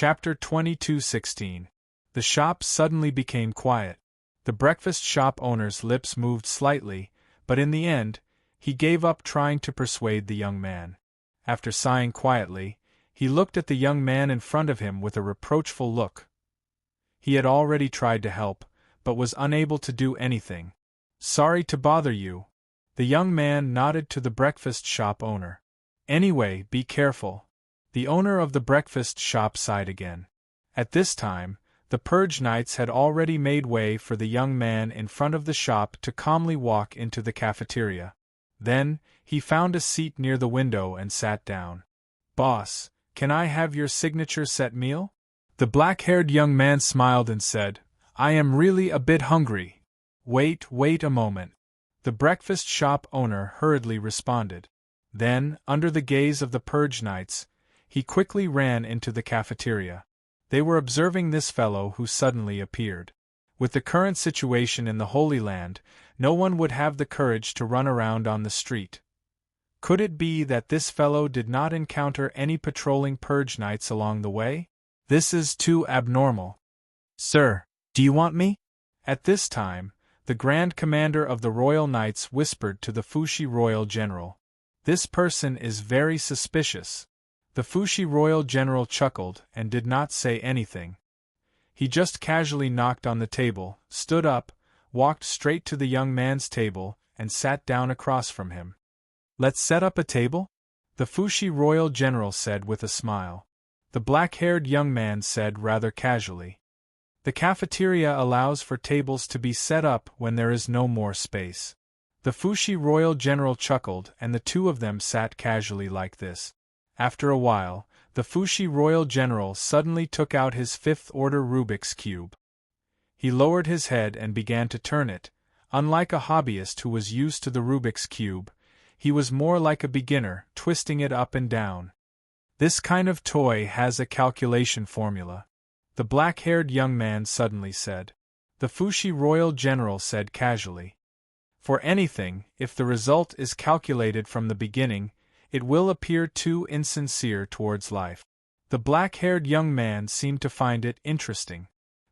Chapter 22:16. The shop suddenly became quiet. The breakfast shop owner's lips moved slightly, but in the end, he gave up trying to persuade the young man. After sighing quietly, he looked at the young man in front of him with a reproachful look. He had already tried to help, but was unable to do anything. "Sorry to bother you." The young man nodded to the breakfast shop owner. "Anyway, be careful." The owner of the breakfast shop sighed again. At this time, the purge knights had already made way for the young man in front of the shop to calmly walk into the cafeteria. Then, he found a seat near the window and sat down. "Boss, can I have your signature set meal?" The black-haired young man smiled and said, "I am really a bit hungry." Wait a moment." The breakfast shop owner hurriedly responded. Then, under the gaze of the purge knights, he quickly ran into the cafeteria. They were observing this fellow who suddenly appeared. With the current situation in the Holy Land, no one would have the courage to run around on the street. Could it be that this fellow did not encounter any patrolling purge knights along the way? This is too abnormal. "Sir, do you want me?" At this time, the Grand Commander of the Royal Knights whispered to the Fushi Royal General. "This person is very suspicious." The Fushi Royal General chuckled and did not say anything. He just casually knocked on the table, stood up, walked straight to the young man's table, and sat down across from him. "Let's set up a table?" the Fushi Royal General said with a smile. The black-haired young man said rather casually. "The cafeteria allows for tables to be set up when there is no more space." The Fushi Royal General chuckled and the two of them sat casually like this. After a while, the Fushi Royal General suddenly took out his fifth-order Rubik's Cube. He lowered his head and began to turn it. Unlike a hobbyist who was used to the Rubik's Cube, he was more like a beginner, twisting it up and down. "This kind of toy has a calculation formula," the black-haired young man suddenly said. The Fushi Royal General said casually. "For anything, if the result is calculated from the beginning, it will appear too insincere towards life." The black-haired young man seemed to find it interesting.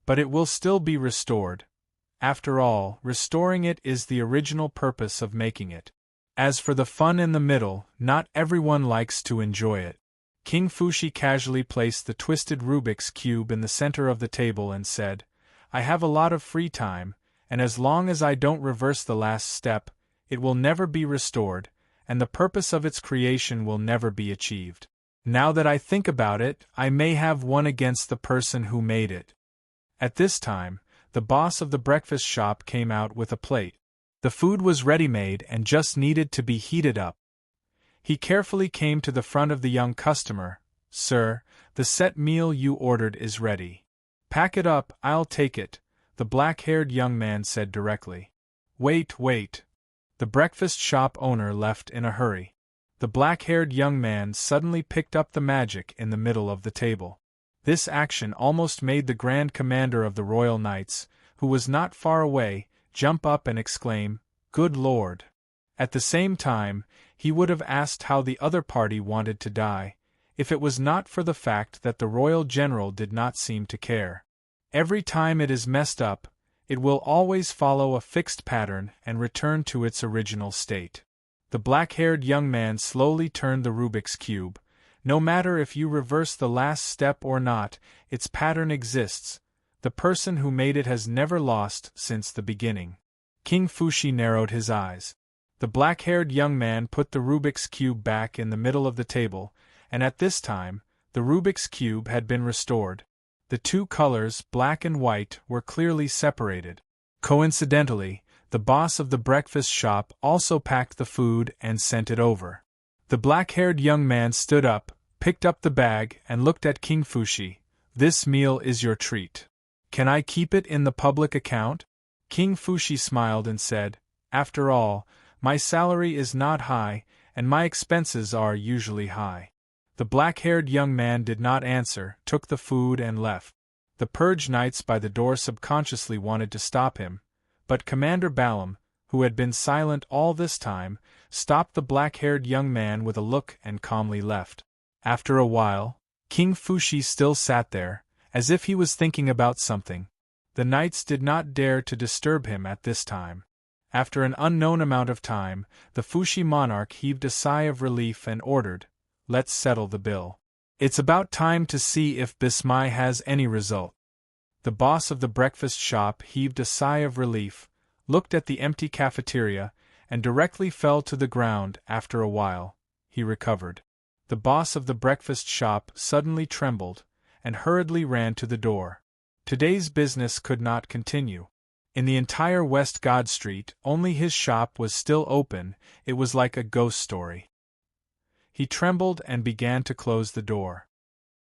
"But it will still be restored. After all, restoring it is the original purpose of making it. As for the fun in the middle, not everyone likes to enjoy it." King Fushi casually placed the twisted Rubik's Cube in the center of the table and said, "I have a lot of free time, and as long as I don't reverse the last step, it will never be restored, and the purpose of its creation will never be achieved. Now that I think about it, I may have won against the person who made it." At this time, the boss of the breakfast shop came out with a plate. The food was ready-made and just needed to be heated up. He carefully came to the front of the young customer. "Sir, the set meal you ordered is ready." "Pack it up, I'll take it," the black-haired young man said directly. Wait. The breakfast shop owner left in a hurry. The black-haired young man suddenly picked up the magic in the middle of the table. This action almost made the Grand Commander of the Royal Knights, who was not far away, jump up and exclaim, "Good Lord!" At the same time, he would have asked how the other party wanted to die, if it was not for the fact that the Royal General did not seem to care. Every time it is messed up, it will always follow a fixed pattern and return to its original state. The black-haired young man slowly turned the Rubik's Cube. No matter if you reverse the last step or not, its pattern exists. The person who made it has never lost since the beginning. King Fushi narrowed his eyes. The black-haired young man put the Rubik's Cube back in the middle of the table, and at this time, the Rubik's Cube had been restored. The two colors, black and white, were clearly separated. Coincidentally, the boss of the breakfast shop also packed the food and sent it over. The black-haired young man stood up, picked up the bag, and looked at King Fushi. "This meal is your treat. Can I keep it in the public account?" King Fushi smiled and said, "After all, my salary is not high, and my expenses are usually high." The black-haired young man did not answer, took the food and left. The purge knights by the door subconsciously wanted to stop him, but Commander Balaam, who had been silent all this time, stopped the black-haired young man with a look and calmly left. After a while, King Fushi still sat there, as if he was thinking about something. The knights did not dare to disturb him at this time. After an unknown amount of time, the Fushi monarch heaved a sigh of relief and ordered, "Let's settle the bill. It's about time to see if Bismai has any result." The boss of the breakfast shop heaved a sigh of relief, looked at the empty cafeteria, and directly fell to the ground. After a while, he recovered. The boss of the breakfast shop suddenly trembled, and hurriedly ran to the door. Today's business could not continue. In the entire West God Street, only his shop was still open. It was like a ghost story. He trembled and began to close the door.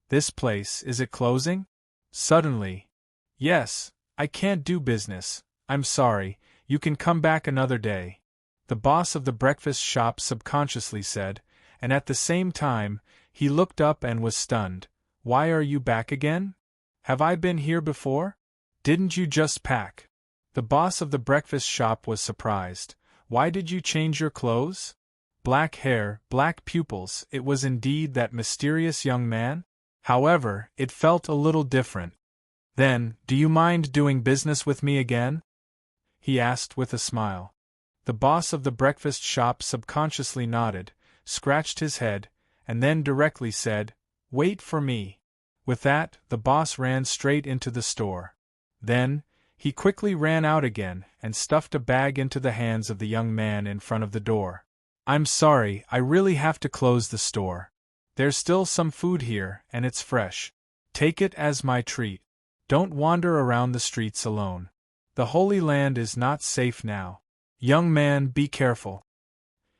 "This place, is it closing?" Suddenly. "Yes, I can't do business. I'm sorry, you can come back another day," the boss of the breakfast shop subconsciously said, and at the same time, he looked up and was stunned. "Why are you back again? Have I been here before? Didn't you just pack?" The boss of the breakfast shop was surprised. "Why did you change your clothes?" Black hair, black pupils, it was indeed that mysterious young man? However, it felt a little different. "Then, do you mind doing business with me again?" he asked with a smile. The boss of the breakfast shop subconsciously nodded, scratched his head, and then directly said, "Wait for me." With that, the boss ran straight into the store. Then, he quickly ran out again and stuffed a bag into the hands of the young man in front of the door. "I'm sorry, I really have to close the store. There's still some food here, and it's fresh. Take it as my treat. Don't wander around the streets alone. The Holy Land is not safe now. Young man, be careful."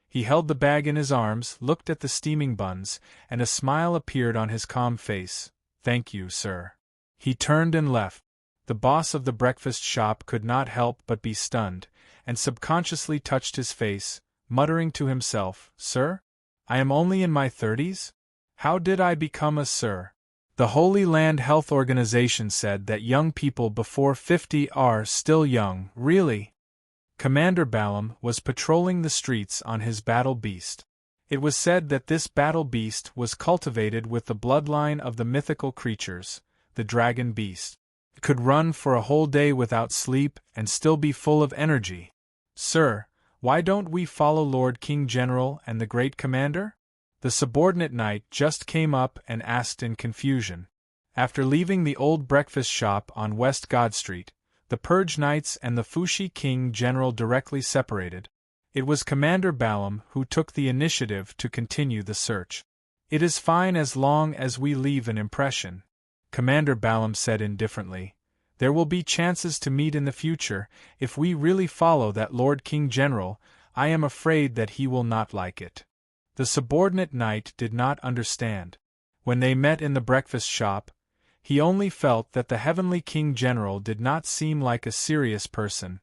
He held the bag in his arms, looked at the steaming buns, and a smile appeared on his calm face. "Thank you, sir." He turned and left. The boss of the breakfast shop could not help but be stunned, and subconsciously touched his face, muttering to himself, "Sir? I am only in my 30s? How did I become a sir?" The Holy Land Health Organization said that young people before 50 are still young. Really? Commander Balaam was patrolling the streets on his battle beast. It was said that this battle beast was cultivated with the bloodline of the mythical creatures, the dragon beast. It could run for a whole day without sleep and still be full of energy. "Sir, why don't we follow Lord King General and the great commander?" The subordinate knight just came up and asked in confusion. After leaving the old breakfast shop on West God Street, the Purge Knights and the Fushi King General directly separated. It was Commander Balaam who took the initiative to continue the search. "It is fine as long as we leave an impression," Commander Balaam said indifferently. "There will be chances to meet in the future. If we really follow that Lord King General, I am afraid that he will not like it." The subordinate knight did not understand. When they met in the breakfast shop, he only felt that the heavenly King General did not seem like a serious person.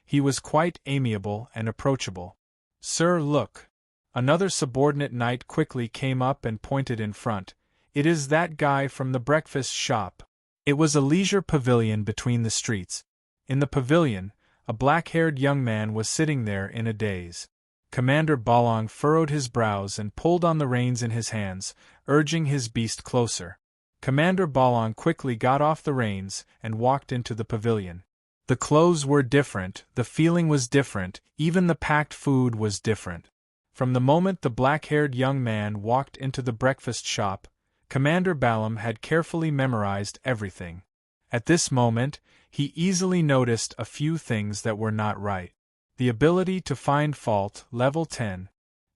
He was quite amiable and approachable. "Sir, look." Another subordinate knight quickly came up and pointed in front. "It is that guy from the breakfast shop." It was a leisure pavilion between the streets. In the pavilion, a black-haired young man was sitting there in a daze. Commander Balong furrowed his brows and pulled on the reins in his hands, urging his beast closer. Commander Balong quickly got off the reins and walked into the pavilion. The clothes were different, the feeling was different, even the packed food was different. From the moment the black-haired young man walked into the breakfast shop, Commander Balaam had carefully memorized everything. At this moment, he easily noticed a few things that were not right. The ability to find fault, level 10.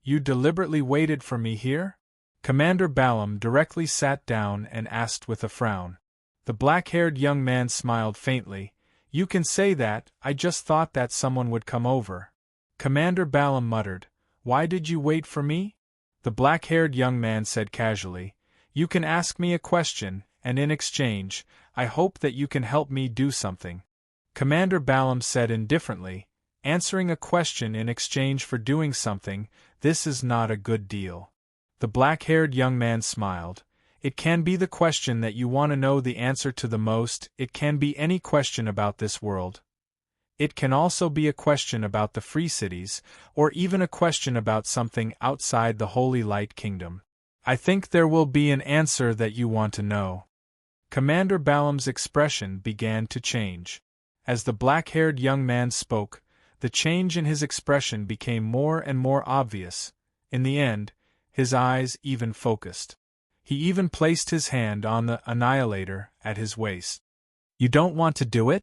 "You deliberately waited for me here?" Commander Balaam directly sat down and asked with a frown. The black-haired young man smiled faintly. "You can say that, I just thought that someone would come over." Commander Balaam muttered, "Why did you wait for me?" The black-haired young man said casually, "You can ask me a question, and in exchange, I hope that you can help me do something." Commander Balaam said indifferently, "Answering a question in exchange for doing something, this is not a good deal." The black-haired young man smiled. "It can be the question that you want to know the answer to the most, it can be any question about this world. It can also be a question about the free cities, or even a question about something outside the Holy Light Kingdom. I think there will be an answer that you want to know. Commander Balaam's expression began to change. As the black-haired young man spoke, the change in his expression became more and more obvious. In the end, his eyes even focused. He even placed his hand on the annihilator at his waist. You don't want to do it?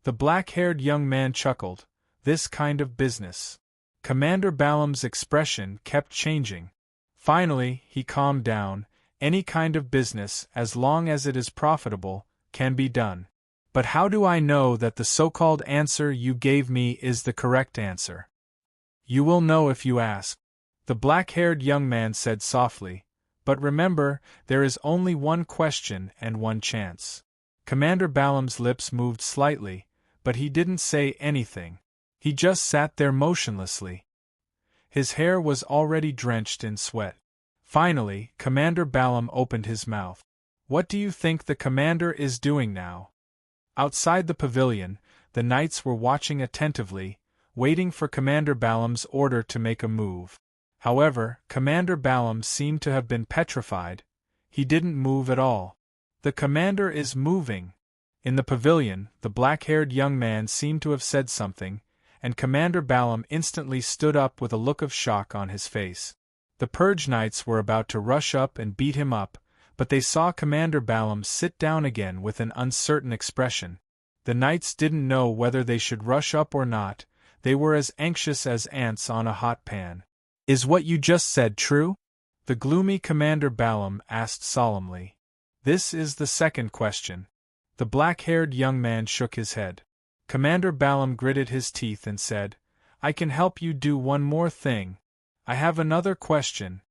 The black-haired young man chuckled. This kind of business. Commander Balaam's expression kept changing. Finally, he calmed down. Any kind of business, as long as it is profitable, can be done. But how do I know that the so-called answer you gave me is the correct answer? You will know if you ask. The black-haired young man said softly. But remember, there is only one question and one chance. Commander Balaam's lips moved slightly, but he didn't say anything. He just sat there motionlessly. His hair was already drenched in sweat. Finally, Commander Balaam opened his mouth. What do you think the commander is doing now? Outside the pavilion, the knights were watching attentively, waiting for Commander Balaam's order to make a move. However, Commander Balaam seemed to have been petrified. He didn't move at all. The commander is moving. In the pavilion, the black-haired young man seemed to have said something, and Commander Balaam instantly stood up with a look of shock on his face. The Purge Knights were about to rush up and beat him up, but they saw Commander Balaam sit down again with an uncertain expression. The knights didn't know whether they should rush up or not. They were as anxious as ants on a hot pan. Is what you just said true? The gloomy Commander Balaam asked solemnly. This is the second question. The black-haired young man shook his head. Commander Balaam gritted his teeth and said, I can help you do one more thing. I have another question.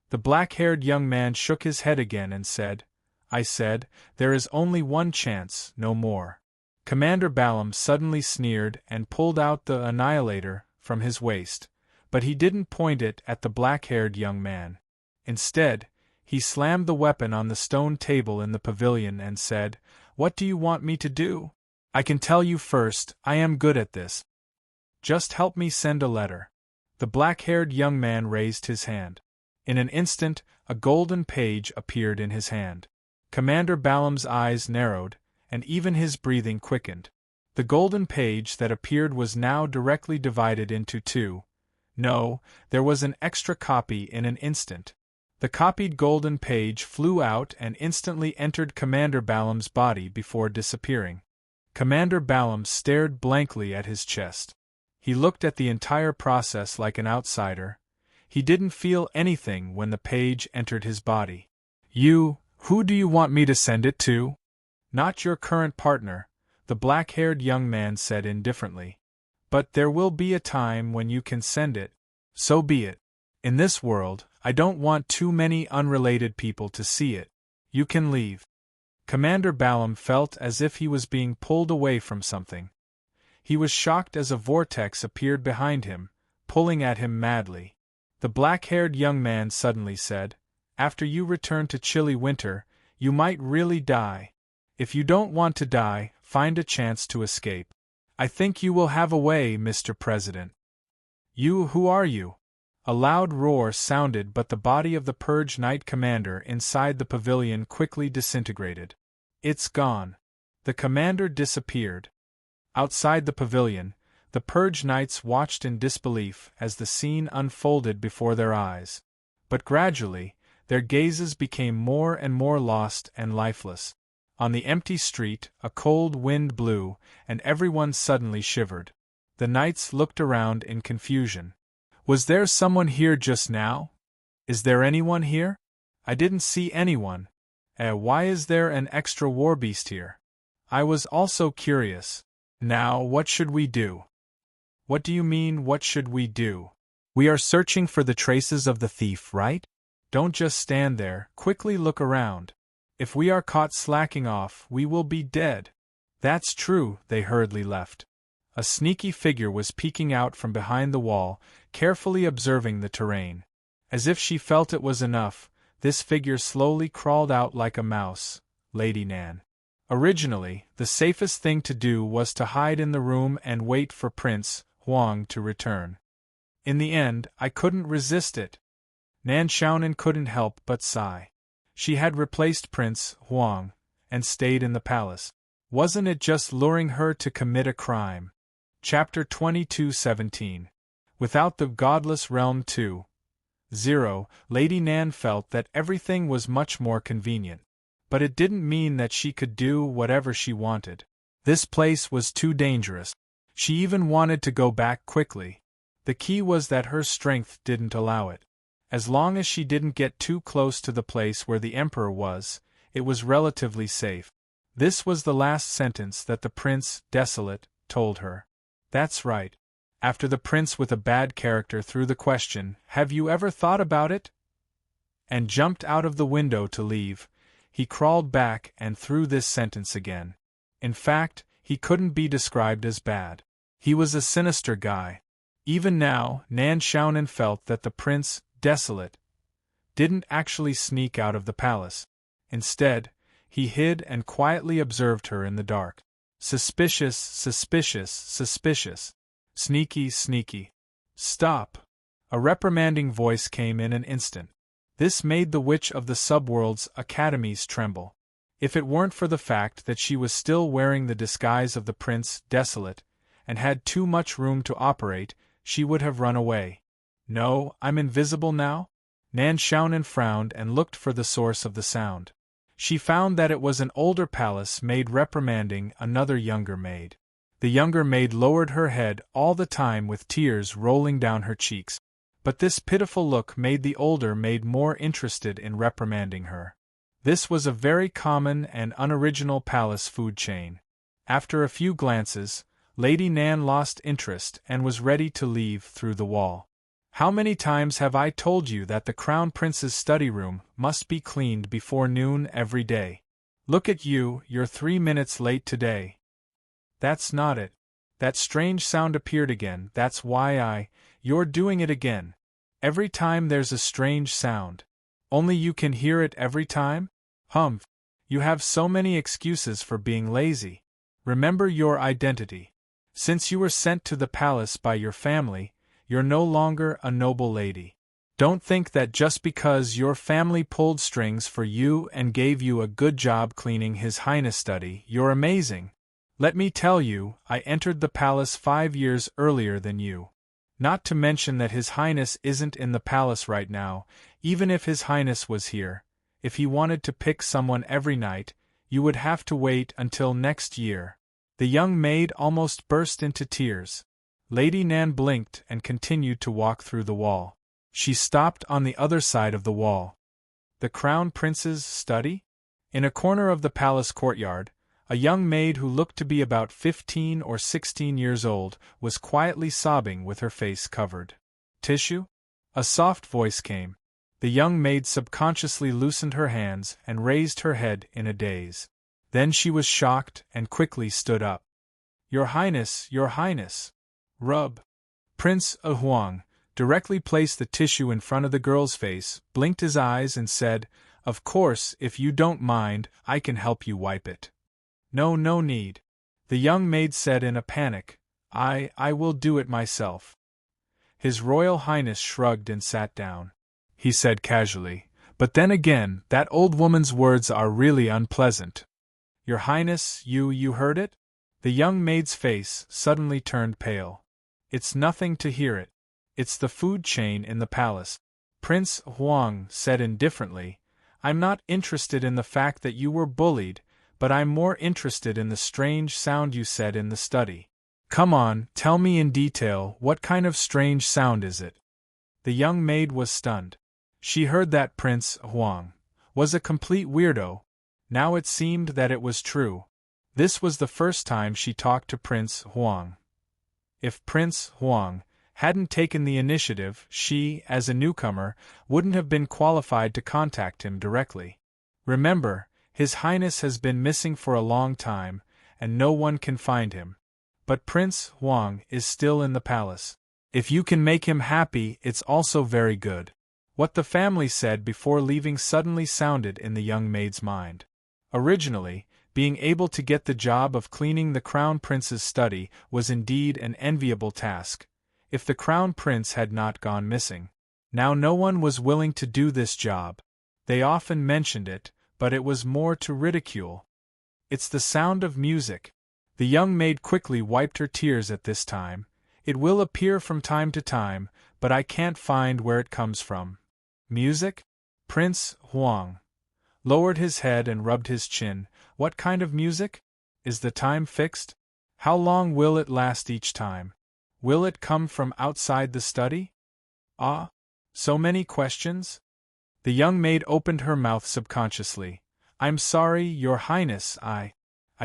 The black-haired young man shook his head again and said, I said, there is only one chance, no more. Commander Balaam suddenly sneered and pulled out the annihilator from his waist, but he didn't point it at the black-haired young man. Instead, he slammed the weapon on the stone table in the pavilion and said, What do you want me to do? I can tell you first, I am good at this. Just help me send a letter. The black-haired young man raised his hand. In an instant, a golden page appeared in his hand. Commander Balaam's eyes narrowed, and even his breathing quickened. The golden page that appeared was now directly divided into two. No, there was an extra copy in an instant. The copied golden page flew out and instantly entered Commander Balaam's body before disappearing. Commander Balaam stared blankly at his chest. He looked at the entire process like an outsider. He didn't feel anything when the page entered his body. Who do you want me to send it to? Not your current partner, the black-haired young man said indifferently. But there will be a time when you can send it. So be it. In this world, I don't want too many unrelated people to see it. You can leave. Commander Balaam felt as if he was being pulled away from something. He was shocked as a vortex appeared behind him, pulling at him madly. The black-haired young man suddenly said, After you return to chilly winter, you might really die. If you don't want to die, find a chance to escape. I think you will have a way, Mr. President. Who are you? A loud roar sounded, but the body of the Purge Knight commander inside the pavilion quickly disintegrated. It's gone. The commander disappeared. Outside the pavilion, the Purge Knights watched in disbelief as the scene unfolded before their eyes. But gradually, their gazes became more and more lost and lifeless. On the empty street, a cold wind blew, and everyone suddenly shivered. The knights looked around in confusion. Was there someone here just now? Is there anyone here? I didn't see anyone. Why is there an extra warbeast here? I was also curious. Now, what should we do? What do you mean, what should we do? We are searching for the traces of the thief, right? Don't just stand there, quickly look around. If we are caught slacking off, we will be dead. That's true, they hurriedly left. A sneaky figure was peeking out from behind the wall, carefully observing the terrain. As if she felt it was enough, this figure slowly crawled out like a mouse, Lady Nan. Originally, the safest thing to do was to hide in the room and wait for Prince Huang to return. In the end, I couldn't resist it. Nan Xiaonan couldn't help but sigh. She had replaced Prince Huang, and stayed in the palace. Wasn't it just luring her to commit a crime? Chapter 22:17. Without the godless realm 2:0, Lady Nan felt that everything was much more convenient. But it didn't mean that she could do whatever she wanted. This place was too dangerous. She even wanted to go back quickly. The key was that her strength didn't allow it. As long as she didn't get too close to the place where the Emperor was, it was relatively safe. This was the last sentence that the Prince, desolate, told her. That's right. After the prince with a bad character threw the question, "Have you ever thought about it?" and jumped out of the window to leave, he crawled back and threw this sentence again. In fact, he couldn't be described as bad. He was a sinister guy. Even now, Nan Xiaonan felt that the prince, desolate, didn't actually sneak out of the palace. Instead, he hid and quietly observed her in the dark. Suspicious, suspicious, suspicious. Sneaky, sneaky. Stop! A reprimanding voice came in an instant. This made the witch of the subworld's academies tremble. If it weren't for the fact that she was still wearing the disguise of the prince, desolate, and had too much room to operate, she would have run away. No, I'm invisible now? Nan Xiaonan frowned and looked for the source of the sound. She found that it was an older palace maid reprimanding another younger maid. The younger maid lowered her head all the time with tears rolling down her cheeks. But this pitiful look made the older maid more interested in reprimanding her. This was a very common and unoriginal palace food chain. After a few glances, Lady Nan lost interest and was ready to leave through the wall. How many times have I told you that the Crown Prince's study room must be cleaned before noon every day? Look at you, you're 3 minutes late today. That's not it. That strange sound appeared again, that's why you're doing it again. Every time there's a strange sound. Only you can hear it every time? Humph. You have so many excuses for being lazy. Remember your identity. Since you were sent to the palace by your family, you're no longer a noble lady. Don't think that just because your family pulled strings for you and gave you a good job cleaning His Highness' study, you're amazing. Let me tell you, I entered the palace 5 years earlier than you. Not to mention that His Highness isn't in the palace right now. Even if His Highness was here, if he wanted to pick someone every night, you would have to wait until next year. The young maid almost burst into tears. Lady Nan blinked and continued to walk through the wall. She stopped on the other side of the wall. The Crown Prince's study? In a corner of the palace courtyard, a young maid who looked to be about 15 or 16 years old was quietly sobbing with her face covered. Tissue? A soft voice came. The young maid subconsciously loosened her hands and raised her head in a daze. Then she was shocked and quickly stood up. Your Highness, Your Highness! Rub. Prince Huang directly placed the tissue in front of the girl's face, blinked his eyes and said, "Of course, if you don't mind, I can help you wipe it." No need. The young maid said in a panic, I will do it myself." His Royal Highness shrugged and sat down. He said casually, "But then again, that old woman's words are really unpleasant." "Your Highness, you heard it?" The young maid's face suddenly turned pale. "It's nothing to hear it. It's the food chain in the palace." Prince Huang said indifferently, "I'm not interested in the fact that you were bullied, but I'm more interested in the strange sound you said in the study. Come on, tell me in detail, what kind of strange sound is it?" The young maid was stunned. She heard that Prince Huang was a complete weirdo. Now it seemed that it was true. This was the first time she talked to Prince Huang. If Prince Huang hadn't taken the initiative, she, as a newcomer, wouldn't have been qualified to contact him directly. Remember, His Highness has been missing for a long time, and no one can find him. But Prince Huang is still in the palace. If you can make him happy, it's also very good. What the family said before leaving suddenly sounded in the young maid's mind. Originally, being able to get the job of cleaning the Crown Prince's study was indeed an enviable task, if the Crown Prince had not gone missing. Now no one was willing to do this job. They often mentioned it, but it was more to ridicule. It's the sound of music. The young maid quickly wiped her tears at this time. It will appear from time to time, but I can't find where it comes from. Music? Prince Huang lowered his head and rubbed his chin. What kind of music? Is the time fixed? How long will it last each time? Will it come from outside the study? Ah, so many questions? The young maid opened her mouth subconsciously. I'm sorry, Your Highness, I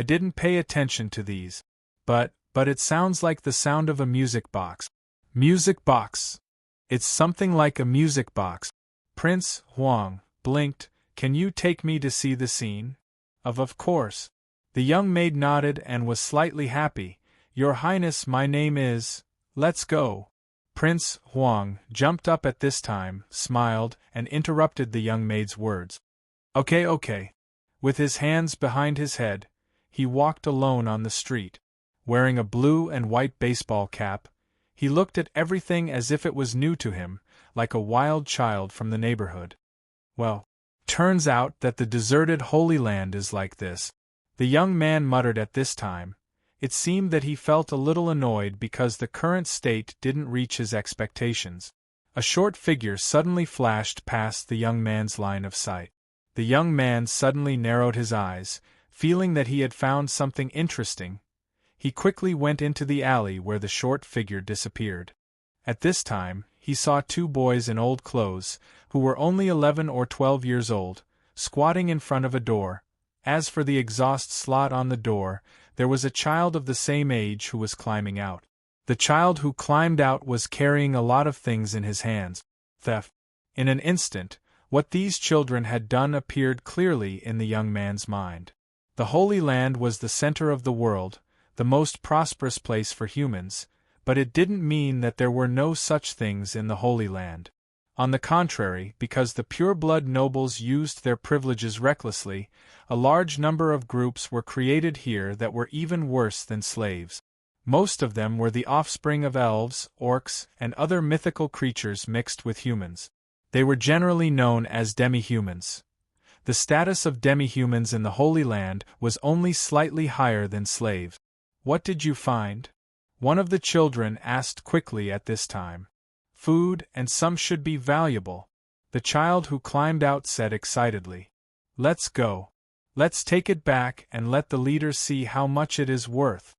didn't pay attention to these. But it sounds like the sound of a music box. Music box. It's something like a music box. Prince Huang blinked. Can you take me to see the scene? Of course. The young maid nodded and was slightly happy. Your Highness, my name is. Let's go. Prince Huang jumped up at this time, smiled, and interrupted the young maid's words. Okay. With his hands behind his head, he walked alone on the street. Wearing a blue and white baseball cap, he looked at everything as if it was new to him, like a wild child from the neighborhood. Well, turns out that the deserted Holy Land is like this. The young man muttered at this time. It seemed that he felt a little annoyed because the current state didn't reach his expectations. A short figure suddenly flashed past the young man's line of sight. The young man suddenly narrowed his eyes, feeling that he had found something interesting. He quickly went into the alley where the short figure disappeared. At this time, he saw two boys in old clothes, who were only 11 or 12 years old, squatting in front of a door. As for the exhaust slot on the door, there was a child of the same age who was climbing out. The child who climbed out was carrying a lot of things in his hands. Theft. In an instant, what these children had done appeared clearly in the young man's mind. The Holy Land was the center of the world, the most prosperous place for humans, but it didn't mean that there were no such things in the Holy Land. On the contrary, because the pure-blood nobles used their privileges recklessly, a large number of groups were created here that were even worse than slaves. Most of them were the offspring of elves, orcs, and other mythical creatures mixed with humans. They were generally known as demi-humans. The status of demi-humans in the Holy Land was only slightly higher than slaves. What did you find? One of the children asked quickly at this time. Food, and some should be valuable. The child who climbed out said excitedly. Let's go. Let's take it back and let the leader see how much it is worth.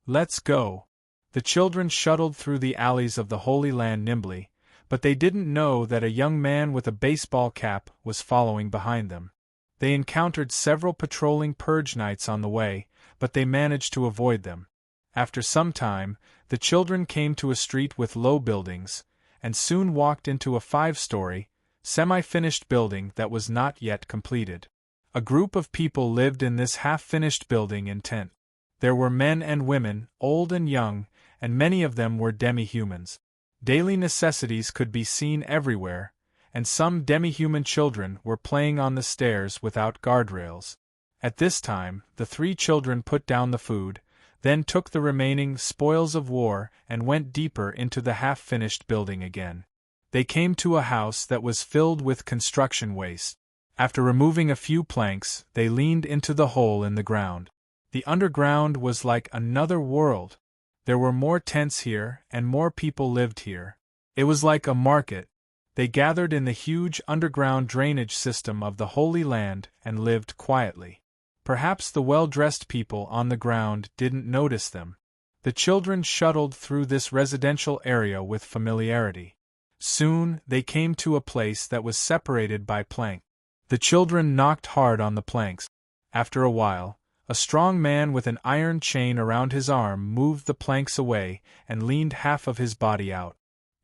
Let's go. The children shuttled through the alleys of the Holy Land nimbly, but they didn't know that a young man with a baseball cap was following behind them. They encountered several patrolling purge knights on the way, but they managed to avoid them. After some time, the children came to a street with low buildings, and soon walked into a 5-story, semi-finished building that was not yet completed. A group of people lived in this half-finished building in tents. There were men and women, old and young, and many of them were demi-humans. Daily necessities could be seen everywhere, and some demi-human children were playing on the stairs without guardrails. At this time, the 3 children put down the food, then took the remaining spoils of war and went deeper into the half-finished building again. They came to a house that was filled with construction waste. After removing a few planks, they leaned into the hole in the ground. The underground was like another world. There were more tents here, and more people lived here. It was like a market. They gathered in the huge underground drainage system of the Holy Land and lived quietly. Perhaps the well-dressed people on the ground didn't notice them. The children shuttled through this residential area with familiarity. Soon, they came to a place that was separated by planks. The children knocked hard on the planks. After a while, a strong man with an iron chain around his arm moved the planks away and leaned half of his body out.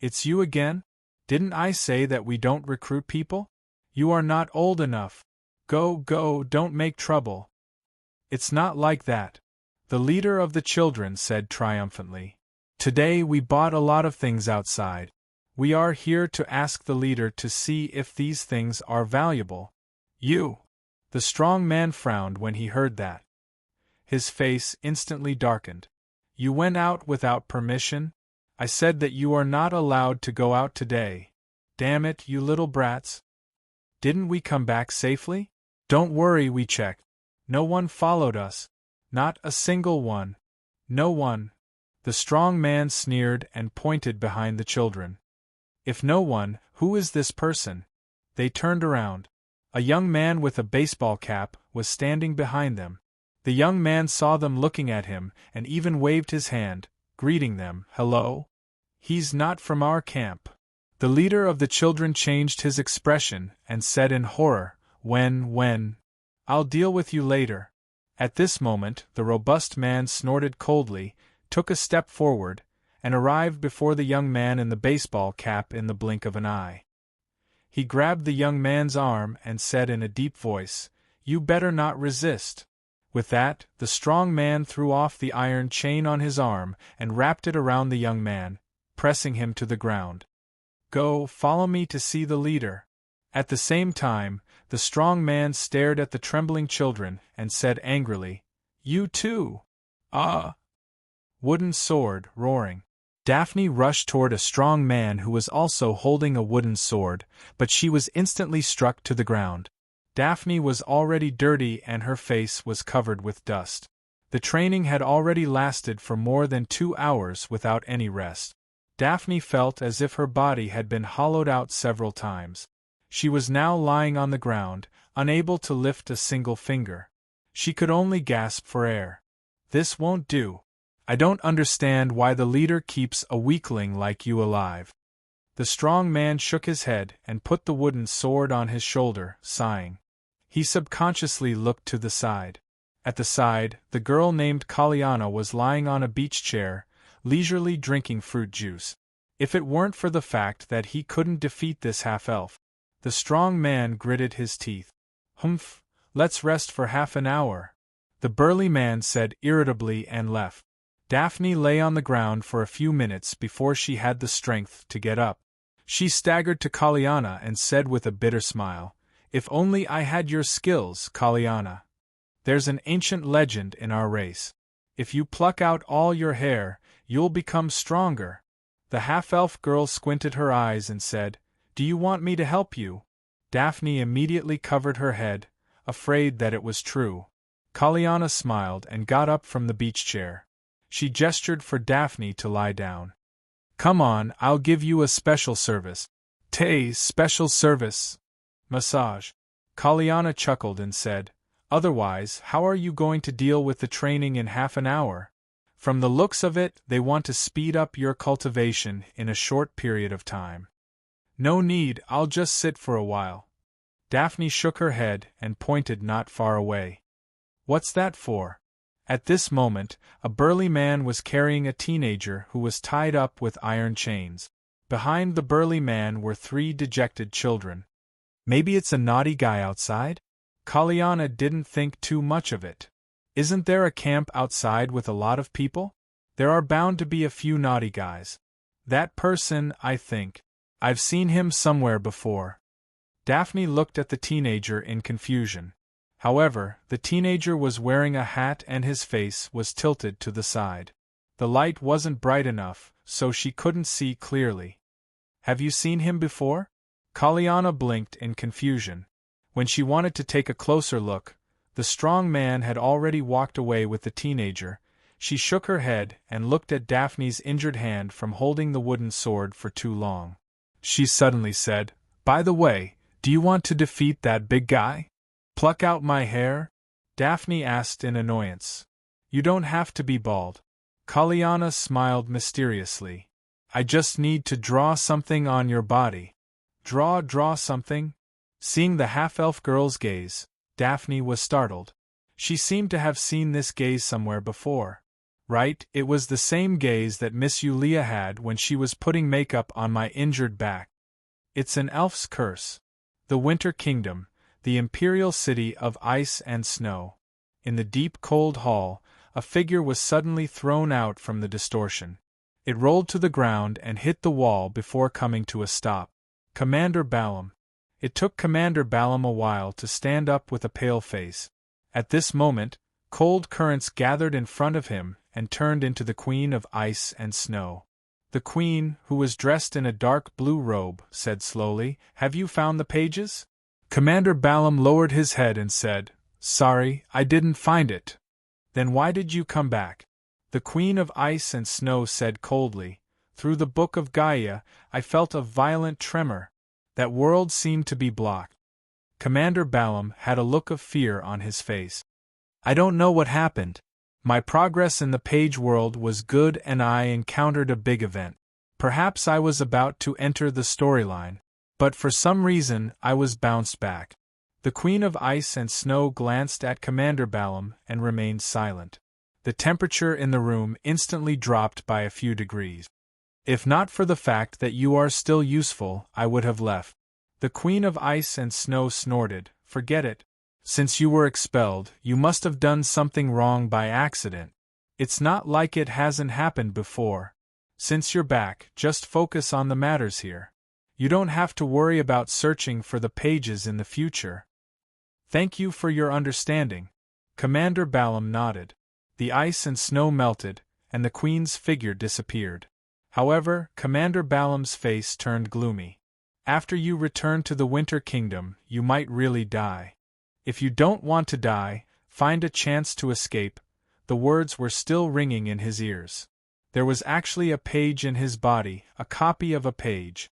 It's you again? Didn't I say that we don't recruit people? You are not old enough. Go, don't make trouble. It's not like that. The leader of the children said triumphantly. Today we bought a lot of things outside. We are here to ask the leader to see if these things are valuable. You. The strong man frowned when he heard that. His face instantly darkened. You went out without permission? I said that you are not allowed to go out today. Damn it, you little brats. Didn't we come back safely? Don't worry, we checked. No one followed us. Not a single one. No one. The strong man sneered and pointed behind the children. If no one, who is this person? They turned around. A young man with a baseball cap was standing behind them. The young man saw them looking at him and even waved his hand, greeting them. Hello? He's not from our camp. The leader of the children changed his expression and said in horror, When? I'll deal with you later. At this moment, the robust man snorted coldly, took a step forward, and arrived before the young man in the baseball cap in the blink of an eye. He grabbed the young man's arm and said in a deep voice, You better not resist. With that, the strong man threw off the iron chain on his arm and wrapped it around the young man, pressing him to the ground. Go, follow me to see the leader. At the same time, the strong man stared at the trembling children and said angrily, You too? Wooden sword, roaring. Daphne rushed toward a strong man who was also holding a wooden sword, but she was instantly struck to the ground. Daphne was already dirty and her face was covered with dust. The training had already lasted for more than 2 hours without any rest. Daphne felt as if her body had been hollowed out several times. She was now lying on the ground, unable to lift a single finger. She could only gasp for air. This won't do. I don't understand why the leader keeps a weakling like you alive. The strong man shook his head and put the wooden sword on his shoulder, sighing. He subconsciously looked to the side. At the side, the girl named Kaliana was lying on a beach chair, leisurely drinking fruit juice. If it weren't for the fact that he couldn't defeat this half-elf. The strong man gritted his teeth. Humph, let's rest for half an hour, the burly man said irritably and left. Daphne lay on the ground for a few minutes before she had the strength to get up. She staggered to Kaliana and said with a bitter smile, If only I had your skills, Kaliana. There's an ancient legend in our race. If you pluck out all your hair, you'll become stronger. The half-elf girl squinted her eyes and said, Do you want me to help you? Daphne immediately covered her head, afraid that it was true. Kaliana smiled and got up from the beach chair. She gestured for Daphne to lie down. Come on, I'll give you a special service. Special service. Massage. Kaliana chuckled and said, Otherwise, how are you going to deal with the training in half an hour? From the looks of it, they want to speed up your cultivation in a short period of time. No need, I'll just sit for a while. Daphne shook her head and pointed not far away. What's that for? At this moment, a burly man was carrying a teenager who was tied up with iron chains. Behind the burly man were 3 dejected children. Maybe it's a naughty guy outside? Kaliana didn't think too much of it. Isn't there a camp outside with a lot of people? There are bound to be a few naughty guys. That person, I think. I've seen him somewhere before. Daphne looked at the teenager in confusion. However, the teenager was wearing a hat and his face was tilted to the side. The light wasn't bright enough, so she couldn't see clearly. Have you seen him before? Kaliana blinked in confusion. When she wanted to take a closer look, the strong man had already walked away with the teenager. She shook her head and looked at Daphne's injured hand from holding the wooden sword for too long. She suddenly said, By the way, do you want to defeat that big guy? Pluck out my hair? Daphne asked in annoyance. You don't have to be bald. Kaliana smiled mysteriously. I just need to draw something on your body. Draw something? Seeing the half-elf girl's gaze, Daphne was startled. She seemed to have seen this gaze somewhere before. Right, it was the same gaze that Miss Yulia had when she was putting makeup on my injured back. It's an elf's curse. The Winter Kingdom, the imperial city of ice and snow. In the deep cold hall, a figure was suddenly thrown out from the distortion. It rolled to the ground and hit the wall before coming to a stop. Commander Balaam. It took Commander Balaam a while to stand up with a pale face. At this moment, cold currents gathered in front of him and turned into the Queen of Ice and Snow. The queen, who was dressed in a dark blue robe, said slowly, "Have you found the pages?" Commander Balaam lowered his head and said, "Sorry, I didn't find it." "Then why did you come back?" The Queen of Ice and Snow said coldly, "Through the book of Gaia, I felt a violent tremor. That world seemed to be blocked." Commander Balaam had a look of fear on his face. "I don't know what happened. My progress in the page world was good and I encountered a big event. Perhaps I was about to enter the storyline, but for some reason I was bounced back." The Queen of Ice and Snow glanced at Commander Balaam and remained silent. The temperature in the room instantly dropped by a few degrees. "If not for the fact that you are still useful, I would have left." The Queen of Ice and Snow snorted, "Forget it. Since you were expelled, you must have done something wrong by accident. It's not like it hasn't happened before. Since you're back, just focus on the matters here. You don't have to worry about searching for the pages in the future." "Thank you for your understanding." Commander Balaam nodded. The ice and snow melted, and the Queen's figure disappeared. However, Commander Balaam's face turned gloomy. "After you return to the Winter Kingdom, you might really die. If you don't want to die, find a chance to escape." The words were still ringing in his ears. There was actually a page in his body, a copy of a page.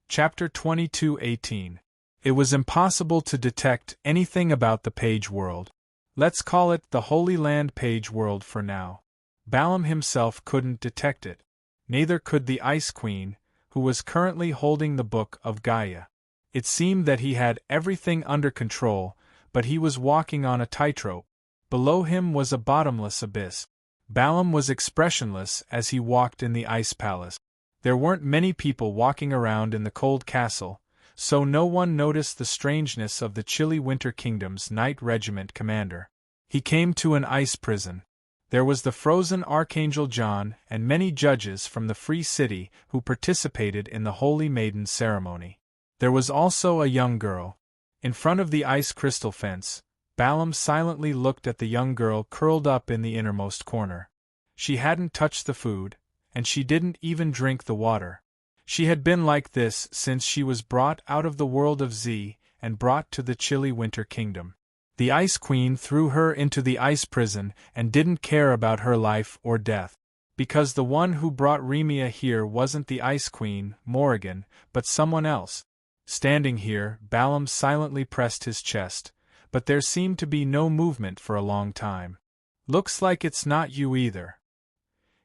Chapter 22:18. It was impossible to detect anything about the page world. Let's call it the Holy Land page world for now. Balaam himself couldn't detect it. Neither could the Ice Queen, who was currently holding the Book of Gaia. It seemed that he had everything under control, but he was walking on a tightrope. Below him was a bottomless abyss. Balaam was expressionless as he walked in the ice palace. There weren't many people walking around in the cold castle, so no one noticed the strangeness of the chilly Winter Kingdom's Night Regiment commander. He came to an ice prison. There was the frozen Archangel John and many judges from the Free City who participated in the Holy Maiden ceremony. There was also a young girl. In front of the ice crystal fence, Balaam silently looked at the young girl curled up in the innermost corner. She hadn't touched the food, and she didn't even drink the water. She had been like this since she was brought out of the world of Z and brought to the chilly Winter Kingdom. The Ice Queen threw her into the ice prison and didn't care about her life or death. Because the one who brought Remia here wasn't the Ice Queen, Morrigan, but someone else. Standing here, Balaam silently pressed his chest, but there seemed to be no movement for a long time. "Looks like it's not you either."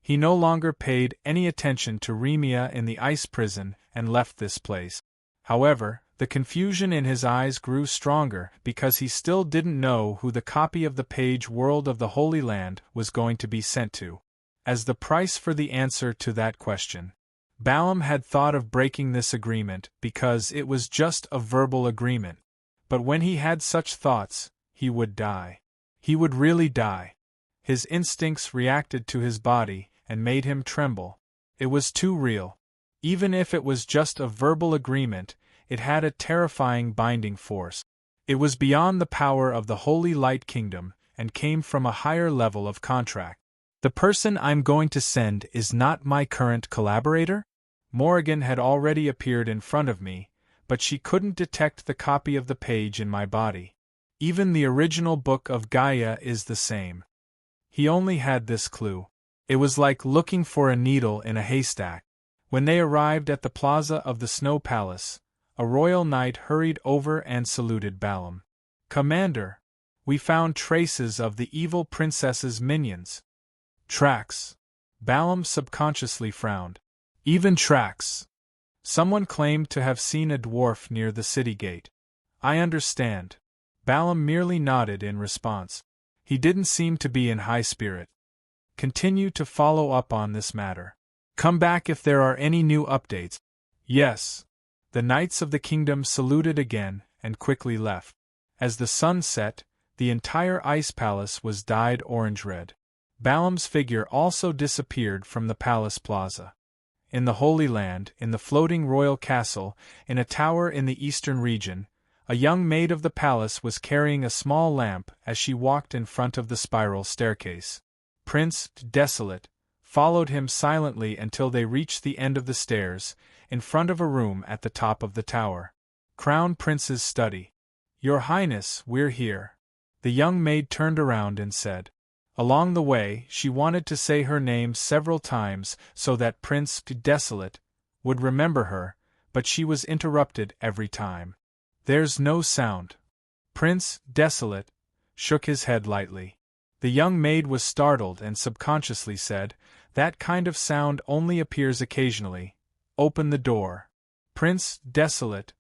He no longer paid any attention to Remia in the ice prison and left this place. However, the confusion in his eyes grew stronger because he still didn't know who the copy of the page world of the Holy Land was going to be sent to. As the price for the answer to that question, Balaam had thought of breaking this agreement because it was just a verbal agreement. But when he had such thoughts, he would die. He would really die. His instincts reacted to his body and made him tremble. It was too real. Even if it was just a verbal agreement, it had a terrifying binding force. It was beyond the power of the Holy Light Kingdom and came from a higher level of contract. "The person I'm going to send is not my current collaborator?" Morrigan had already appeared in front of me, but she couldn't detect the copy of the page in my body. Even the original Book of Gaia is the same. He only had this clue. It was like looking for a needle in a haystack. When they arrived at the plaza of the Snow Palace, a royal knight hurried over and saluted Balaam. "Commander, we found traces of the evil princess's minions." "Tracks." Balaam subconsciously frowned. "Even tracks." "Someone claimed to have seen a dwarf near the city gate." "I understand." Balaam merely nodded in response. He didn't seem to be in high spirit. "Continue to follow up on this matter. Come back if there are any new updates." "Yes." The knights of the kingdom saluted again and quickly left. As the sun set, the entire ice palace was dyed orange-red. Balaam's figure also disappeared from the palace plaza. In the Holy Land, in the floating royal castle, in a tower in the eastern region, a young maid of the palace was carrying a small lamp as she walked in front of the spiral staircase. Prince, desolate, followed him silently until they reached the end of the stairs, in front of a room at the top of the tower. Crown Prince's study. Your Highness, we're here. The young maid turned around and said. Along the way, she wanted to say her name several times so that Prince Desolate would remember her, but she was interrupted every time. There's no sound. Prince Desolate shook his head lightly. The young maid was startled and subconsciously said, That kind of sound only appears occasionally. Open the door. Prince Desolate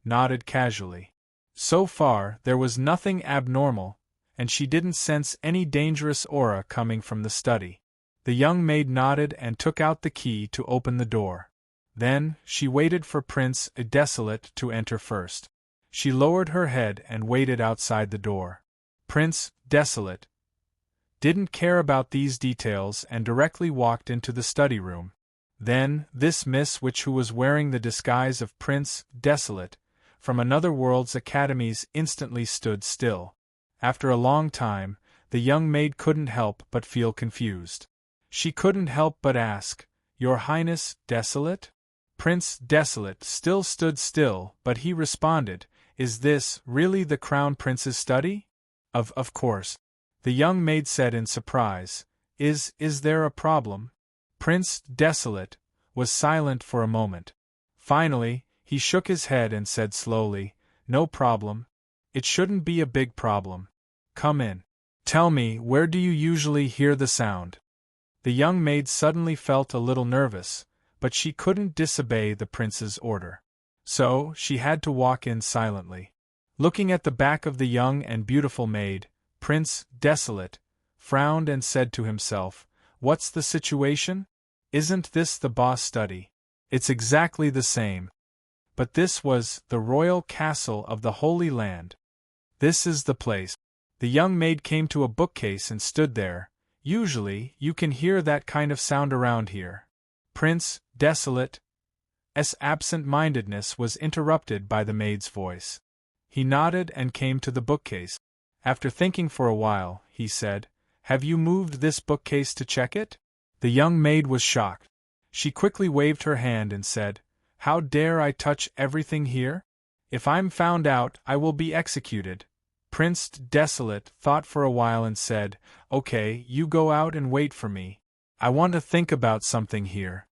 nodded casually. So far, there was nothing abnormal, and she didn't sense any dangerous aura coming from the study. The young maid nodded and took out the key to open the door. Then, she waited for Prince Desolate to enter first. She lowered her head and waited outside the door. Prince Desolate didn't care about these details and directly walked into the study room. Then, this Miss Witch who was wearing the disguise of Prince Desolate from another world's academies instantly stood still. After a long time, the young maid couldn't help but feel confused. She couldn't help but ask, Your Highness, Desolate? Prince Desolate still stood still, but he responded, Is this really the Crown Prince's study? Of course. The young maid said in surprise, Is there a problem? Prince Desolate was silent for a moment. Finally, he shook his head and said slowly, No problem. It shouldn't be a big problem. Come in. Tell me, where do you usually hear the sound? The young maid suddenly felt a little nervous, but she couldn't disobey the prince's order. So, she had to walk in silently. Looking at the back of the young and beautiful maid, Prince Desolate frowned and said to himself, What's the situation? Isn't this the boss study? It's exactly the same. But this was the royal castle of the Holy Land. This is the place. The young maid came to a bookcase and stood there. Usually, you can hear that kind of sound around here. Prince Desolate's absent-mindedness was interrupted by the maid's voice. He nodded and came to the bookcase. After thinking for a while, he said, Have you moved this bookcase to check it? The young maid was shocked. She quickly waved her hand and said, How dare I touch everything here? If I'm found out, I will be executed. Prince Desolate thought for a while and said, Okay, you go out and wait for me. I want to think about something here.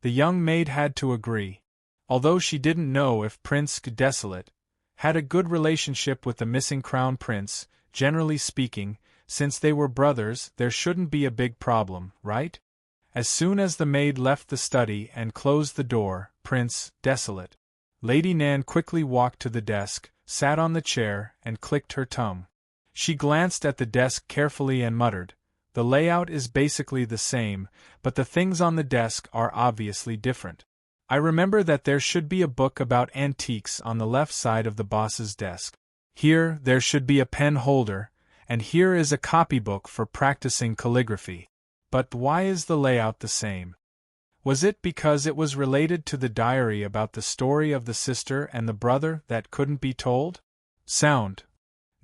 The young maid had to agree. Although she didn't know if Prince Desolate had a good relationship with the missing crown prince, generally speaking, since they were brothers, there shouldn't be a big problem, right? As soon as the maid left the study and closed the door, Prince Desolate, Lady Nan quickly walked to the desk, sat on the chair, and clicked her tongue. She glanced at the desk carefully and muttered, The layout is basically the same, but the things on the desk are obviously different. I remember that there should be a book about antiques on the left side of the boss's desk. Here, there should be a pen holder, and here is a copybook for practicing calligraphy. But why is the layout the same? Was it because it was related to the diary about the story of the sister and the brother that couldn't be told? Sound.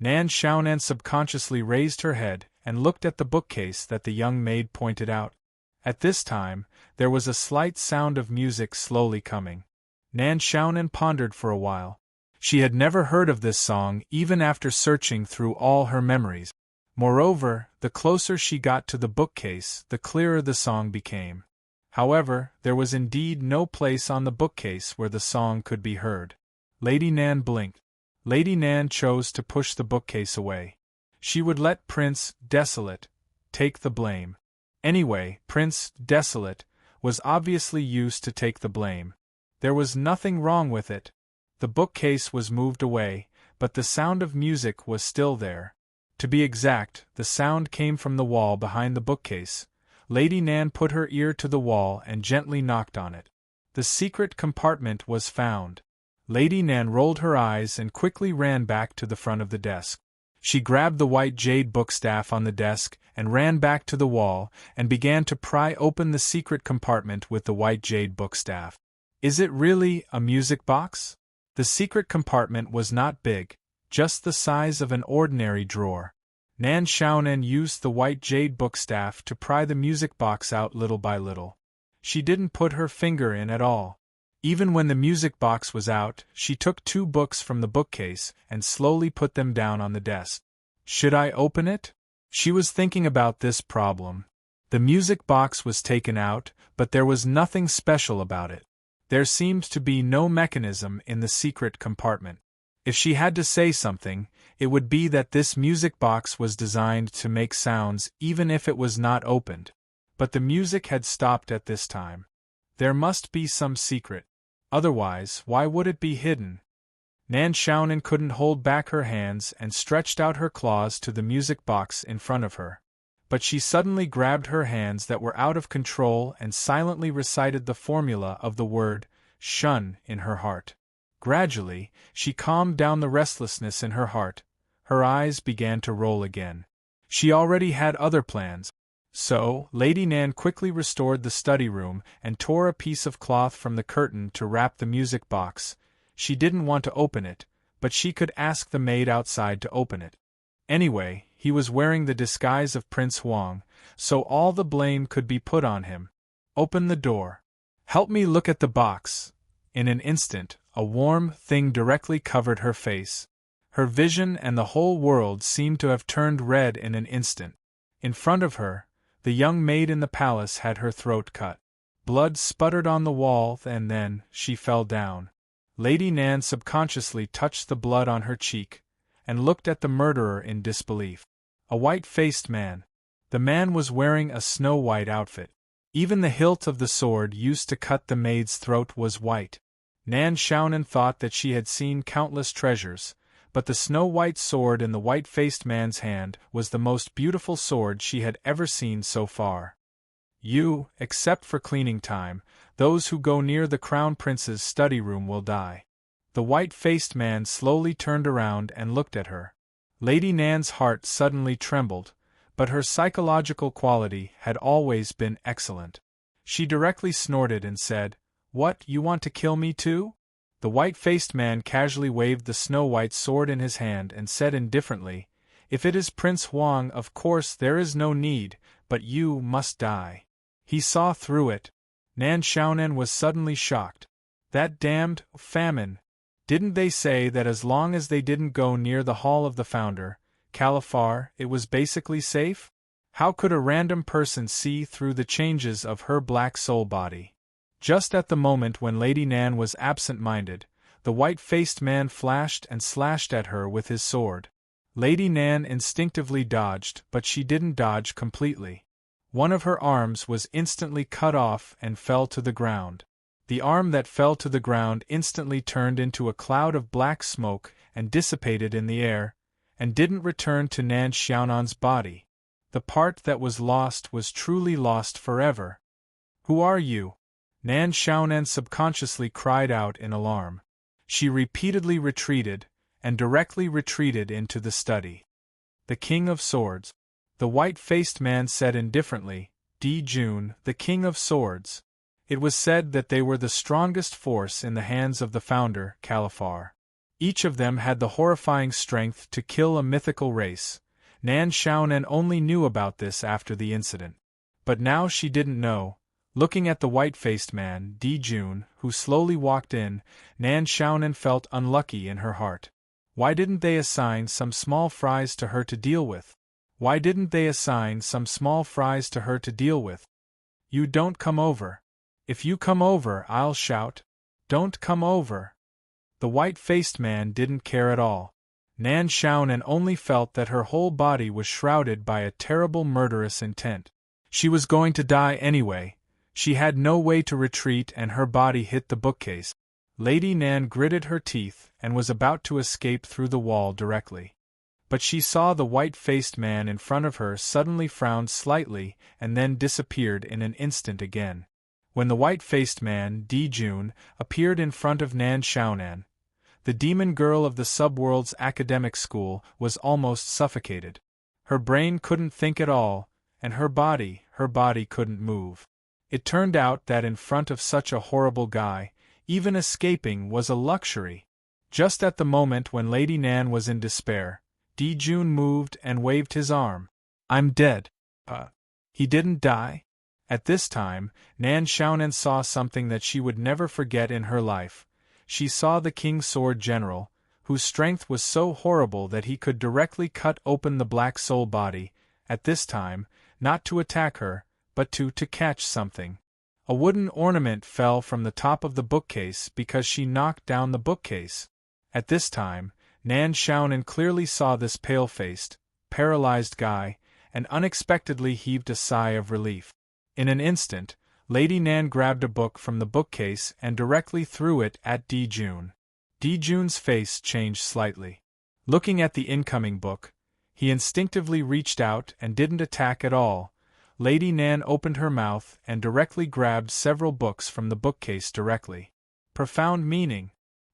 Nan Xiaonan subconsciously raised her head and looked at the bookcase that the young maid pointed out. At this time, there was a slight sound of music slowly coming. Nan Xiaonan pondered for a while. She had never heard of this song even after searching through all her memories. Moreover, the closer she got to the bookcase, the clearer the song became. However, there was indeed no place on the bookcase where the song could be heard. Lady Nan blinked. Lady Nan chose to push the bookcase away. She would let Prince Desolate take the blame. Anyway, Prince Desolate was obviously used to take the blame. There was nothing wrong with it. The bookcase was moved away, but the sound of music was still there. To be exact, the sound came from the wall behind the bookcase. Lady Nan put her ear to the wall and gently knocked on it. The secret compartment was found. Lady Nan rolled her eyes and quickly ran back to the front of the desk. She grabbed the white jade bookstaff on the desk and ran back to the wall and began to pry open the secret compartment with the white jade bookstaff. Is it really a music box? The secret compartment was not big, just the size of an ordinary drawer. Nan Xiaonan used the white jade bookstaff to pry the music box out little by little. She didn't put her finger in at all. Even when the music box was out, she took 2 books from the bookcase and slowly put them down on the desk. Should I open it? She was thinking about this problem. The music box was taken out, but there was nothing special about it. There seemed to be no mechanism in the secret compartment. If she had to say something, it would be that this music box was designed to make sounds even if it was not opened. But the music had stopped at this time. There must be some secret. Otherwise, why would it be hidden? Nan Xiaonan couldn't hold back her hands and stretched out her claws to the music box in front of her. But she suddenly grabbed her hands that were out of control and silently recited the formula of the word shun in her heart. Gradually, she calmed down the restlessness in her heart. Her eyes began to roll again. She already had other plans. So, Lady Nan quickly restored the study room and tore a piece of cloth from the curtain to wrap the music box. She didn't want to open it, but she could ask the maid outside to open it. Anyway, he was wearing the disguise of Prince Huang, so all the blame could be put on him. Open the door. Help me look at the box. In an instant, a warm thing directly covered her face. Her vision and the whole world seemed to have turned red in an instant. In front of her, the young maid in the palace had her throat cut. Blood sputtered on the wall and then she fell down. Lady Nan subconsciously touched the blood on her cheek and looked at the murderer in disbelief. A white-faced man. The man was wearing a snow-white outfit. Even the hilt of the sword used to cut the maid's throat was white. Nan Xiaonan thought that she had seen countless treasures, but the snow-white sword in the white-faced man's hand was the most beautiful sword she had ever seen so far. You, except for cleaning time, those who go near the Crown Prince's study room will die. The white-faced man slowly turned around and looked at her. Lady Nan's heart suddenly trembled, but her psychological quality had always been excellent. She directly snorted and said, "What, you want to kill me too?" The white-faced man casually waved the snow-white sword in his hand and said indifferently, "If it is Prince Huang, of course there is no need, but you must die." He saw through it. Nan Xiaonan was suddenly shocked. That damned famine! Didn't they say that as long as they didn't go near the hall of the founder, Califar, it was basically safe? How could a random person see through the changes of her black soul body? Just at the moment when Lady Nan was absent-minded, the white-faced man flashed and slashed at her with his sword. Lady Nan instinctively dodged, but she didn't dodge completely. One of her arms was instantly cut off and fell to the ground. The arm that fell to the ground instantly turned into a cloud of black smoke and dissipated in the air, and didn't return to Nan Xiaonan's body. The part that was lost was truly lost forever. "Who are you?" Nan Xiaonan subconsciously cried out in alarm. She repeatedly retreated, and directly retreated into the study. "The King of Swords." The white-faced man said indifferently, "Di Jun, the King of Swords." It was said that they were the strongest force in the hands of the founder, Califar. Each of them had the horrifying strength to kill a mythical race. Nan Xiaonan only knew about this after the incident. But now she didn't know. Looking at the white-faced man, Di Jun, who slowly walked in, Nan Xiaonan felt unlucky in her heart. Why didn't they assign some small fries to her to deal with? Why didn't they assign some small fries to her to deal with? "You don't come over. If you come over, I'll shout. Don't come over." The white-faced man didn't care at all. Nan Xiaonan only felt that her whole body was shrouded by a terrible murderous intent. She was going to die anyway. She had no way to retreat and her body hit the bookcase. Lady Nan gritted her teeth and was about to escape through the wall directly. But she saw the white-faced man in front of her suddenly frown slightly and then disappeared in an instant again. When the white-faced man, Di Jun, appeared in front of Nan Xiaonan, the demon girl of the subworld's academic school was almost suffocated. Her brain couldn't think at all, and her body couldn't move. It turned out that in front of such a horrible guy, even escaping was a luxury. Just at the moment when Lady Nan was in despair, Jun moved and waved his arm. I'm dead. He didn't die? At this time, Nan Xiaonan saw something that she would never forget in her life. She saw the King's Sword General, whose strength was so horrible that he could directly cut open the Black Soul body, at this time, not to attack her, but to catch something. A wooden ornament fell from the top of the bookcase because she knocked down the bookcase. At this time, Nan Xiaonan clearly saw this pale-faced, paralyzed guy, and unexpectedly heaved a sigh of relief. In an instant, Lady Nan grabbed a book from the bookcase and directly threw it at Jun. Jun's face changed slightly. Looking at the incoming book, he instinctively reached out and didn't attack at all. Lady Nan opened her mouth and directly grabbed several books from the bookcase directly. Profound meaning.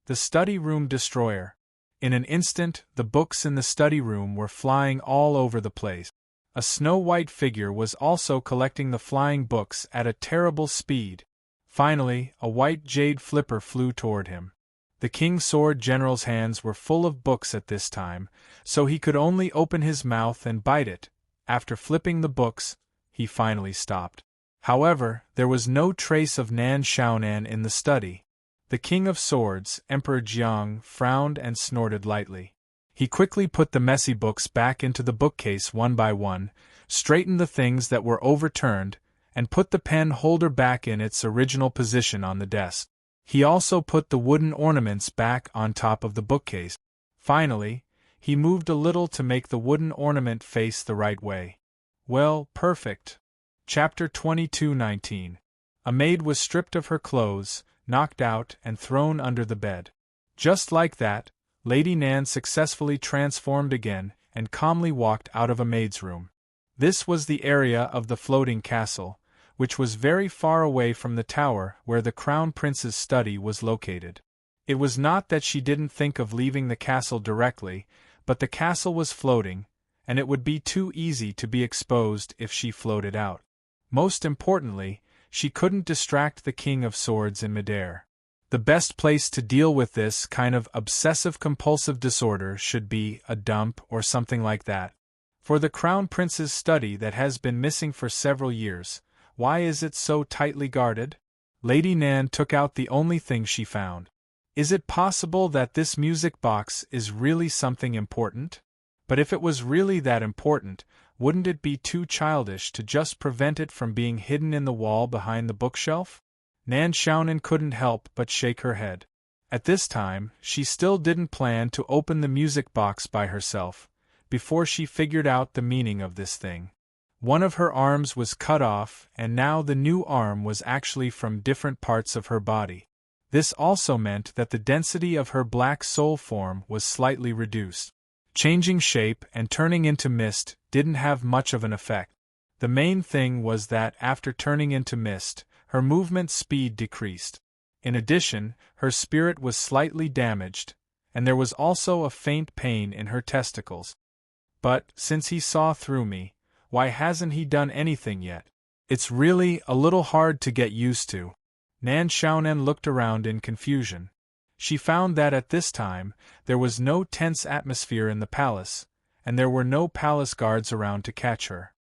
The study room destroyer. In an instant, the books in the study room were flying all over the place. A snow-white figure was also collecting the flying books at a terrible speed. Finally, a white jade flipper flew toward him. The King's Sword General's hands were full of books at this time, so he could only open his mouth and bite it. After flipping the books, he finally stopped. However, there was no trace of Nan Xiaonan in the study. The King of Swords, Emperor Jiang, frowned and snorted lightly. He quickly put the messy books back into the bookcase one by one, straightened the things that were overturned, and put the pen holder back in its original position on the desk. He also put the wooden ornaments back on top of the bookcase. Finally, he moved a little to make the wooden ornament face the right way. Well, perfect. Chapter 22:19. A maid was stripped of her clothes, knocked out, and thrown under the bed. Just like that, Lady Nan successfully transformed again and calmly walked out of a maid's room. This was the area of the floating castle, which was very far away from the tower where the Crown Prince's study was located. It was not that she didn't think of leaving the castle directly, but the castle was floating, and it would be too easy to be exposed if she floated out. Most importantly, she couldn't distract the King of Swords in midair. The best place to deal with this kind of obsessive-compulsive disorder should be a dump or something like that. For the Crown Prince's study that has been missing for several years, why is it so tightly guarded? Lady Nan took out the only thing she found. Is it possible that this music box is really something important? But if it was really that important, wouldn't it be too childish to just prevent it from being hidden in the wall behind the bookshelf? Nan Xiaonan couldn't help but shake her head. At this time, she still didn't plan to open the music box by herself, before she figured out the meaning of this thing. One of her arms was cut off, and now the new arm was actually from different parts of her body. This also meant that the density of her black soul form was slightly reduced. Changing shape and turning into mist didn't have much of an effect. The main thing was that after turning into mist, her movement speed decreased. In addition, her spirit was slightly damaged, and there was also a faint pain in her testicles. But, since he saw through me, why hasn't he done anything yet? It's really a little hard to get used to. Nan Xiaonan looked around in confusion. She found that at this time, there was no tense atmosphere in the palace, and there were no palace guards around to catch her.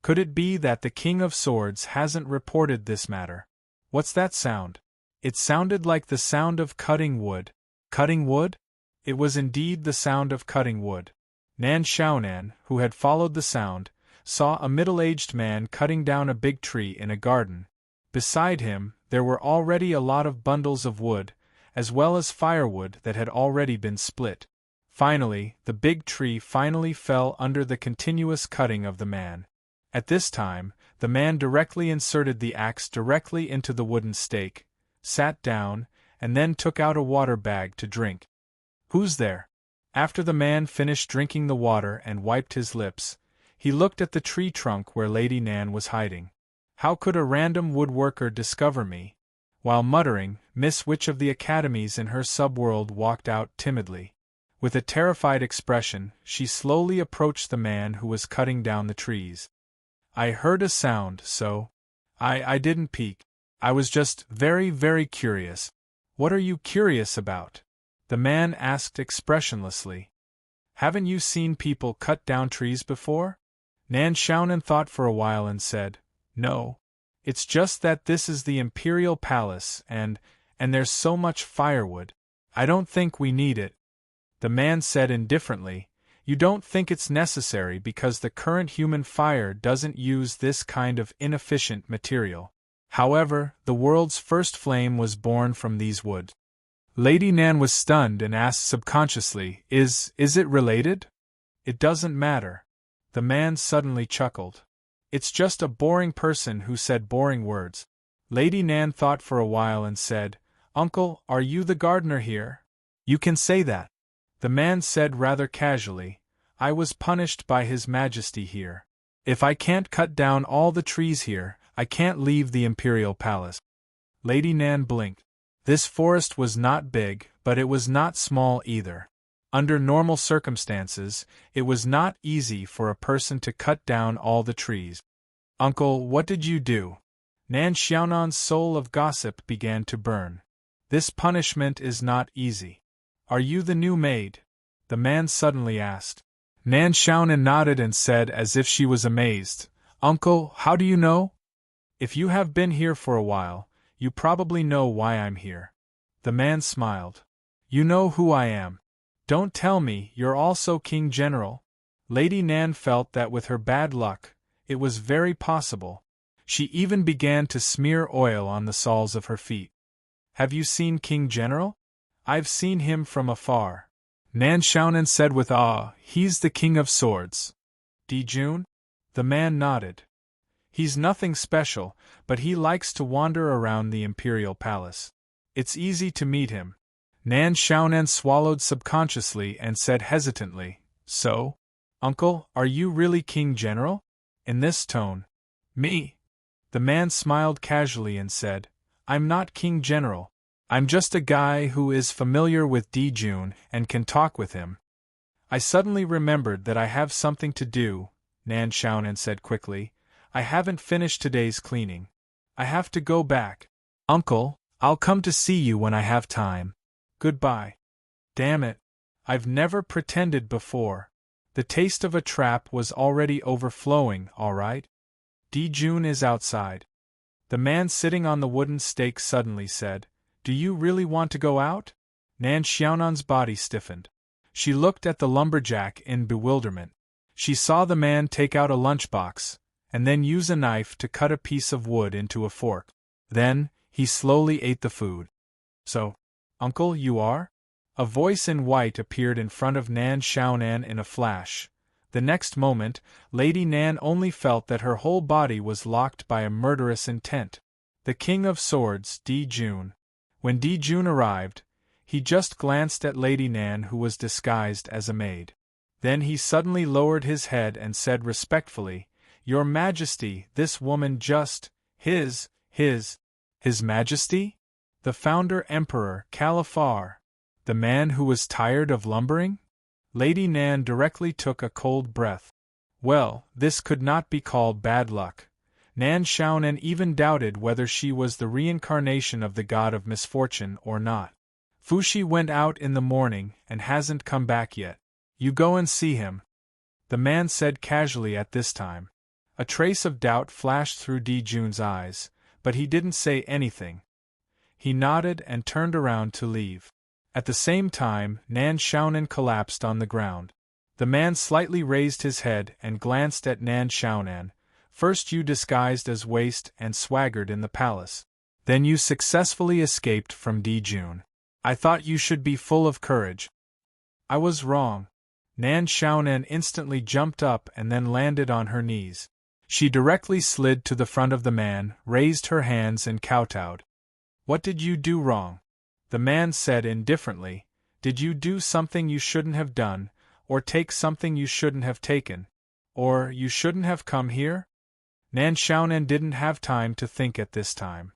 Could it be that the King of Swords hasn't reported this matter? What's that sound? It sounded like the sound of cutting wood. Cutting wood? It was indeed the sound of cutting wood. Nan Xiaonan, who had followed the sound, saw a middle-aged man cutting down a big tree in a garden. Beside him, there were already a lot of bundles of wood, as well as firewood that had already been split. Finally, the big tree finally fell under the continuous cutting of the man. At this time, the man directly inserted the axe directly into the wooden stake, sat down, and then took out a water bag to drink. Who's there? After the man finished drinking the water and wiped his lips, he looked at the tree trunk where Lady Nan was hiding. How could a random woodworker discover me? While muttering, Miss Witch of the Academies in her subworld walked out timidly. With a terrified expression, she slowly approached the man who was cutting down the trees. I heard a sound, so I didn't peek. I was just very, very curious. What are you curious about? The man asked expressionlessly. Haven't you seen people cut down trees before? Nan Xiaonan thought for a while and said, No. It's just that this is the Imperial Palace and there's so much firewood. I don't think we need it. The man said indifferently, You don't think it's necessary because the current human fire doesn't use this kind of inefficient material. However, the world's first flame was born from these woods. Lady Nan was stunned and asked subconsciously, Is it related? It doesn't matter. The man suddenly chuckled. It's just a boring person who said boring words. Lady Nan thought for a while and said, Uncle, are you the gardener here? You can say that. The man said rather casually, I was punished by His Majesty here. If I can't cut down all the trees here, I can't leave the Imperial Palace. Lady Nan blinked. This forest was not big, but it was not small either. Under normal circumstances, it was not easy for a person to cut down all the trees. Uncle, what did you do? Nan Xiaonan's soul of gossip began to burn. This punishment is not easy. Are you the new maid? The man suddenly asked. Nan Xiaonan nodded and said as if she was amazed, Uncle, how do you know? If you have been here for a while, you probably know why I'm here. The man smiled. You know who I am. Don't tell me you're also King General. Lady Nan felt that with her bad luck, it was very possible. She even began to smear oil on the soles of her feet. Have you seen King General? I've seen him from afar. Nan Xiaonan said with awe, He's the King of Swords. Dijun? The man nodded. He's nothing special, but he likes to wander around the Imperial Palace. It's easy to meet him. Nan Xiaonan swallowed subconsciously and said hesitantly, So? Uncle, are you really King General? In this tone. Me? The man smiled casually and said, I'm not King General. I'm just a guy who is familiar with Dijun and can talk with him. I suddenly remembered that I have something to do, Nan Xiaonan said quickly. I haven't finished today's cleaning. I have to go back. Uncle, I'll come to see you when I have time. Goodbye. Damn it. I've never pretended before. The taste of a trap was already overflowing, all right? Dijun is outside. The man sitting on the wooden stake suddenly said, Do you really want to go out? Nan Xiaonan's body stiffened. She looked at the lumberjack in bewilderment. She saw the man take out a lunchbox, and then use a knife to cut a piece of wood into a fork. Then, he slowly ate the food. So, Uncle, you are? A voice in white appeared in front of Nan Xiaonan in a flash. The next moment, Lady Nan only felt that her whole body was locked by a murderous intent. The King of Swords, Dijun. When Dijun arrived, he just glanced at Lady Nan, who was disguised as a maid. Then he suddenly lowered his head and said respectfully, Your Majesty, this woman just, His Majesty? The founder Emperor, Califar. The man who was tired of lumbering? Lady Nan directly took a cold breath. Well, this could not be called bad luck. Nan Xiaonan even doubted whether she was the reincarnation of the god of misfortune or not. Fuxi went out in the morning and hasn't come back yet. You go and see him. The man said casually at this time. A trace of doubt flashed through Dijun's eyes, but he didn't say anything. He nodded and turned around to leave. At the same time, Nan Xiaonan collapsed on the ground. The man slightly raised his head and glanced at Nan Xiaonan. First you disguised as waste and swaggered in the palace. Then you successfully escaped from Dijun. I thought you should be full of courage. I was wrong. Nan Xiaonan instantly jumped up and then landed on her knees. She directly slid to the front of the man, raised her hands and kowtowed. What did you do wrong? The man said indifferently, Did you do something you shouldn't have done, or take something you shouldn't have taken? Or you shouldn't have come here? Nan Xiaonan didn't have time to think at this time.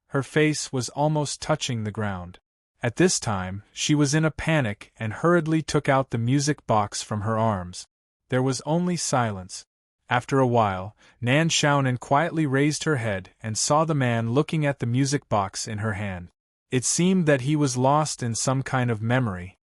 Her face was almost touching the ground. At this time, she was in a panic and hurriedly took out the music box from her arms. There was only silence. After a while, Nan Xiaonan quietly raised her head and saw the man looking at the music box in her hand. It seemed that he was lost in some kind of memory.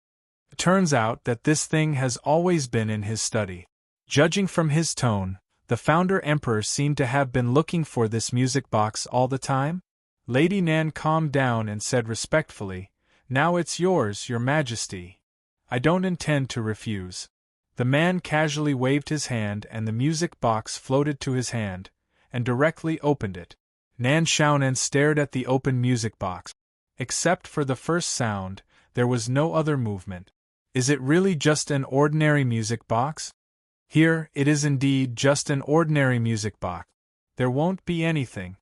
Turns out that this thing has always been in his study. Judging from his tone, the founder emperor seemed to have been looking for this music box all the time. Lady Nan calmed down and said respectfully, "Now it's yours, Your Majesty. I don't intend to refuse." The man casually waved his hand and the music box floated to his hand, and directly opened it. Nan Xiaonan stared at the open music box. Except for the first sound, there was no other movement. Is it really just an ordinary music box? Here, it is indeed just an ordinary music box. There won't be anything.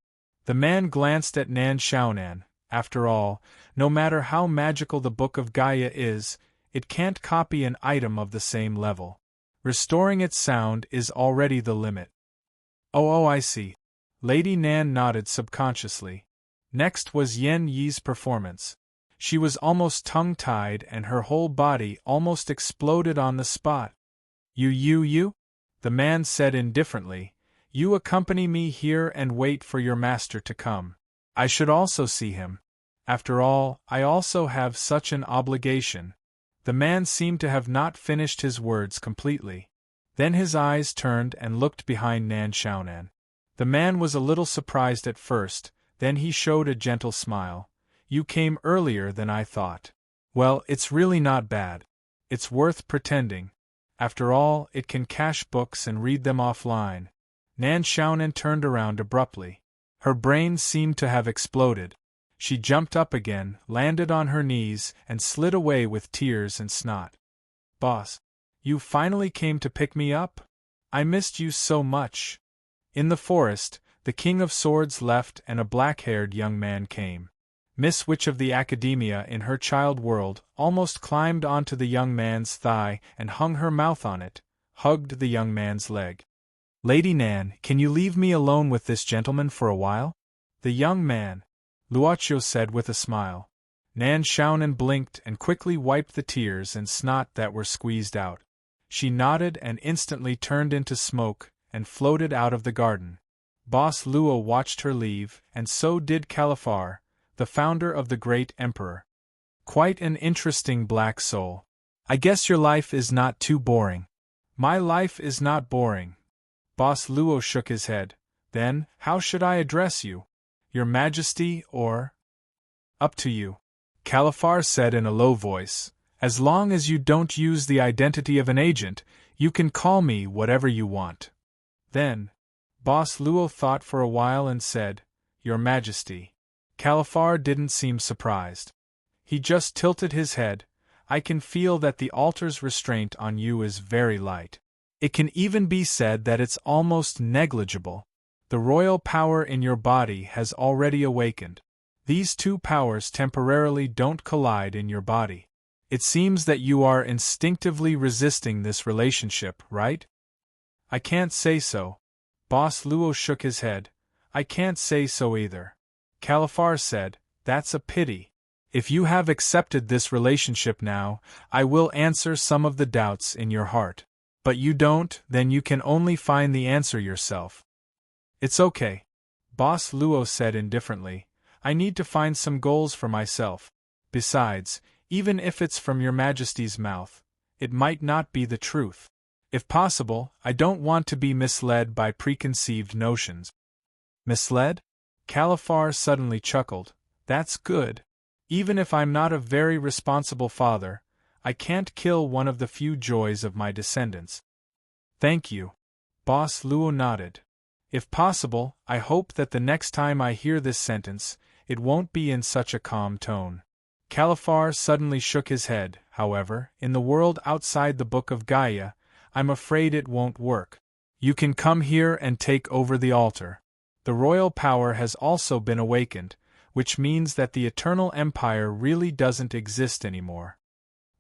The man glanced at Nan Xiaonan. After all, no matter how magical the Book of Gaia is, it can't copy an item of the same level. Restoring its sound is already the limit. Oh, I see. Lady Nan nodded subconsciously. Next was Yen Yi's performance. She was almost tongue-tied and her whole body almost exploded on the spot. You? The man said indifferently. You accompany me here and wait for your master to come. I should also see him. After all, I also have such an obligation. The man seemed to have not finished his words completely. Then his eyes turned and looked behind Nan Xiaonan. The man was a little surprised at first, then he showed a gentle smile. You came earlier than I thought. Well, it's really not bad. It's worth pretending. After all, it can cache books and read them offline. Nan Xiaonan turned around abruptly. Her brain seemed to have exploded. She jumped up again, landed on her knees, and slid away with tears and snot. Boss, you finally came to pick me up? I missed you so much. In the forest, the King of Swords left and a black-haired young man came. Miss Witch of the Academia in her child world almost climbed onto the young man's thigh and hung her mouth on it, hugged the young man's leg. Lady Nan, can you leave me alone with this gentleman for a while? The young man, Luoqiu said with a smile. Nan Xiaonan blinked and quickly wiped the tears and snot that were squeezed out. She nodded and instantly turned into smoke and floated out of the garden. Boss Luo watched her leave, and so did Califar, the founder of the great emperor. Quite an interesting black soul. I guess your life is not too boring. My life is not boring. Boss Luo shook his head. Then, how should I address you? Your Majesty or? Up to you. Califar said in a low voice. As long as you don't use the identity of an agent, you can call me whatever you want. Then, Boss Luo thought for a while and said, Your Majesty. Califar didn't seem surprised. He just tilted his head. I can feel that the altar's restraint on you is very light. It can even be said that it's almost negligible. The royal power in your body has already awakened. These two powers temporarily don't collide in your body. It seems that you are instinctively resisting this relationship, right? I can't say so. Boss Luo shook his head. I can't say so either. Califar said, That's a pity. If you have accepted this relationship now, I will answer some of the doubts in your heart. But you don't, then you can only find the answer yourself. It's okay. Boss Luo said indifferently. I need to find some goals for myself. Besides, even if it's from your Majesty's mouth, it might not be the truth. If possible, I don't want to be misled by preconceived notions. Misled? Califar suddenly chuckled. That's good. Even if I'm not a very responsible father, I can't kill one of the few joys of my descendants. Thank you. Boss Luo nodded. If possible, I hope that the next time I hear this sentence, it won't be in such a calm tone. Califar suddenly shook his head. However, in the world outside the Book of Gaia, I'm afraid it won't work. You can come here and take over the altar. The royal power has also been awakened, which means that the Eternal Empire really doesn't exist anymore.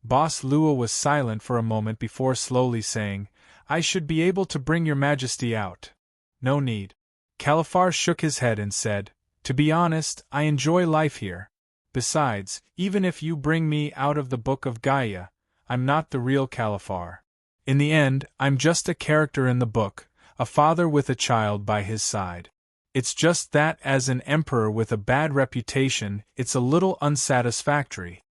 Boss Luo was silent for a moment before slowly saying, I should be able to bring your Majesty out. No need. Califar shook his head and said, To be honest, I enjoy life here. Besides, even if you bring me out of the Book of Gaia, I'm not the real Califar. In the end, I'm just a character in the book, a father with a child by his side. It's just that as an emperor with a bad reputation, it's a little unsatisfactory.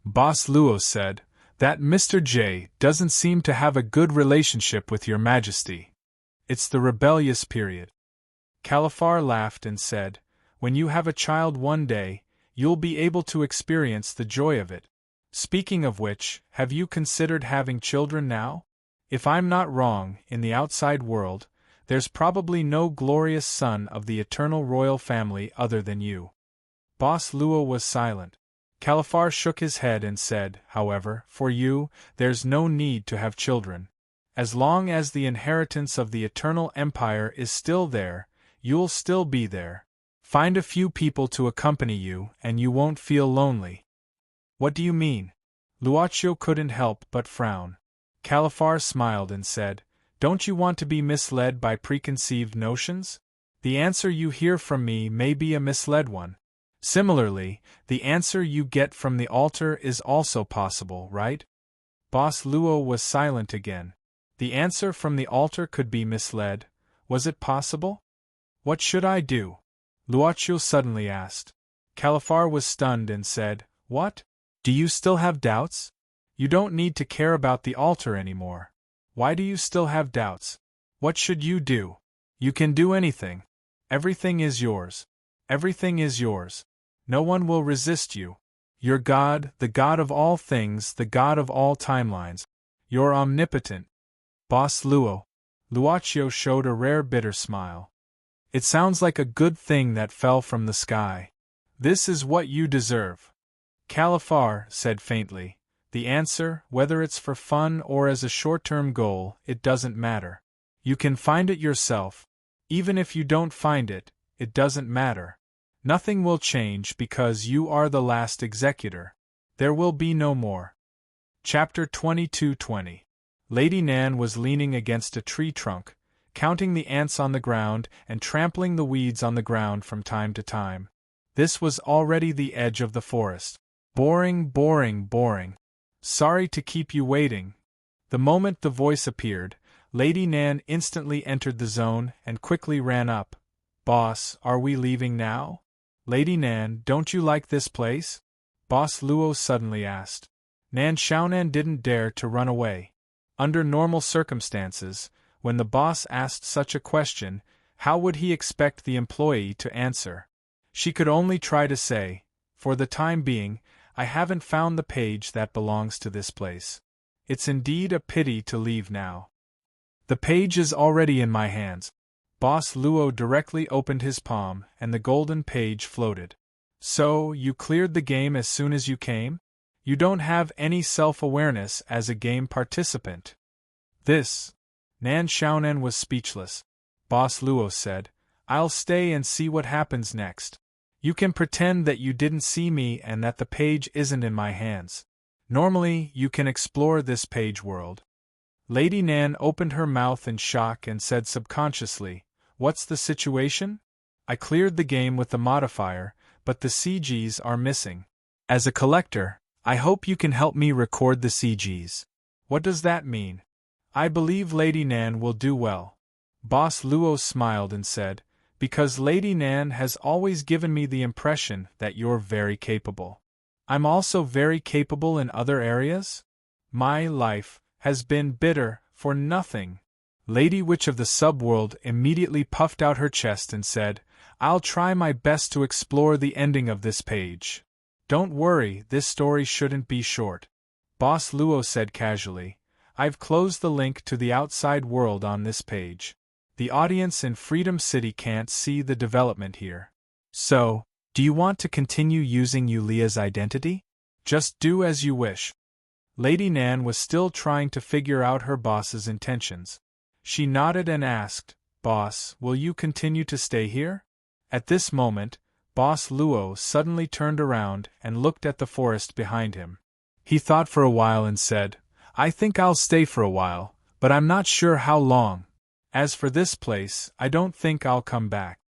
Boss Luo said, That Mr. J doesn't seem to have a good relationship with your Majesty. It's the rebellious period. Califar laughed and said, when you have a child one day, you'll be able to experience the joy of it. Speaking of which, have you considered having children now? If I'm not wrong, in the outside world, there's probably no glorious son of the eternal royal family other than you. Boss Luo was silent. Califar shook his head and said, however, for you, there's no need to have children. As long as the inheritance of the eternal empire is still there, you'll still be there. Find a few people to accompany you, and you won't feel lonely. What do you mean? Luocio couldn't help but frown. Califar smiled and said, don't you want to be misled by preconceived notions? The answer you hear from me may be a misled one. Similarly, the answer you get from the altar is also possible, right? Boss Luo was silent again. The answer from the altar could be misled. Was it possible? What should I do? Luocio suddenly asked. Califar was stunned and said, what? Do you still have doubts? You don't need to care about the altar anymore. Why do you still have doubts? What should you do? You can do anything. Everything is yours. Everything is yours. No one will resist you. You're God, the God of all things, the God of all timelines. You're omnipotent. Boss Luo. Luocio showed a rare bitter smile. It sounds like a good thing that fell from the sky. This is what you deserve. Califar said faintly, the answer, whether it's for fun or as a short-term goal, it doesn't matter. You can find it yourself. Even if you don't find it, it doesn't matter. Nothing will change because you are the last executor. There will be no more. Chapter 22:20. Lady Nan was leaning against a tree trunk, counting the ants on the ground and trampling the weeds on the ground from time to time. This was already the edge of the forest. Boring, boring, boring. Sorry to keep you waiting. The moment the voice appeared, Lady Nan instantly entered the zone and quickly ran up. Boss, are we leaving now? Lady Nan, don't you like this place? Boss Luo suddenly asked. Nan Xiaonan didn't dare to run away. Under normal circumstances, when the boss asked such a question, how would he expect the employee to answer? She could only try to say, for the time being, I haven't found the page that belongs to this place. It's indeed a pity to leave now. The page is already in my hands. Boss Luo directly opened his palm, and the golden page floated. So, you cleared the game as soon as you came? You don't have any self-awareness as a game participant. This. Nan Xiaonan was speechless. Boss Luo said, I'll stay and see what happens next. You can pretend that you didn't see me and that the page isn't in my hands. Normally, you can explore this page world. Lady Nan opened her mouth in shock and said subconsciously, what's the situation? I cleared the game with the modifier, but the CGs are missing. As a collector, I hope you can help me record the CGs. What does that mean? I believe Lady Nan will do well. Boss Luo smiled and said, because Lady Nan has always given me the impression that you're very capable. I'm also very capable in other areas? My life has been bitter for nothing. Lady Witch of the Subworld immediately puffed out her chest and said, I'll try my best to explore the ending of this page. Don't worry, this story shouldn't be short. Boss Luo said casually, I've closed the link to the outside world on this page. The audience in Freedom City can't see the development here. So, do you want to continue using Yulia's identity? Just do as you wish. Lady Nan was still trying to figure out her boss's intentions. She nodded and asked, Boss, will you continue to stay here? At this moment, Boss Luo suddenly turned around and looked at the forest behind him. He thought for a while and said, I think I'll stay for a while, but I'm not sure how long. As for this place, I don't think I'll come back.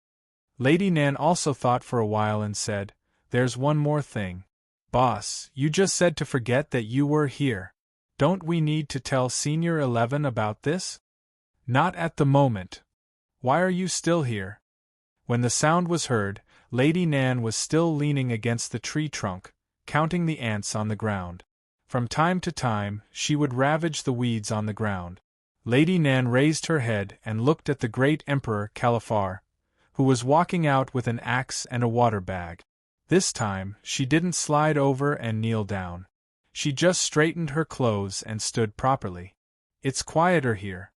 Lady Nan also thought for a while and said, There's one more thing. Boss, you just said to forget that you were here. Don't we need to tell Senior 11 about this? Not at the moment. Why are you still here? When the sound was heard, Lady Nan was still leaning against the tree trunk, counting the ants on the ground. From time to time, she would ravage the weeds on the ground. Lady Nan raised her head and looked at the great Emperor Califar, who was walking out with an axe and a water bag. This time, she didn't slide over and kneel down. She just straightened her clothes and stood properly. It's quieter here.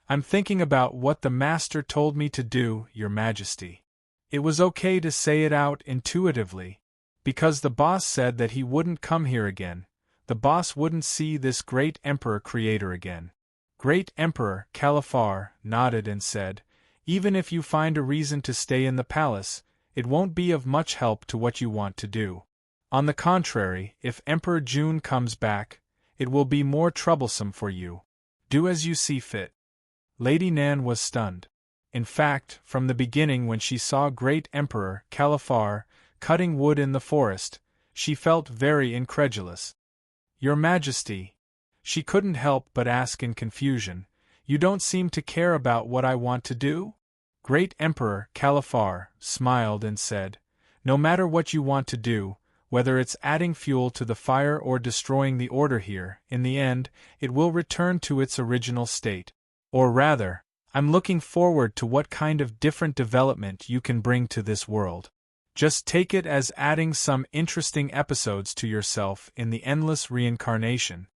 I'm thinking about what the master told me to do, Your Majesty. It was okay to say it out intuitively, because the boss said that he wouldn't come here again. The boss wouldn't see this great Emperor Creator again. Great Emperor Califar nodded and said, even if you find a reason to stay in the palace, it won't be of much help to what you want to do. On the contrary, if Emperor June comes back, it will be more troublesome for you. Do as you see fit. Lady Nan was stunned. In fact, from the beginning when she saw great Emperor Califar cutting wood in the forest, she felt very incredulous. Your Majesty, she couldn't help but ask in confusion, you don't seem to care about what I want to do? Great Emperor Califar smiled and said, no matter what you want to do, whether it's adding fuel to the fire or destroying the order here, in the end, it will return to its original state. Or rather, I'm looking forward to what kind of different development you can bring to this world. Just take it as adding some interesting episodes to yourself in the endless reincarnation.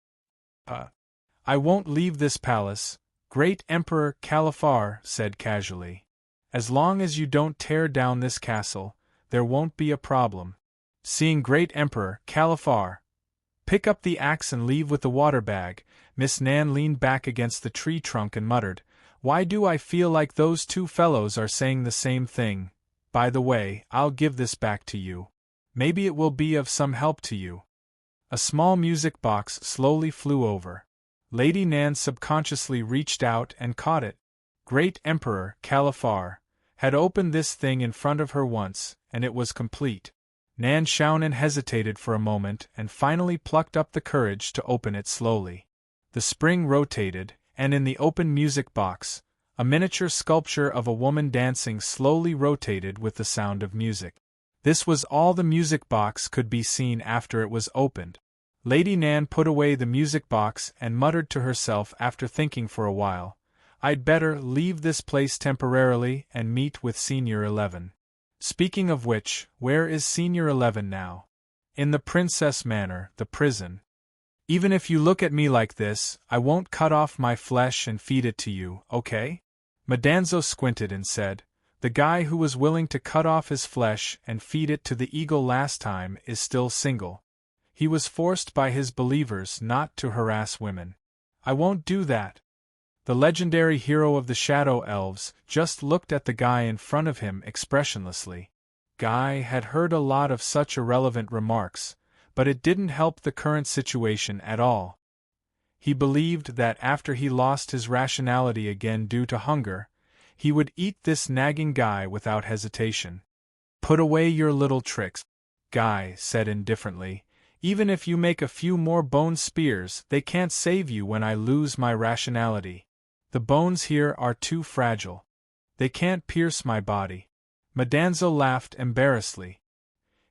I won't leave this palace, Great Emperor Califar said casually. As long as you don't tear down this castle, there won't be a problem. Seeing Great Emperor Califar pick up the axe and leave with the water bag, Miss Nan leaned back against the tree trunk and muttered, why do I feel like those two fellows are saying the same thing? By the way, I'll give this back to you. Maybe it will be of some help to you. A small music box slowly flew over. Lady Nan subconsciously reached out and caught it. Great Emperor Califar had opened this thing in front of her once, and it was complete. Nan Xiaonan hesitated for a moment and finally plucked up the courage to open it slowly. The spring rotated, and in the open music box, a miniature sculpture of a woman dancing slowly rotated with the sound of music. This was all the music box could be seen after it was opened. Lady Nan put away the music box and muttered to herself after thinking for a while, I'd better leave this place temporarily and meet with Senior 11. Speaking of which, where is Senior 11 now? In the Princess Manor, the prison. Even if you look at me like this, I won't cut off my flesh and feed it to you, okay? Madanzo squinted and said, the guy who was willing to cut off his flesh and feed it to the eagle last time is still single. He was forced by his believers not to harass women. I won't do that. The legendary hero of the Shadow Elves just looked at the guy in front of him expressionlessly. Guy had heard a lot of such irrelevant remarks, but it didn't help the current situation at all. He believed that after he lost his rationality again due to hunger, he would eat this nagging guy without hesitation. Put away your little tricks, Guy said indifferently. Even if you make a few more bone spears, they can't save you when I lose my rationality. The bones here are too fragile. They can't pierce my body. Madanzo laughed embarrassedly.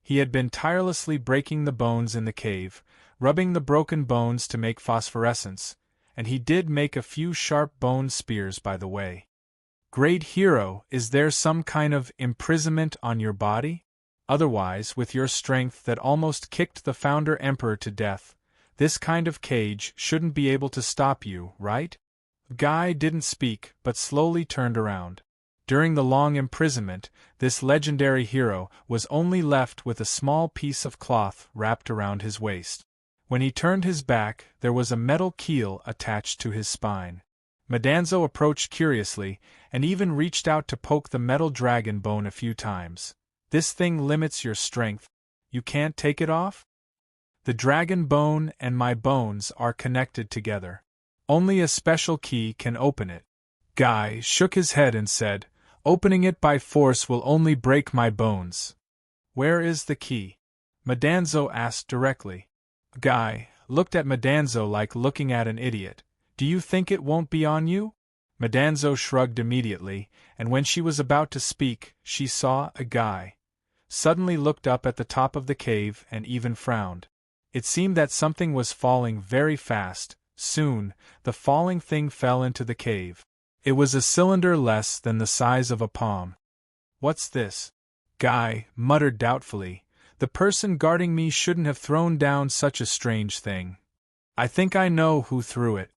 He had been tirelessly breaking the bones in the cave, rubbing the broken bones to make phosphorescence, and he did make a few sharp bone spears by the way. Great hero, is there some kind of imprisonment on your body? Otherwise, with your strength that almost kicked the founder emperor to death, this kind of cage shouldn't be able to stop you, right? Guy didn't speak, but slowly turned around. During the long imprisonment, this legendary hero was only left with a small piece of cloth wrapped around his waist. When he turned his back, there was a metal keel attached to his spine. Madanzo approached curiously, and even reached out to poke the metal dragon bone a few times. This thing limits your strength. You can't take it off? The dragon bone and my bones are connected together. Only a special key can open it. Guy shook his head and said, opening it by force will only break my bones. Where is the key? Madanzo asked directly. Guy looked at Madanzo like looking at an idiot. Do you think it won't be on you? Madanzo shrugged immediately, and when she was about to speak, she saw a Guy suddenly looked up at the top of the cave and even frowned. It seemed that something was falling very fast. Soon, the falling thing fell into the cave. It was a cylinder less than the size of a palm. "What's this?" Guy muttered doubtfully. "The person guarding me shouldn't have thrown down such a strange thing. I think I know who threw it."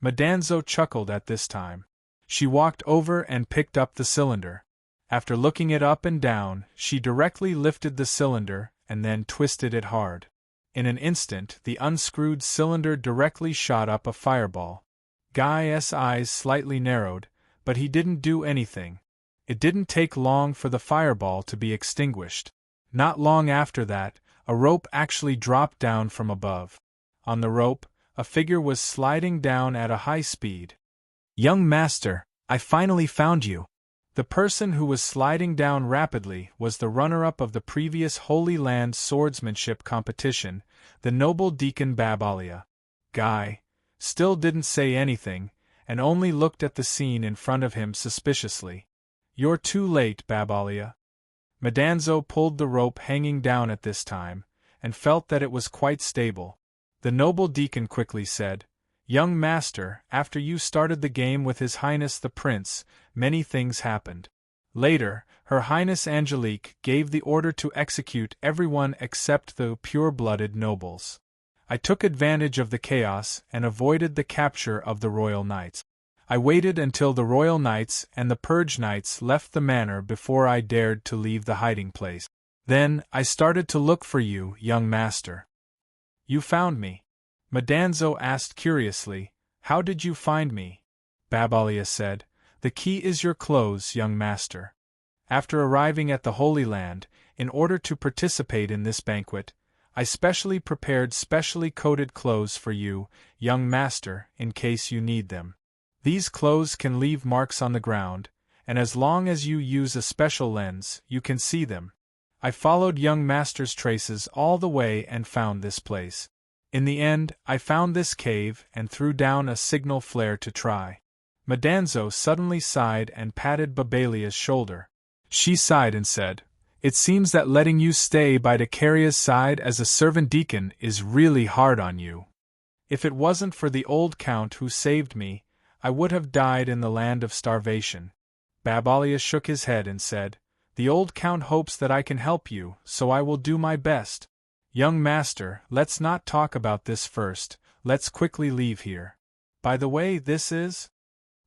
Madanzo chuckled at this time. She walked over and picked up the cylinder. After looking it up and down, she directly lifted the cylinder and then twisted it hard. In an instant, the unscrewed cylinder directly shot up a fireball. Guy's eyes slightly narrowed, but he didn't do anything. It didn't take long for the fireball to be extinguished. Not long after that, a rope actually dropped down from above. On the rope, a figure was sliding down at a high speed. "Young master, I finally found you." The person who was sliding down rapidly was the runner-up of the previous Holy Land swordsmanship competition, the noble Deacon Babalia. Guy still didn't say anything, and only looked at the scene in front of him suspiciously. "You're too late, Babalia." Madanzo pulled the rope hanging down at this time, and felt that it was quite stable. The noble deacon quickly said, "Young master, after you started the game with His Highness the Prince, many things happened. Later, Her Highness Angelique gave the order to execute everyone except the pure-blooded nobles. I took advantage of the chaos and avoided the capture of the royal knights. I waited until the royal knights and the purge knights left the manor before I dared to leave the hiding place. Then, I started to look for you, young master." "You found me?" Madanzo asked curiously. "How did you find me?" Babalia said, "The key is your clothes, young master. After arriving at the Holy Land, in order to participate in this banquet, I specially prepared specially coated clothes for you, young master, in case you need them. These clothes can leave marks on the ground, and as long as you use a special lens, you can see them. I followed young master's traces all the way and found this place. In the end, I found this cave and threw down a signal flare to try." Madanzo suddenly sighed and patted Babalia's shoulder. She sighed and said, "It seems that letting you stay by Dakaria's side as a servant deacon is really hard on you. If it wasn't for the old count who saved me, I would have died in the land of starvation." Babalia shook his head and said, "The old count hopes that I can help you, so I will do my best. Young master, let's not talk about this first, let's quickly leave here. By the way, this is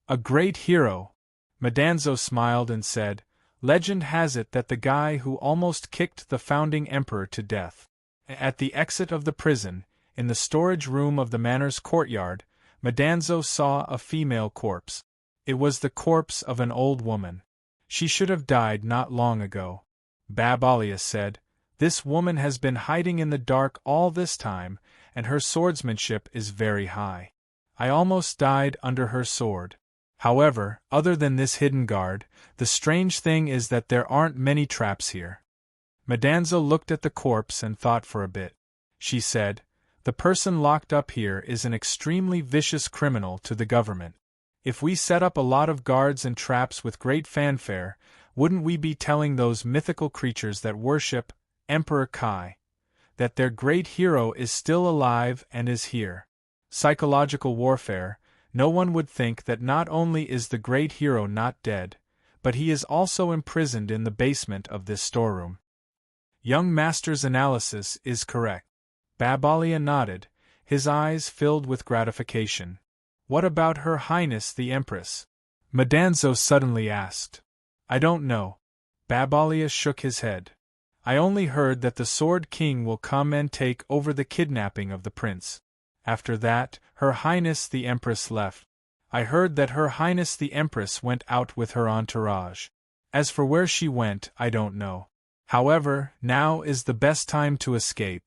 a great hero." Madanzo smiled and said, "Legend has it that the guy who almost kicked the founding emperor to death." At the exit of the prison, in the storage room of the manor's courtyard, Madanzo saw a female corpse. It was the corpse of an old woman. She should have died not long ago. Babalia said, "This woman has been hiding in the dark all this time, and her swordsmanship is very high. I almost died under her sword. However, other than this hidden guard, the strange thing is that there aren't many traps here." Madanzo looked at the corpse and thought for a bit. She said, "The person locked up here is an extremely vicious criminal to the government. If we set up a lot of guards and traps with great fanfare, wouldn't we be telling those mythical creatures that worship Emperor Kai that their great hero is still alive and is here? Psychological warfare. No one would think that not only is the great hero not dead, but he is also imprisoned in the basement of this storeroom." Young master's analysis is correct. Babalia nodded, his eyes filled with gratification. "What about Her Highness the Empress?" Madanzo suddenly asked. "I don't know." Babalia shook his head. "I only heard that the Sword King will come and take over the kidnapping of the prince. After that, Her Highness the Empress left. I heard that Her Highness the Empress went out with her entourage. As for where she went, I don't know. However, now is the best time to escape.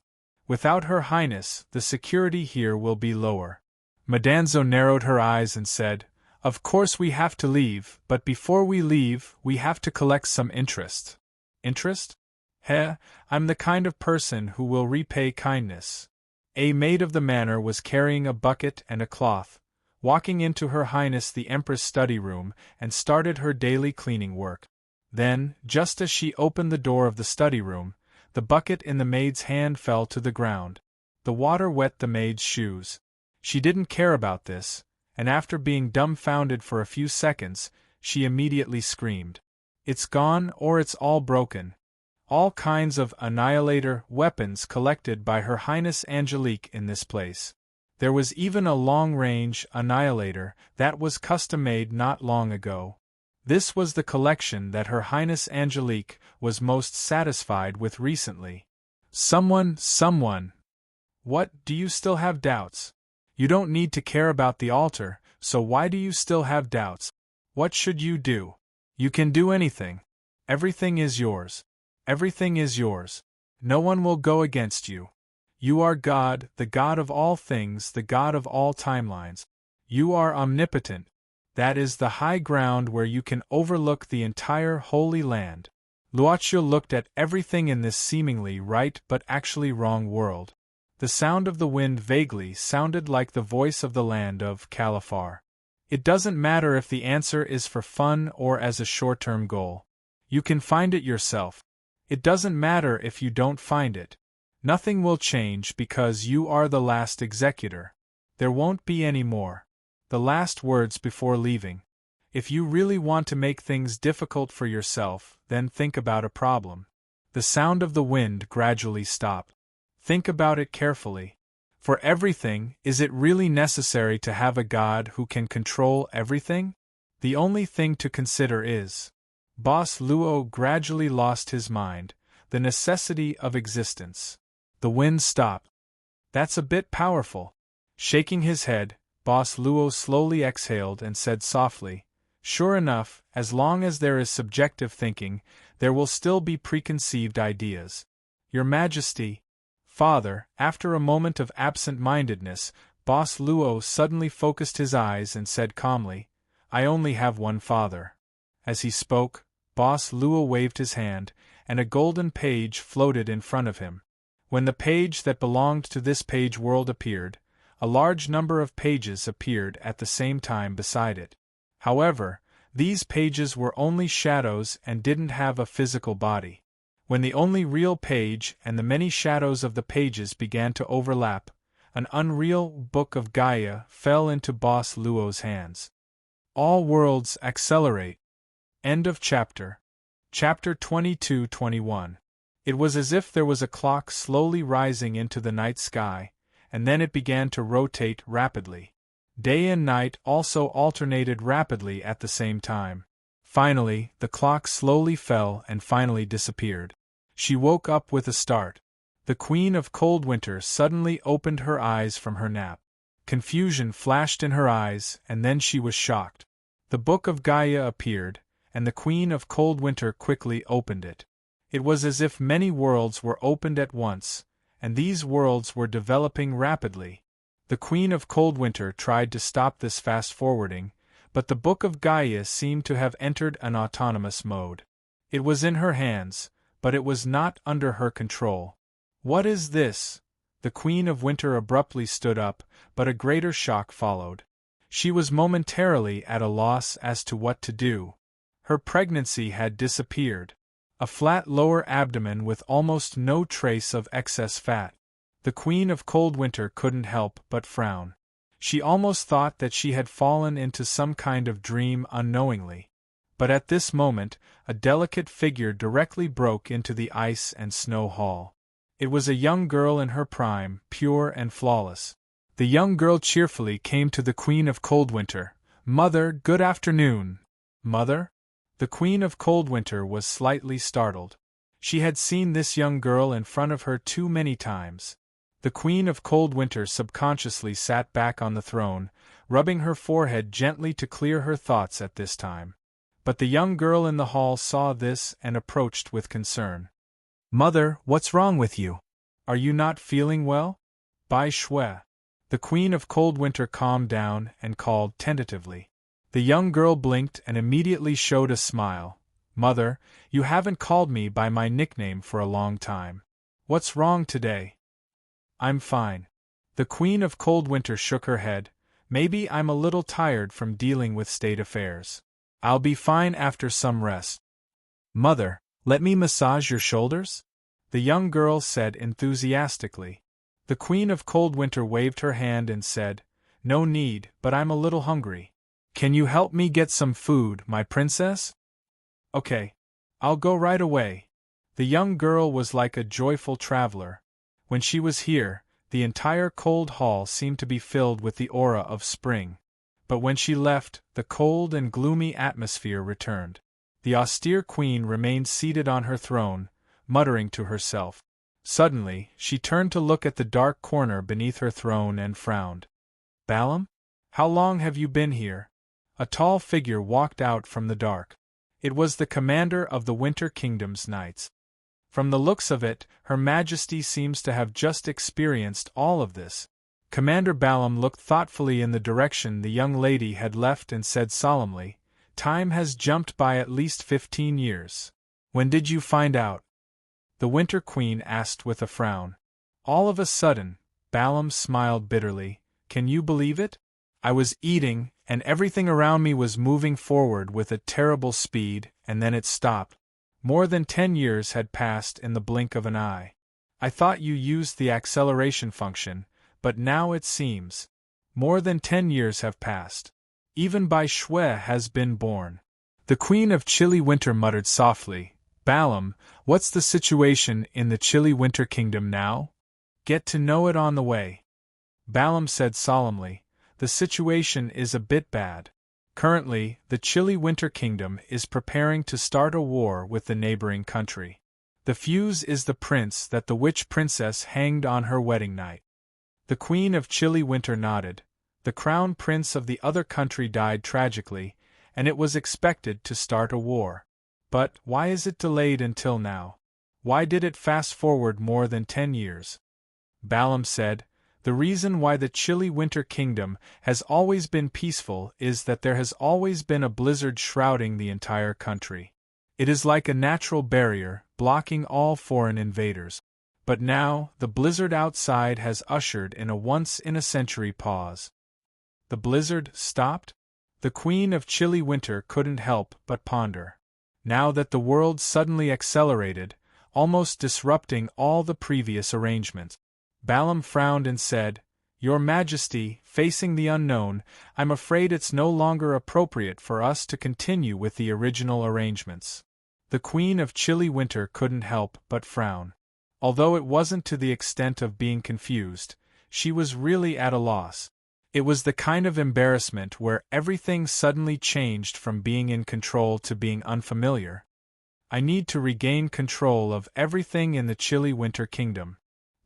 Without Her Highness, the security here will be lower." Madanzo narrowed her eyes and said, "Of course we have to leave, but before we leave, we have to collect some interest." "Interest? I'm the kind of person who will repay kindness." A maid of the manor was carrying a bucket and a cloth, walking into Her Highness the Empress' study room, and started her daily cleaning work. Then, just as she opened the door of the study room, the bucket in the maid's hand fell to the ground. The water wet the maid's shoes. She didn't care about this, and after being dumbfounded for a few seconds, she immediately screamed. It's gone, or it's all broken. All kinds of annihilator weapons collected by Her Highness Angelique in this place. There was even a long-range annihilator that was custom-made not long ago. This was the collection that Her Highness Angelique was most satisfied with recently. Someone. What, do you still have doubts? You don't need to care about the altar, so why do you still have doubts? What should you do? You can do anything. Everything is yours. Everything is yours. No one will go against you. You are God, the God of all things, the God of all timelines. You are omnipotent. That is the high ground where you can overlook the entire Holy Land. Luocha looked at everything in this seemingly right but actually wrong world. The sound of the wind vaguely sounded like the voice of the land of Califar. It doesn't matter if the answer is for fun or as a short-term goal. You can find it yourself. It doesn't matter if you don't find it. Nothing will change because you are the last executor. There won't be any more. The last words before leaving. If you really want to make things difficult for yourself, then think about a problem. The sound of the wind gradually stopped. Think about it carefully. For everything, is it really necessary to have a God who can control everything? The only thing to consider is. Boss Luo gradually lost his mind, the necessity of existence. The wind stopped. That's a bit powerful. Shaking his head, Boss Luo slowly exhaled and said softly, Sure enough, as long as there is subjective thinking, there will still be preconceived ideas. Your Majesty, Father, after a moment of absent-mindedness, Boss Luo suddenly focused his eyes and said calmly, I only have one father. As he spoke, Boss Luo waved his hand, and a golden page floated in front of him. When the page that belonged to this page world appeared, a large number of pages appeared at the same time beside it. However, these pages were only shadows and didn't have a physical body. When the only real page and the many shadows of the pages began to overlap, an unreal book of Gaia fell into Boss Luo's hands. All worlds accelerate. End of chapter. Chapter 22-21. It was as if there was a clock slowly rising into the night sky, and then it began to rotate rapidly. Day and night also alternated rapidly at the same time. Finally, the clock slowly fell and finally disappeared. She woke up with a start. The Queen of Coldwinter suddenly opened her eyes from her nap. Confusion flashed in her eyes, and then she was shocked. The Book of Gaia appeared, and the Queen of Coldwinter quickly opened it. It was as if many worlds were opened at once, and these worlds were developing rapidly. The Queen of Coldwinter tried to stop this fast-forwarding, but the Book of Gaia seemed to have entered an autonomous mode. It was in her hands, but it was not under her control. What is this? The Queen of Winter abruptly stood up, but a greater shock followed. She was momentarily at a loss as to what to do. Her pregnancy had disappeared. A flat lower abdomen with almost no trace of excess fat. The Queen of Coldwinter couldn't help but frown. She almost thought that she had fallen into some kind of dream unknowingly. But at this moment, a delicate figure directly broke into the ice and snow hall. It was a young girl in her prime, pure and flawless. The young girl cheerfully came to the Queen of Coldwinter. Mother, good afternoon. Mother? The Queen of Coldwinter was slightly startled. She had seen this young girl in front of her too many times. The Queen of Coldwinter subconsciously sat back on the throne, rubbing her forehead gently to clear her thoughts at this time. But the young girl in the hall saw this and approached with concern. Mother, what's wrong with you? Are you not feeling well? Bai Shui. The Queen of Coldwinter calmed down and called tentatively. The young girl blinked and immediately showed a smile. Mother, you haven't called me by my nickname for a long time. What's wrong today? I'm fine. The Queen of Coldwinter shook her head. Maybe I'm a little tired from dealing with state affairs. I'll be fine after some rest. Mother, let me massage your shoulders? The young girl said enthusiastically. The Queen of Coldwinter waved her hand and said, "No need, but I'm a little hungry. Can you help me get some food, my princess?" "Okay. I'll go right away." The young girl was like a joyful traveler. When she was here, the entire cold hall seemed to be filled with the aura of spring. But when she left, the cold and gloomy atmosphere returned. The austere queen remained seated on her throne, muttering to herself. Suddenly, she turned to look at the dark corner beneath her throne and frowned. "Balaam? How long have you been here?" A tall figure walked out from the dark. It was the commander of the Winter Kingdom's knights. From the looks of it, Her Majesty seems to have just experienced all of this. Commander Balaam looked thoughtfully in the direction the young lady had left and said solemnly, "Time has jumped by at least 15 years. When did you find out?" The Winter Queen asked with a frown. All of a sudden, Balaam smiled bitterly. "Can you believe it? I was eating, and everything around me was moving forward with a terrible speed, and then it stopped. More than 10 years had passed in the blink of an eye. I thought you used the acceleration function, but now it seems. More than 10 years have passed. Even Bai Shui has been born." The Queen of Chilly Winter muttered softly, "Balaam, what's the situation in the Chilly Winter Kingdom now? Get to know it on the way." Balaam said solemnly, "The situation is a bit bad. Currently, the Chilly Winter Kingdom is preparing to start a war with the neighboring country. The fuse is the prince that the witch princess hanged on her wedding night." The Queen of Chilly Winter nodded. The crown prince of the other country died tragically, and it was expected to start a war. But why is it delayed until now? Why did it fast forward more than 10 years? Balaam said, "The reason why the Chilly Winter Kingdom has always been peaceful is that there has always been a blizzard shrouding the entire country. It is like a natural barrier, blocking all foreign invaders. But now, the blizzard outside has ushered in a once-in-a-century pause." The blizzard stopped? The Queen of Chilly Winter couldn't help but ponder. Now that the world suddenly accelerated, almost disrupting all the previous arrangements. Balaam frowned and said, "Your Majesty, facing the unknown, I'm afraid it's no longer appropriate for us to continue with the original arrangements." The Queen of Chilly Winter couldn't help but frown. Although it wasn't to the extent of being confused, she was really at a loss. It was the kind of embarrassment where everything suddenly changed from being in control to being unfamiliar. "I need to regain control of everything in the Chilly Winter Kingdom,"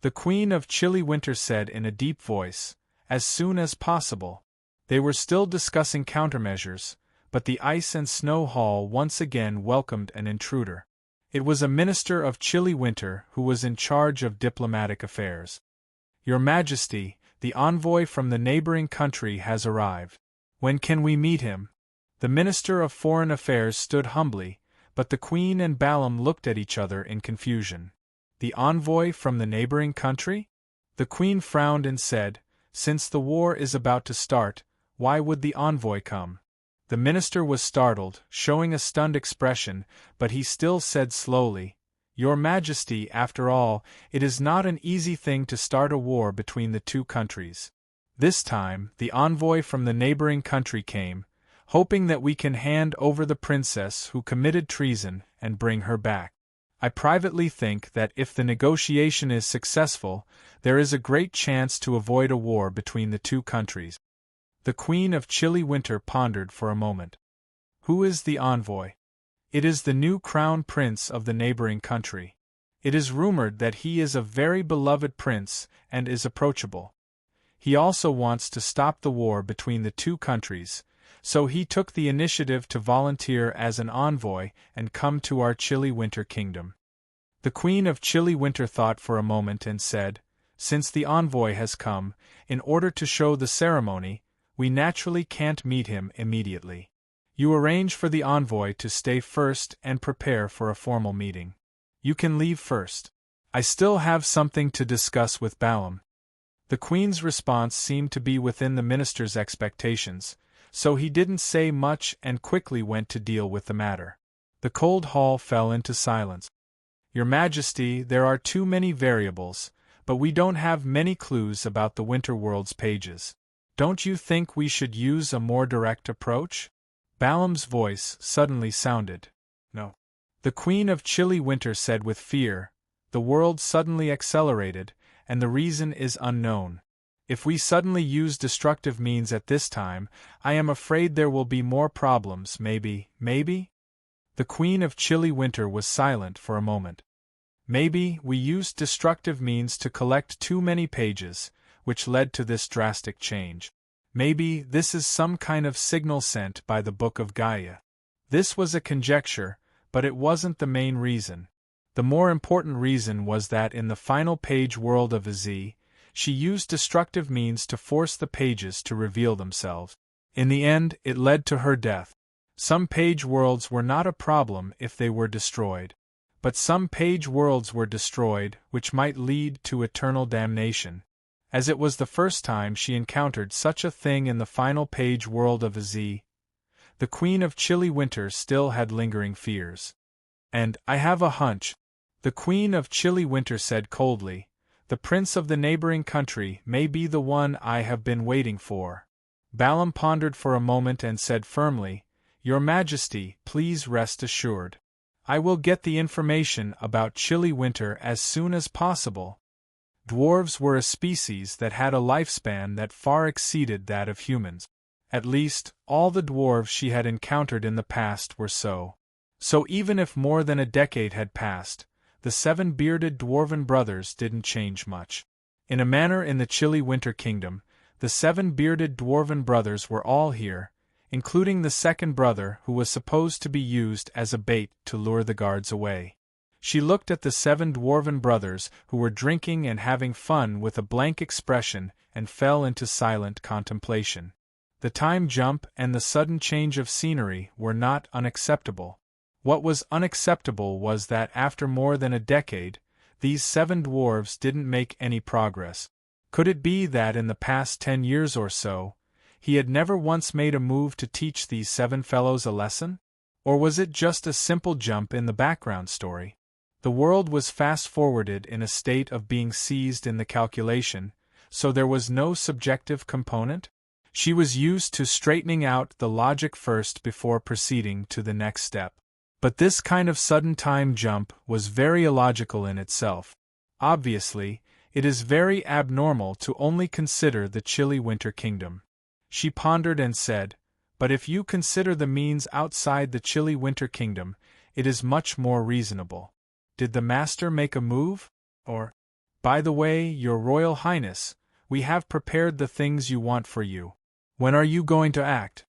the Queen of Chilly Winter said in a deep voice, "as soon as possible." They were still discussing countermeasures, but the Ice and Snow Hall once again welcomed an intruder. It was a minister of Chilly Winter who was in charge of diplomatic affairs. "Your Majesty, the envoy from the neighboring country has arrived. When can we meet him?" The Minister of Foreign Affairs stood humbly, but the Queen and Balaam looked at each other in confusion. The envoy from the neighboring country? The Queen frowned and said, "Since the war is about to start, why would the envoy come?" The minister was startled, showing a stunned expression, but he still said slowly, "Your Majesty, after all, it is not an easy thing to start a war between the two countries. This time, the envoy from the neighboring country came, hoping that we can hand over the princess who committed treason and bring her back. I privately think that if the negotiation is successful, there is a great chance to avoid a war between the two countries." The Queen of Chilly Winter pondered for a moment. "Who is the envoy?" "It is the new crown prince of the neighboring country. It is rumored that he is a very beloved prince and is approachable. He also wants to stop the war between the two countries, so he took the initiative to volunteer as an envoy and come to our Chilly Winter Kingdom." The Queen of Chilly Winter thought for a moment and said, "Since the envoy has come, in order to show the ceremony, we naturally can't meet him immediately. You arrange for the envoy to stay first and prepare for a formal meeting. You can leave first. I still have something to discuss with Balaam." The Queen's response seemed to be within the minister's expectations, so he didn't say much and quickly went to deal with the matter. The cold hall fell into silence. "Your Majesty, there are too many variables, but we don't have many clues about the Winter World's pages. Don't you think we should use a more direct approach? Balaam's voice suddenly sounded. No. The Queen of Chilly Winter said with fear, the world suddenly accelerated, and the reason is unknown. If we suddenly use destructive means at this time, I am afraid there will be more problems, maybe? The Queen of Chilly Winter was silent for a moment. Maybe we used destructive means to collect too many pages, which led to this drastic change. Maybe this is some kind of signal sent by the Book of Gaia. This was a conjecture, but it wasn't the main reason. The more important reason was that in the final page world of Az, she used destructive means to force the pages to reveal themselves. In the end, it led to her death. Some page worlds were not a problem if they were destroyed. But some page worlds were destroyed, which might lead to eternal damnation. As it was the first time she encountered such a thing in the final page world of Az, the Queen of Chilly Winter still had lingering fears. And, I have a hunch, the Queen of Chilly Winter said coldly, the prince of the neighboring country may be the one I have been waiting for. Balaam pondered for a moment and said firmly, Your Majesty, please rest assured. I will get the information about Chilly Winter as soon as possible. Dwarves were a species that had a lifespan that far exceeded that of humans. At least, all the dwarves she had encountered in the past were so. So even if more than a decade had passed, the 7 bearded dwarven brothers didn't change much. In a manner in the Chilly Winter Kingdom, the 7 bearded dwarven brothers were all here, including the second brother who was supposed to be used as a bait to lure the guards away. She looked at the 7 dwarven brothers who were drinking and having fun with a blank expression and fell into silent contemplation. The time jump and the sudden change of scenery were not unacceptable. What was unacceptable was that after more than a decade, these 7 dwarves didn't make any progress. Could it be that in the past 10 years or so, he had never once made a move to teach these 7 fellows a lesson? Or was it just a simple jump in the background story? The world was fast-forwarded in a state of being seized in the calculation, so there was no subjective component? She was used to straightening out the logic first before proceeding to the next step. But this kind of sudden time jump was very illogical in itself. Obviously, it is very abnormal to only consider the Chilly Winter Kingdom. She pondered and said, but if you consider the means outside the Chilly Winter Kingdom, it is much more reasonable. Did the master make a move? Or, by the way, Your Royal Highness, we have prepared the things you want for you. When are you going to act?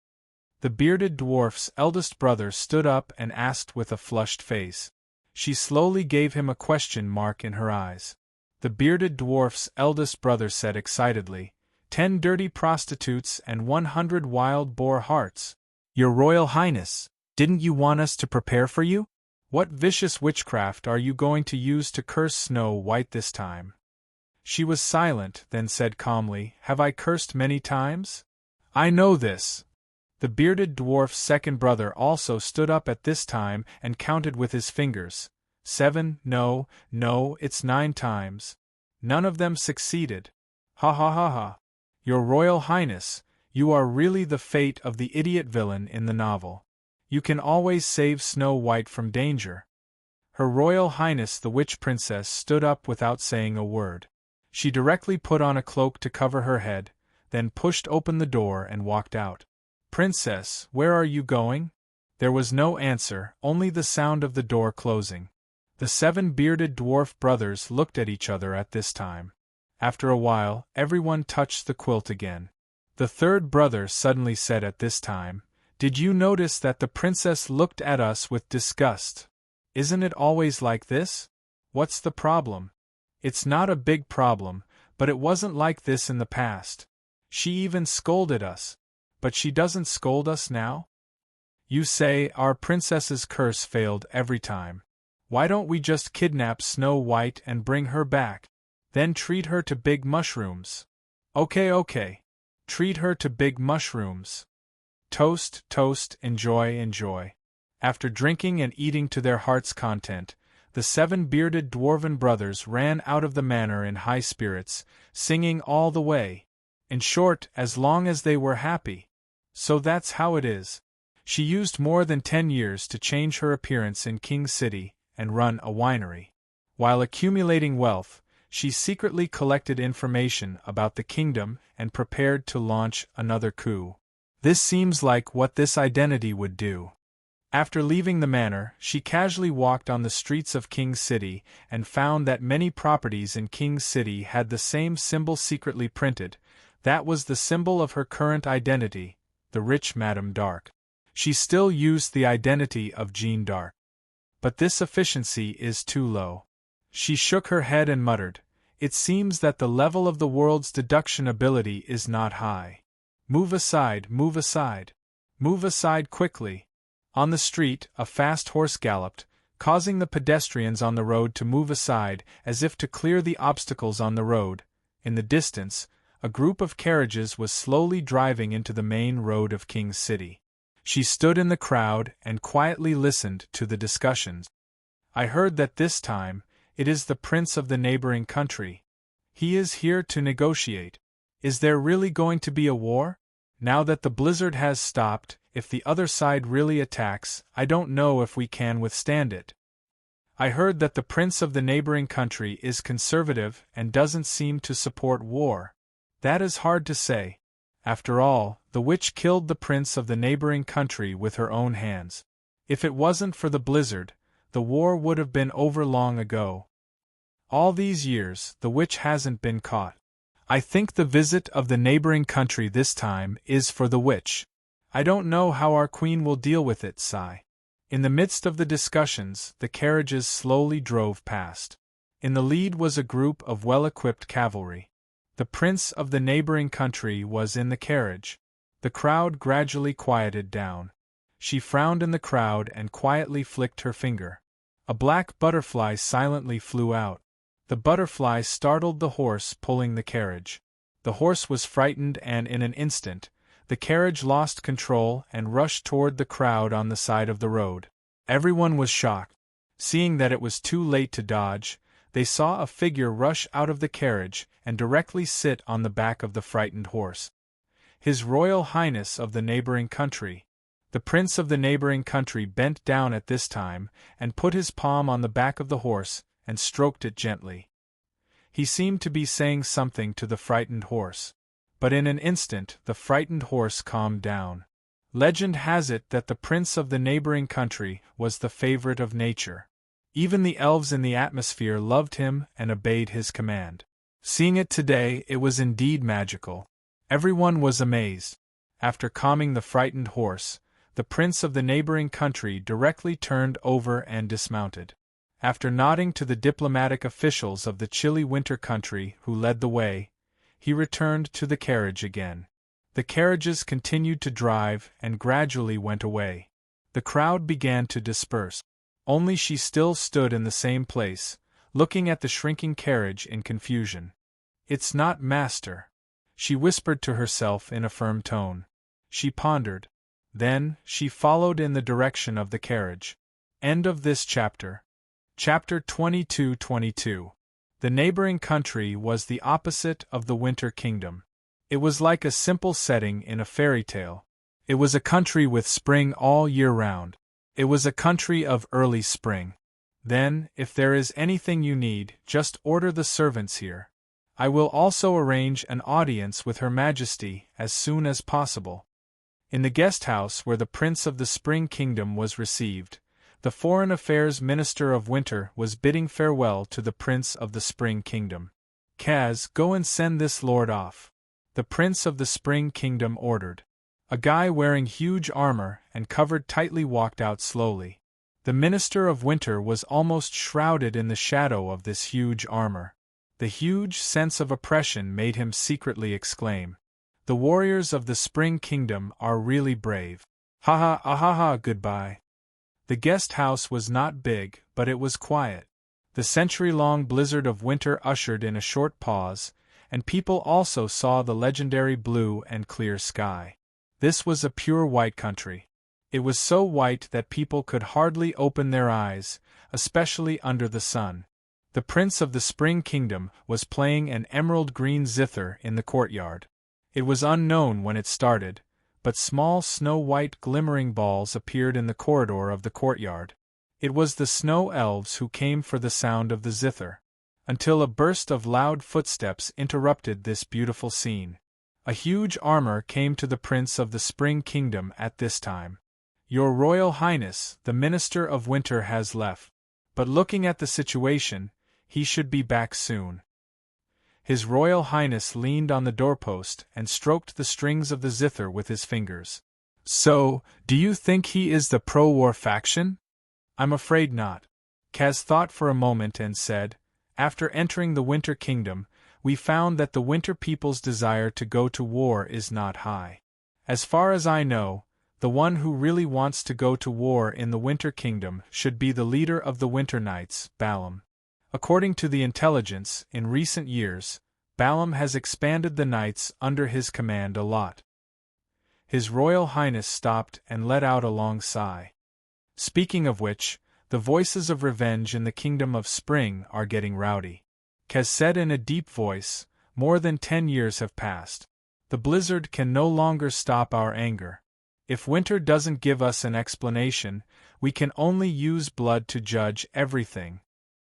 The bearded dwarf's eldest brother stood up and asked with a flushed face. She slowly gave him a question mark in her eyes. The bearded dwarf's eldest brother said excitedly, 10 dirty prostitutes and 100 wild boar hearts. Your Royal Highness, didn't you want us to prepare for you? What vicious witchcraft are you going to use to curse Snow White this time? She was silent, then said calmly, Have I cursed many times? I know this. The bearded dwarf's second brother also stood up at this time and counted with his fingers. 7, no, it's 9 times. None of them succeeded. Ha ha ha ha. Your Royal Highness, you are really the fate of the idiot villain in the novel. You can always save Snow White from danger. Her Royal Highness the Witch Princess stood up without saying a word. She directly put on a cloak to cover her head, then pushed open the door and walked out. Princess, where are you going? There was no answer, only the sound of the door closing. The 7 bearded dwarf brothers looked at each other at this time. After a while, everyone touched the quilt again. The third brother suddenly said at this time, Did you notice that the princess looked at us with disgust? Isn't it always like this? What's the problem? It's not a big problem, but it wasn't like this in the past. She even scolded us. But she doesn't scold us now? You say our princess's curse failed every time. Why don't we just kidnap Snow White and bring her back? Then treat her to big mushrooms. Okay. Treat her to big mushrooms. Toast, enjoy. After drinking and eating to their heart's content, The 7 bearded dwarven brothers ran out of the manor in high spirits, singing all the way. In short, as long as they were happy. So that's how it is. She used more than 10 years to change her appearance in King City and run a winery. While accumulating wealth, she secretly collected information about the kingdom and prepared to launch another coup. This seems like what this identity would do. After leaving the manor, she casually walked on the streets of King City and found that many properties in King City had the same symbol secretly printed. That was the symbol of her current identity, the rich Madame Dark. She still used the identity of Jeanne d'Arc. But this efficiency is too low. She shook her head and muttered, "It seems that the level of the world's deduction ability is not high. Move aside, move aside. Move aside quickly." On the street, a fast horse galloped, causing the pedestrians on the road to move aside as if to clear the obstacles on the road. In the distance, a group of carriages was slowly driving into the main road of King City. She stood in the crowd and quietly listened to the discussions. "I heard that this time, it is the prince of the neighboring country. He is here to negotiate. Is there really going to be a war? Now that the blizzard has stopped, if the other side really attacks, I don't know if we can withstand it. I heard that the prince of the neighboring country is conservative and doesn't seem to support war. That is hard to say. After all, the witch killed the prince of the neighboring country with her own hands. If it wasn't for the blizzard, the war would have been over long ago. All these years, the witch hasn't been caught. I think the visit of the neighboring country this time is for the witch. I don't know how our queen will deal with it, sigh." In the midst of the discussions, the carriages slowly drove past. In the lead was a group of well-equipped cavalry. The prince of the neighboring country was in the carriage. The crowd gradually quieted down. She frowned in the crowd and quietly flicked her finger. A black butterfly silently flew out. The butterfly startled the horse pulling the carriage. The horse was frightened and in an instant, the carriage lost control and rushed toward the crowd on the side of the road. Everyone was shocked. Seeing that it was too late to dodge, they saw a figure rush out of the carriage and directly sit on the back of the frightened horse. His Royal Highness of the neighboring country. The prince of the neighboring country bent down at this time and put his palm on the back of the horse and stroked it gently. He seemed to be saying something to the frightened horse. But in an instant the frightened horse calmed down. Legend has it that the prince of the neighboring country was the favorite of nature. Even the elves in the atmosphere loved him and obeyed his command. Seeing it today, it was indeed magical. Everyone was amazed. After calming the frightened horse, the prince of the neighboring country directly turned over and dismounted. After nodding to the diplomatic officials of the chilly winter country who led the way, he returned to the carriage again. The carriages continued to drive and gradually went away. The crowd began to disperse. Only she still stood in the same place, looking at the shrinking carriage in confusion. "It's not master," she whispered to herself in a firm tone. She pondered. Then, she followed in the direction of the carriage. End of this chapter. Chapter 22. The neighboring country was the opposite of the Winter Kingdom. It was like a simple setting in a fairy tale. It was a country with spring all year round. It was a country of early spring. Then, if there is anything you need, just order the servants here. I will also arrange an audience with Her Majesty as soon as possible. In the guest house where the Prince of the Spring Kingdom was received, the Foreign Affairs Minister of Winter was bidding farewell to the Prince of the Spring Kingdom. "Kaz, go and send this lord off," the Prince of the Spring Kingdom ordered. A guy wearing huge armor and covered tightly walked out slowly. The Minister of Winter was almost shrouded in the shadow of this huge armor. The huge sense of oppression made him secretly exclaim, "The warriors of the Spring Kingdom are really brave. Ha ha, ahaha, goodbye." The guest house was not big, but it was quiet. The century-long blizzard of winter ushered in a short pause, and people also saw the legendary blue and clear sky. This was a pure white country. It was so white that people could hardly open their eyes, especially under the sun. The prince of the Spring Kingdom was playing an emerald-green zither in the courtyard. It was unknown when it started, but small snow-white glimmering balls appeared in the corridor of the courtyard. It was the snow elves who came for the sound of the zither. Until a burst of loud footsteps interrupted this beautiful scene. A huge armor came to the Prince of the Spring Kingdom at this time. "Your Royal Highness, the Minister of Winter has left. But looking at the situation, he should be back soon." His Royal Highness leaned on the doorpost and stroked the strings of the zither with his fingers. "So, do you think he is the pro-war faction?" "I'm afraid not." Kaz thought for a moment and said, "After entering the Winter Kingdom, we found that the Winter people's desire to go to war is not high. As far as I know, the one who really wants to go to war in the Winter Kingdom should be the leader of the Winter Knights, Balam. According to the intelligence, in recent years, Balam has expanded the knights under his command a lot." His Royal Highness stopped and let out a long sigh. "Speaking of which, the voices of revenge in the Kingdom of Spring are getting rowdy." Kaz said in a deep voice, "More than 10 years have passed. The blizzard can no longer stop our anger. If winter doesn't give us an explanation, we can only use blood to judge everything."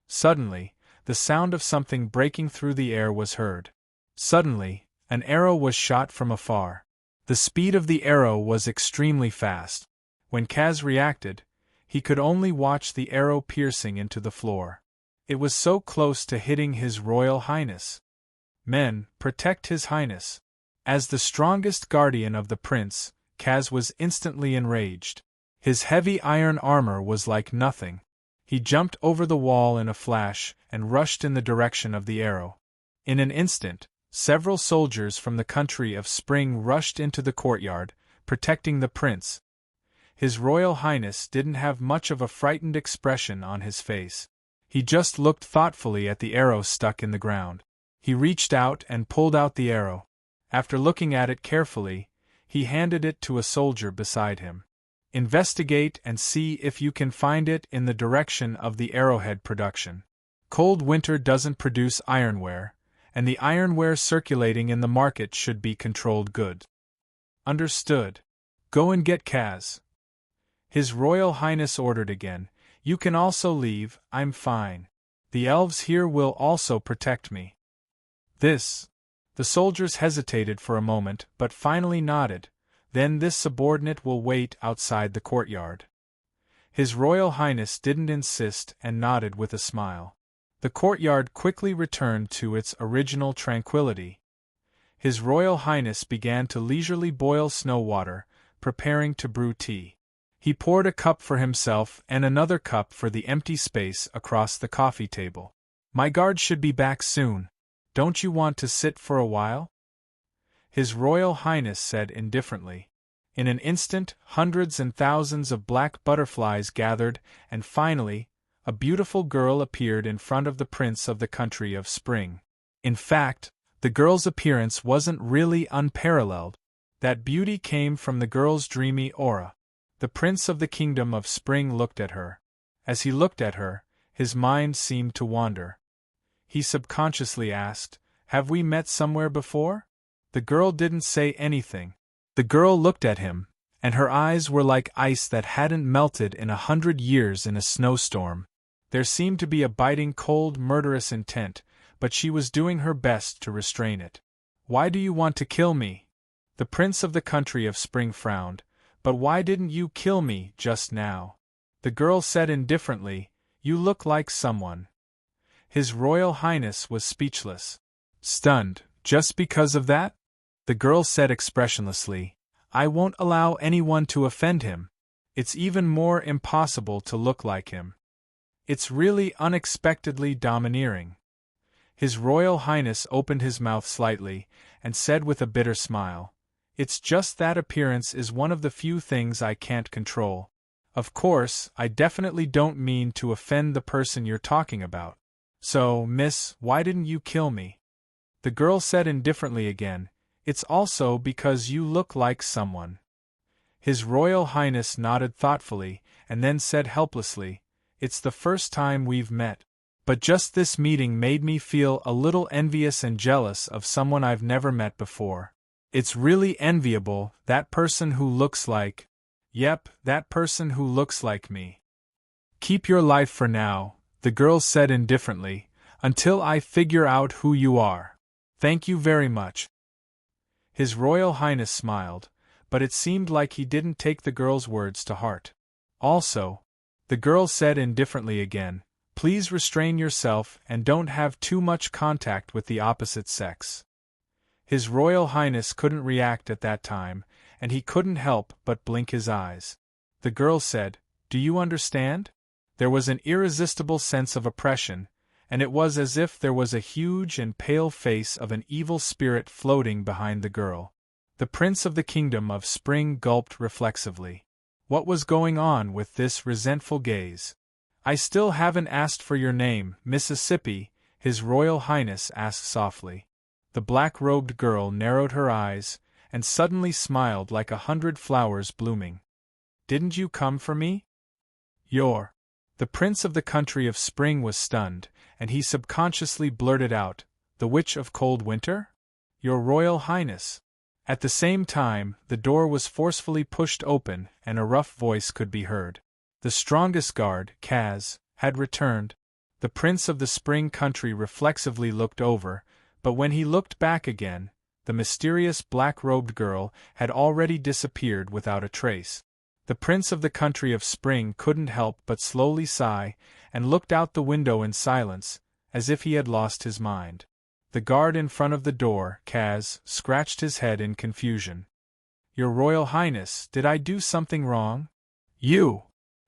Suddenly, the sound of something breaking through the air was heard. Suddenly, an arrow was shot from afar. The speed of the arrow was extremely fast. When Kaz reacted, he could only watch the arrow piercing into the floor. It was so close to hitting His Royal Highness. "Men, protect His Highness." As the strongest guardian of the prince, Kaz was instantly enraged. His heavy iron armor was like nothing. He jumped over the wall in a flash and rushed in the direction of the arrow. In an instant, several soldiers from the country of Spring rushed into the courtyard, protecting the prince. His Royal Highness didn't have much of a frightened expression on his face. He just looked thoughtfully at the arrow stuck in the ground. He reached out and pulled out the arrow. After looking at it carefully, he handed it to a soldier beside him. "Investigate and see if you can find it in the direction of the arrowhead production. Cold winter doesn't produce ironware, and the ironware circulating in the market should be controlled good." "Understood. Go and get Kaz." His Royal Highness ordered again. "You can also leave, I'm fine. The elves here will also protect me." "This." The soldiers hesitated for a moment but finally nodded. "Then this subordinate will wait outside the courtyard." His Royal Highness didn't insist and nodded with a smile. The courtyard quickly returned to its original tranquility. His Royal Highness began to leisurely boil snow water, preparing to brew tea. He poured a cup for himself and another cup for the empty space across the coffee table. "My guard should be back soon. Don't you want to sit for a while?" His Royal Highness said indifferently. In an instant, hundreds and thousands of black butterflies gathered, and finally, a beautiful girl appeared in front of the Prince of the Country of Spring. In fact, the girl's appearance wasn't really unparalleled. That beauty came from the girl's dreamy aura. The Prince of the Kingdom of Spring looked at her. As he looked at her, his mind seemed to wander. He subconsciously asked, "Have we met somewhere before?" The girl didn't say anything. The girl looked at him, and her eyes were like ice that hadn't melted in 100 years in a snowstorm. There seemed to be a biting cold murderous intent, but she was doing her best to restrain it. "Why do you want to kill me?" The Prince of the Country of Spring frowned. "But why didn't you kill me just now?" The girl said indifferently, "You look like someone." His Royal Highness was speechless. "Stunned, just because of that?" The girl said expressionlessly, "I won't allow anyone to offend him. It's even more impossible to look like him. It's really unexpectedly domineering." His Royal Highness opened his mouth slightly, and said with a bitter smile, "It's just that appearance is one of the few things I can't control. Of course, I definitely don't mean to offend the person you're talking about. So, miss, why didn't you kill me?" The girl said indifferently again, "It's also because you look like someone." His Royal Highness nodded thoughtfully, and then said helplessly, it's the first time we've met. But just this meeting made me feel a little envious and jealous of someone I've never met before. It's really enviable, that person who looks like… Yep, that person who looks like me. Keep your life for now, the girl said indifferently, until I figure out who you are. Thank you very much. His Royal Highness smiled, but it seemed like he didn't take the girl's words to heart. Also, the girl said indifferently again, please restrain yourself and don't have too much contact with the opposite sex. His Royal Highness couldn't react at that time, and he couldn't help but blink his eyes. The girl said, do you understand? There was an irresistible sense of oppression, and it was as if there was a huge and pale face of an evil spirit floating behind the girl. The Prince of the Kingdom of Spring gulped reflexively. What was going on with this resentful gaze? I still haven't asked for your name, Mississippi, His Royal Highness asked softly. The black-robed girl narrowed her eyes, and suddenly smiled like 100 flowers blooming. Didn't you come for me? The Prince of the Country of Spring was stunned, and he subconsciously blurted out, the Witch of Cold Winter? Your Royal Highness. At the same time, the door was forcefully pushed open, and a rough voice could be heard. The strongest guard, Kaz, had returned. The Prince of the Spring Country reflexively looked over, but when he looked back again, the mysterious black-robed girl had already disappeared without a trace. The Prince of the Country of Spring couldn't help but slowly sigh, and looked out the window in silence, as if he had lost his mind. The guard in front of the door, Kaz, scratched his head in confusion. Your Royal Highness, did I do something wrong? You!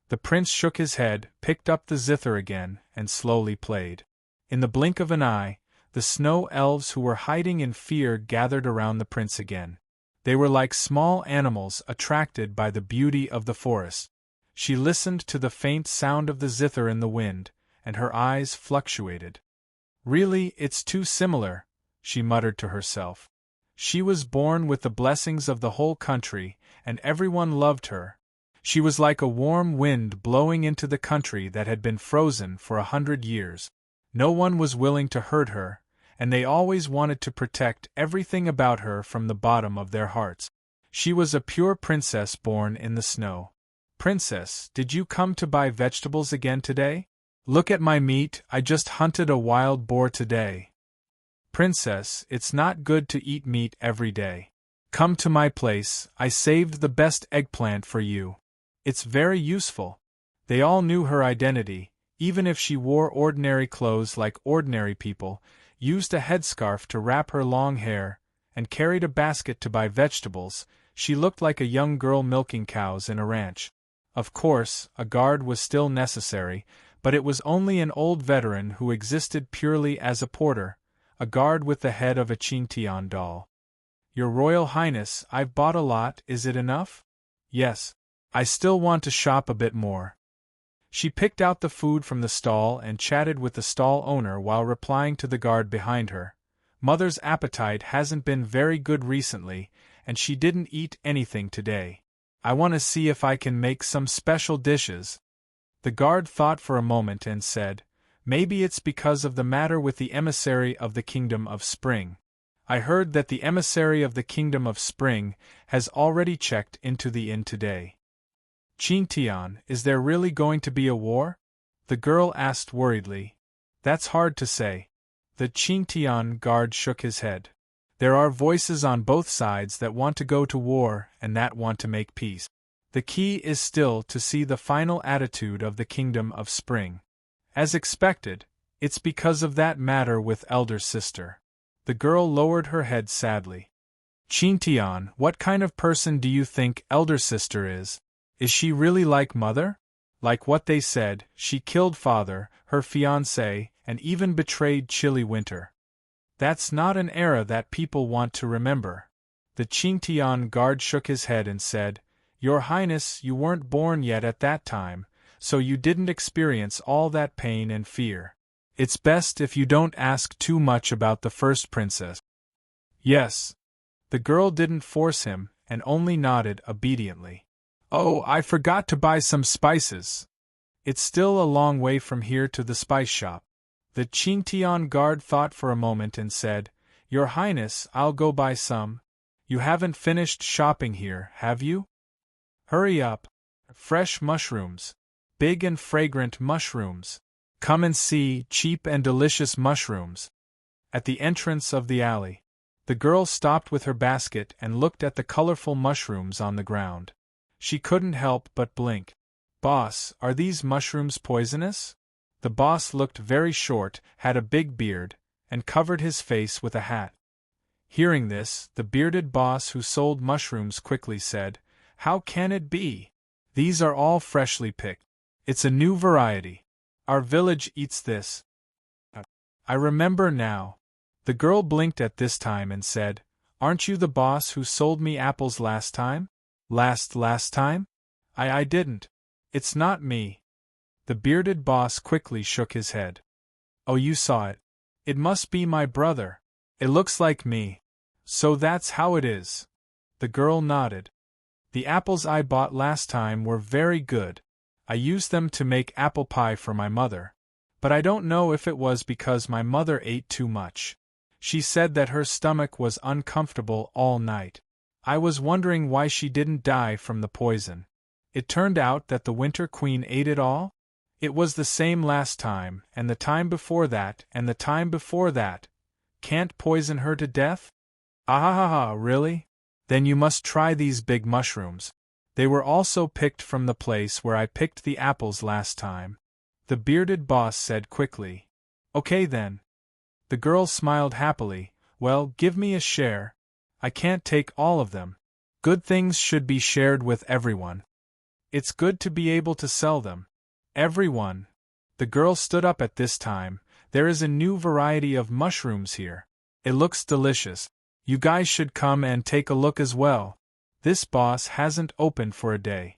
The prince shook his head, picked up the zither again, and slowly played. In the blink of an eye, the snow elves who were hiding in fear gathered around the prince again. They were like small animals attracted by the beauty of the forest. She listened to the faint sound of the zither in the wind, and her eyes fluctuated. Really, it's too similar, she muttered to herself. She was born with the blessings of the whole country, and everyone loved her. She was like a warm wind blowing into the country that had been frozen for 100 years. No one was willing to hurt her, and they always wanted to protect everything about her from the bottom of their hearts. She was a pure princess born in the snow. Princess, did you come to buy vegetables again today? Look at my meat, I just hunted a wild boar today. Princess, it's not good to eat meat every day. Come to my place, I saved the best eggplant for you. It's very useful. They all knew her identity, even if she wore ordinary clothes like ordinary people, used a headscarf to wrap her long hair, and carried a basket to buy vegetables. She looked like a young girl milking cows in a ranch. Of course, a guard was still necessary, but it was only an old veteran who existed purely as a porter, a guard with the head of a Chintian doll. Your Royal Highness, I've bought a lot, is it enough? Yes. I still want to shop a bit more. She picked out the food from the stall and chatted with the stall owner while replying to the guard behind her. Mother's appetite hasn't been very good recently, and she didn't eat anything today. I want to see if I can make some special dishes. The guard thought for a moment and said, maybe it's because of the matter with the emissary of the Kingdom of Spring. I heard that the emissary of the Kingdom of Spring has already checked into the inn today. Chintian, is there really going to be a war? The girl asked worriedly. That's hard to say. The Chintian guard shook his head. There are voices on both sides that want to go to war and that want to make peace. The key is still to see the final attitude of the Kingdom of Spring. As expected, it's because of that matter with elder sister. The girl lowered her head sadly. Chintian, what kind of person do you think elder sister is? Is she really like mother? Like what they said, she killed father, her fiancé, and even betrayed Chilly Winter. That's not an era that people want to remember. The Chintian guard shook his head and said, Your Highness, you weren't born yet at that time, so you didn't experience all that pain and fear. It's best if you don't ask too much about the first princess. Yes. The girl didn't force him, and only nodded obediently. Oh, I forgot to buy some spices. It's still a long way from here to the spice shop. The Qingtian guard thought for a moment and said, Your Highness, I'll go buy some. You haven't finished shopping here, have you? Hurry up. Fresh mushrooms. Big and fragrant mushrooms. Come and see cheap and delicious mushrooms. At the entrance of the alley, the girl stopped with her basket and looked at the colorful mushrooms on the ground. She couldn't help but blink. Boss, are these mushrooms poisonous? The boss looked very short, had a big beard, and covered his face with a hat. Hearing this, the bearded boss who sold mushrooms quickly said, How can it be? These are all freshly picked. It's a new variety. Our village eats this. I remember now. The girl blinked at this time and said, Aren't you the boss who sold me apples last time? Last time? I didn't. It's not me. The bearded boss quickly shook his head. Oh, you saw it. It must be my brother. It looks like me. So that's how it is. The girl nodded. The apples I bought last time were very good. I used them to make apple pie for my mother. But I don't know if it was because my mother ate too much. She said that her stomach was uncomfortable all night. I was wondering why she didn't die from the poison. It turned out that the Winter Queen ate it all? It was the same last time, and the time before that, and the time before that. Can't poison her to death? Ah, really? Then you must try these big mushrooms. They were also picked from the place where I picked the apples last time. The bearded boss said quickly. Okay then. The girl smiled happily. Well, give me a share. I can't take all of them. Good things should be shared with everyone. It's good to be able to sell them. Everyone. The girl stood up at this time. There is a new variety of mushrooms here. It looks delicious. You guys should come and take a look as well. This boss hasn't opened for a day.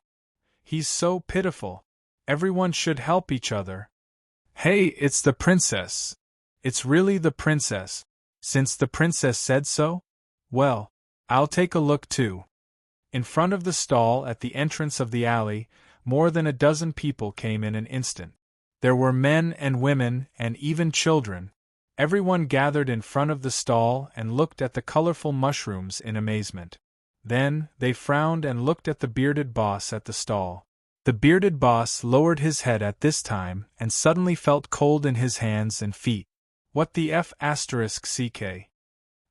He's so pitiful. Everyone should help each other. Hey, it's the princess. It's really the princess. Since the princess said so? Well, I'll take a look too. In front of the stall at the entrance of the alley, more than a dozen people came in an instant. There were men and women and even children. Everyone gathered in front of the stall and looked at the colorful mushrooms in amazement. Then, they frowned and looked at the bearded boss at the stall. The bearded boss lowered his head at this time and suddenly felt cold in his hands and feet. What the f***ck?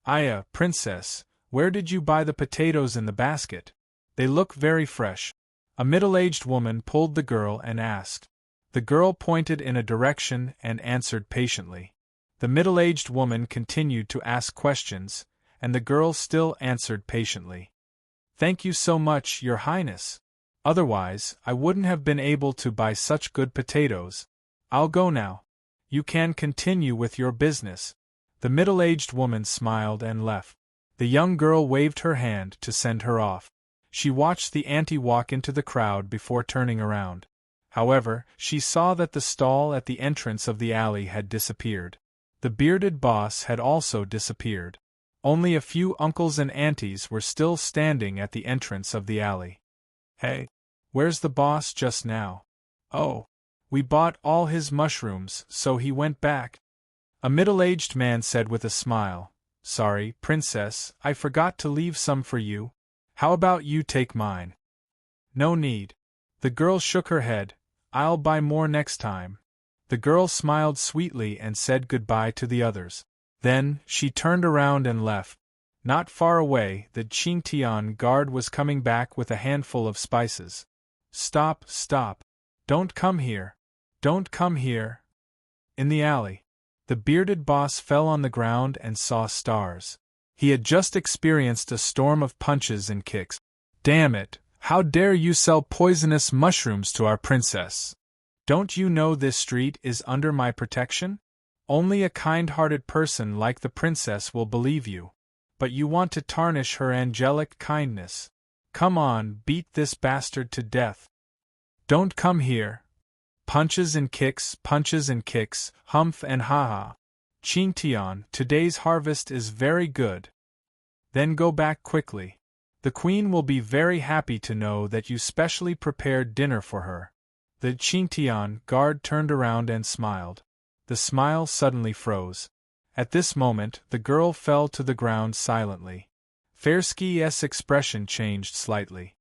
Aya, princess, where did you buy the potatoes in the basket? They look very fresh. A middle-aged woman pulled the girl and asked. The girl pointed in a direction and answered patiently. The middle-aged woman continued to ask questions, and the girl still answered patiently. Thank you so much, Your Highness. Otherwise, I wouldn't have been able to buy such good potatoes. I'll go now. You can continue with your business. The middle-aged woman smiled and left. The young girl waved her hand to send her off. She watched the auntie walk into the crowd before turning around. However, she saw that the stall at the entrance of the alley had disappeared. The bearded boss had also disappeared. Only a few uncles and aunties were still standing at the entrance of the alley. Hey, where's the boss just now? Oh, we bought all his mushrooms, so he went back. A middle-aged man said with a smile, Sorry, princess, I forgot to leave some for you. How about you take mine? No need. The girl shook her head. I'll buy more next time. The girl smiled sweetly and said goodbye to the others. Then, she turned around and left. Not far away, the Qingtian guard was coming back with a handful of spices. Stop, stop. Don't come here. Don't come here. In the alley, the bearded boss fell on the ground and saw stars. He had just experienced a storm of punches and kicks. Damn it, how dare you sell poisonous mushrooms to our princess? Don't you know this street is under my protection? Only a kind-hearted person like the princess will believe you. But you want to tarnish her angelic kindness. Come on, beat this bastard to death. Don't come here. Punches and kicks, humph and ha-ha. Qingtian, today's harvest is very good. Then go back quickly. The queen will be very happy to know that you specially prepared dinner for her. The Qingtian guard turned around and smiled. The smile suddenly froze. At this moment, the girl fell to the ground silently. Fairski's expression changed slightly.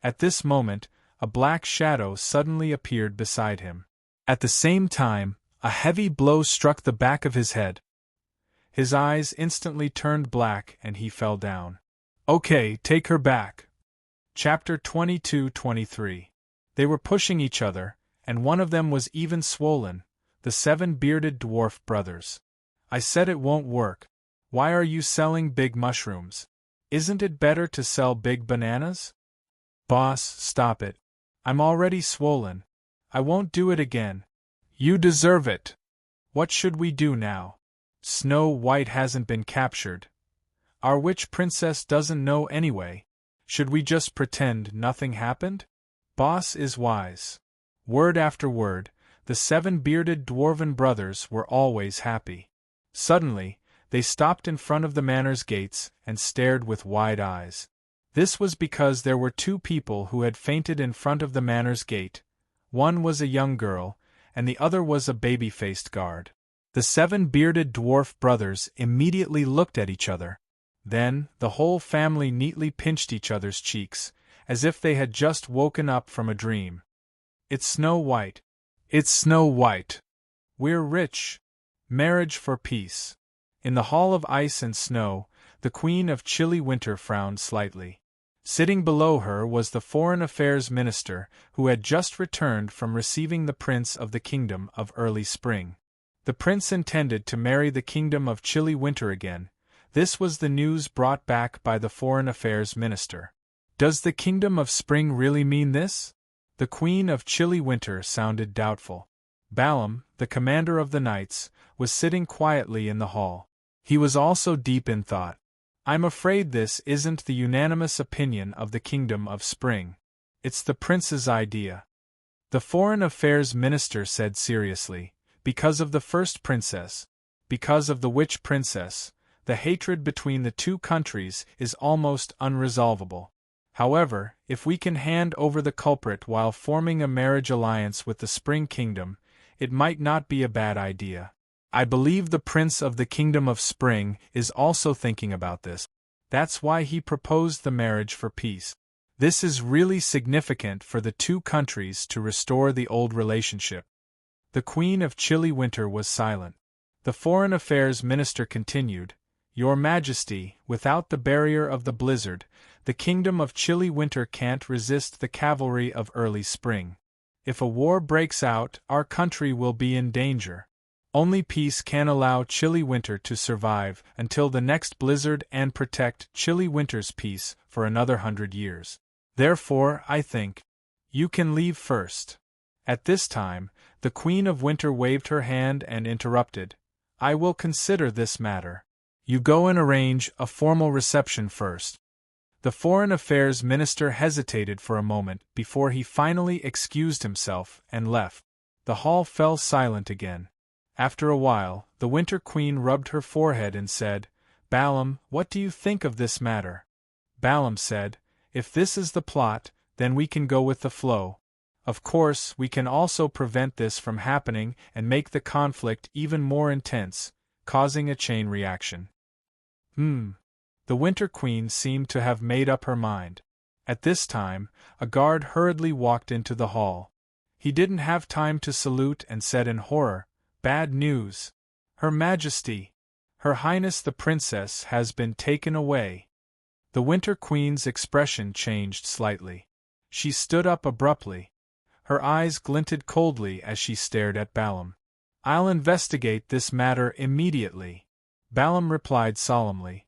At this moment, a black shadow suddenly appeared beside him. At the same time, a heavy blow struck the back of his head. His eyes instantly turned black and he fell down. Okay, take her back. Chapter 22-23. They were pushing each other, and one of them was even swollen, the 7 bearded dwarf brothers. I said it won't work. Why are you selling big mushrooms? Isn't it better to sell big bananas? Boss, stop it. I'm already swollen. I won't do it again. You deserve it. What should we do now? Snow White hasn't been captured. Our witch princess doesn't know anyway. Should we just pretend nothing happened? Boss is wise. Word after word, the 7 bearded dwarven brothers were always happy. Suddenly, they stopped in front of the manor's gates and stared with wide eyes. This was because there were 2 people who had fainted in front of the manor's gate. One was a young girl, and the other was a baby-faced guard. The 7 bearded dwarf brothers immediately looked at each other. Then, the whole family neatly pinched each other's cheeks, as if they had just woken up from a dream. It's Snow White. It's Snow White. We're rich. Marriage for peace. In the Hall of Ice and Snow, the Queen of Chilly Winter frowned slightly. Sitting below her was the Foreign Affairs Minister, who had just returned from receiving the Prince of the Kingdom of Early Spring. The prince intended to marry the Kingdom of Chilly Winter again. This was the news brought back by the Foreign Affairs Minister. Does the Kingdom of Spring really mean this? The Queen of Chilly Winter sounded doubtful. Balaam, the commander of the knights, was sitting quietly in the hall. He was also deep in thought. I'm afraid this isn't the unanimous opinion of the Kingdom of Spring. It's the prince's idea. The Foreign Affairs Minister said seriously, because of the first princess, because of the witch princess, the hatred between the 2 countries is almost unresolvable. However, if we can hand over the culprit while forming a marriage alliance with the Spring Kingdom, it might not be a bad idea. I believe the Prince of the Kingdom of Spring is also thinking about this. That's why he proposed the marriage for peace. This is really significant for the 2 countries to restore the old relationship. The Queen of Chilly Winter was silent. The Foreign Affairs Minister continued, Your Majesty, without the barrier of the blizzard, the Kingdom of Chilly Winter can't resist the cavalry of early spring. If a war breaks out, our country will be in danger. Only peace can allow Chilly Winter to survive until the next blizzard and protect Chilly Winter's peace for another 100 years. Therefore, I think, you can leave first. At this time, the Queen of Winter waved her hand and interrupted, I will consider this matter. You go and arrange a formal reception first. The Foreign Affairs Minister hesitated for a moment before he finally excused himself and left. The hall fell silent again. After a while, the Winter Queen rubbed her forehead and said, Balaam, what do you think of this matter? Balaam said, If this is the plot, then we can go with the flow. Of course, we can also prevent this from happening and make the conflict even more intense, causing a chain reaction. The Winter Queen seemed to have made up her mind. At this time, a guard hurriedly walked into the hall. He didn't have time to salute and said in horror, Bad news. Her Majesty, Her Highness the Princess has been taken away. The Winter Queen's expression changed slightly. She stood up abruptly. Her eyes glinted coldly as she stared at Balaam. I'll investigate this matter immediately, Balaam replied solemnly.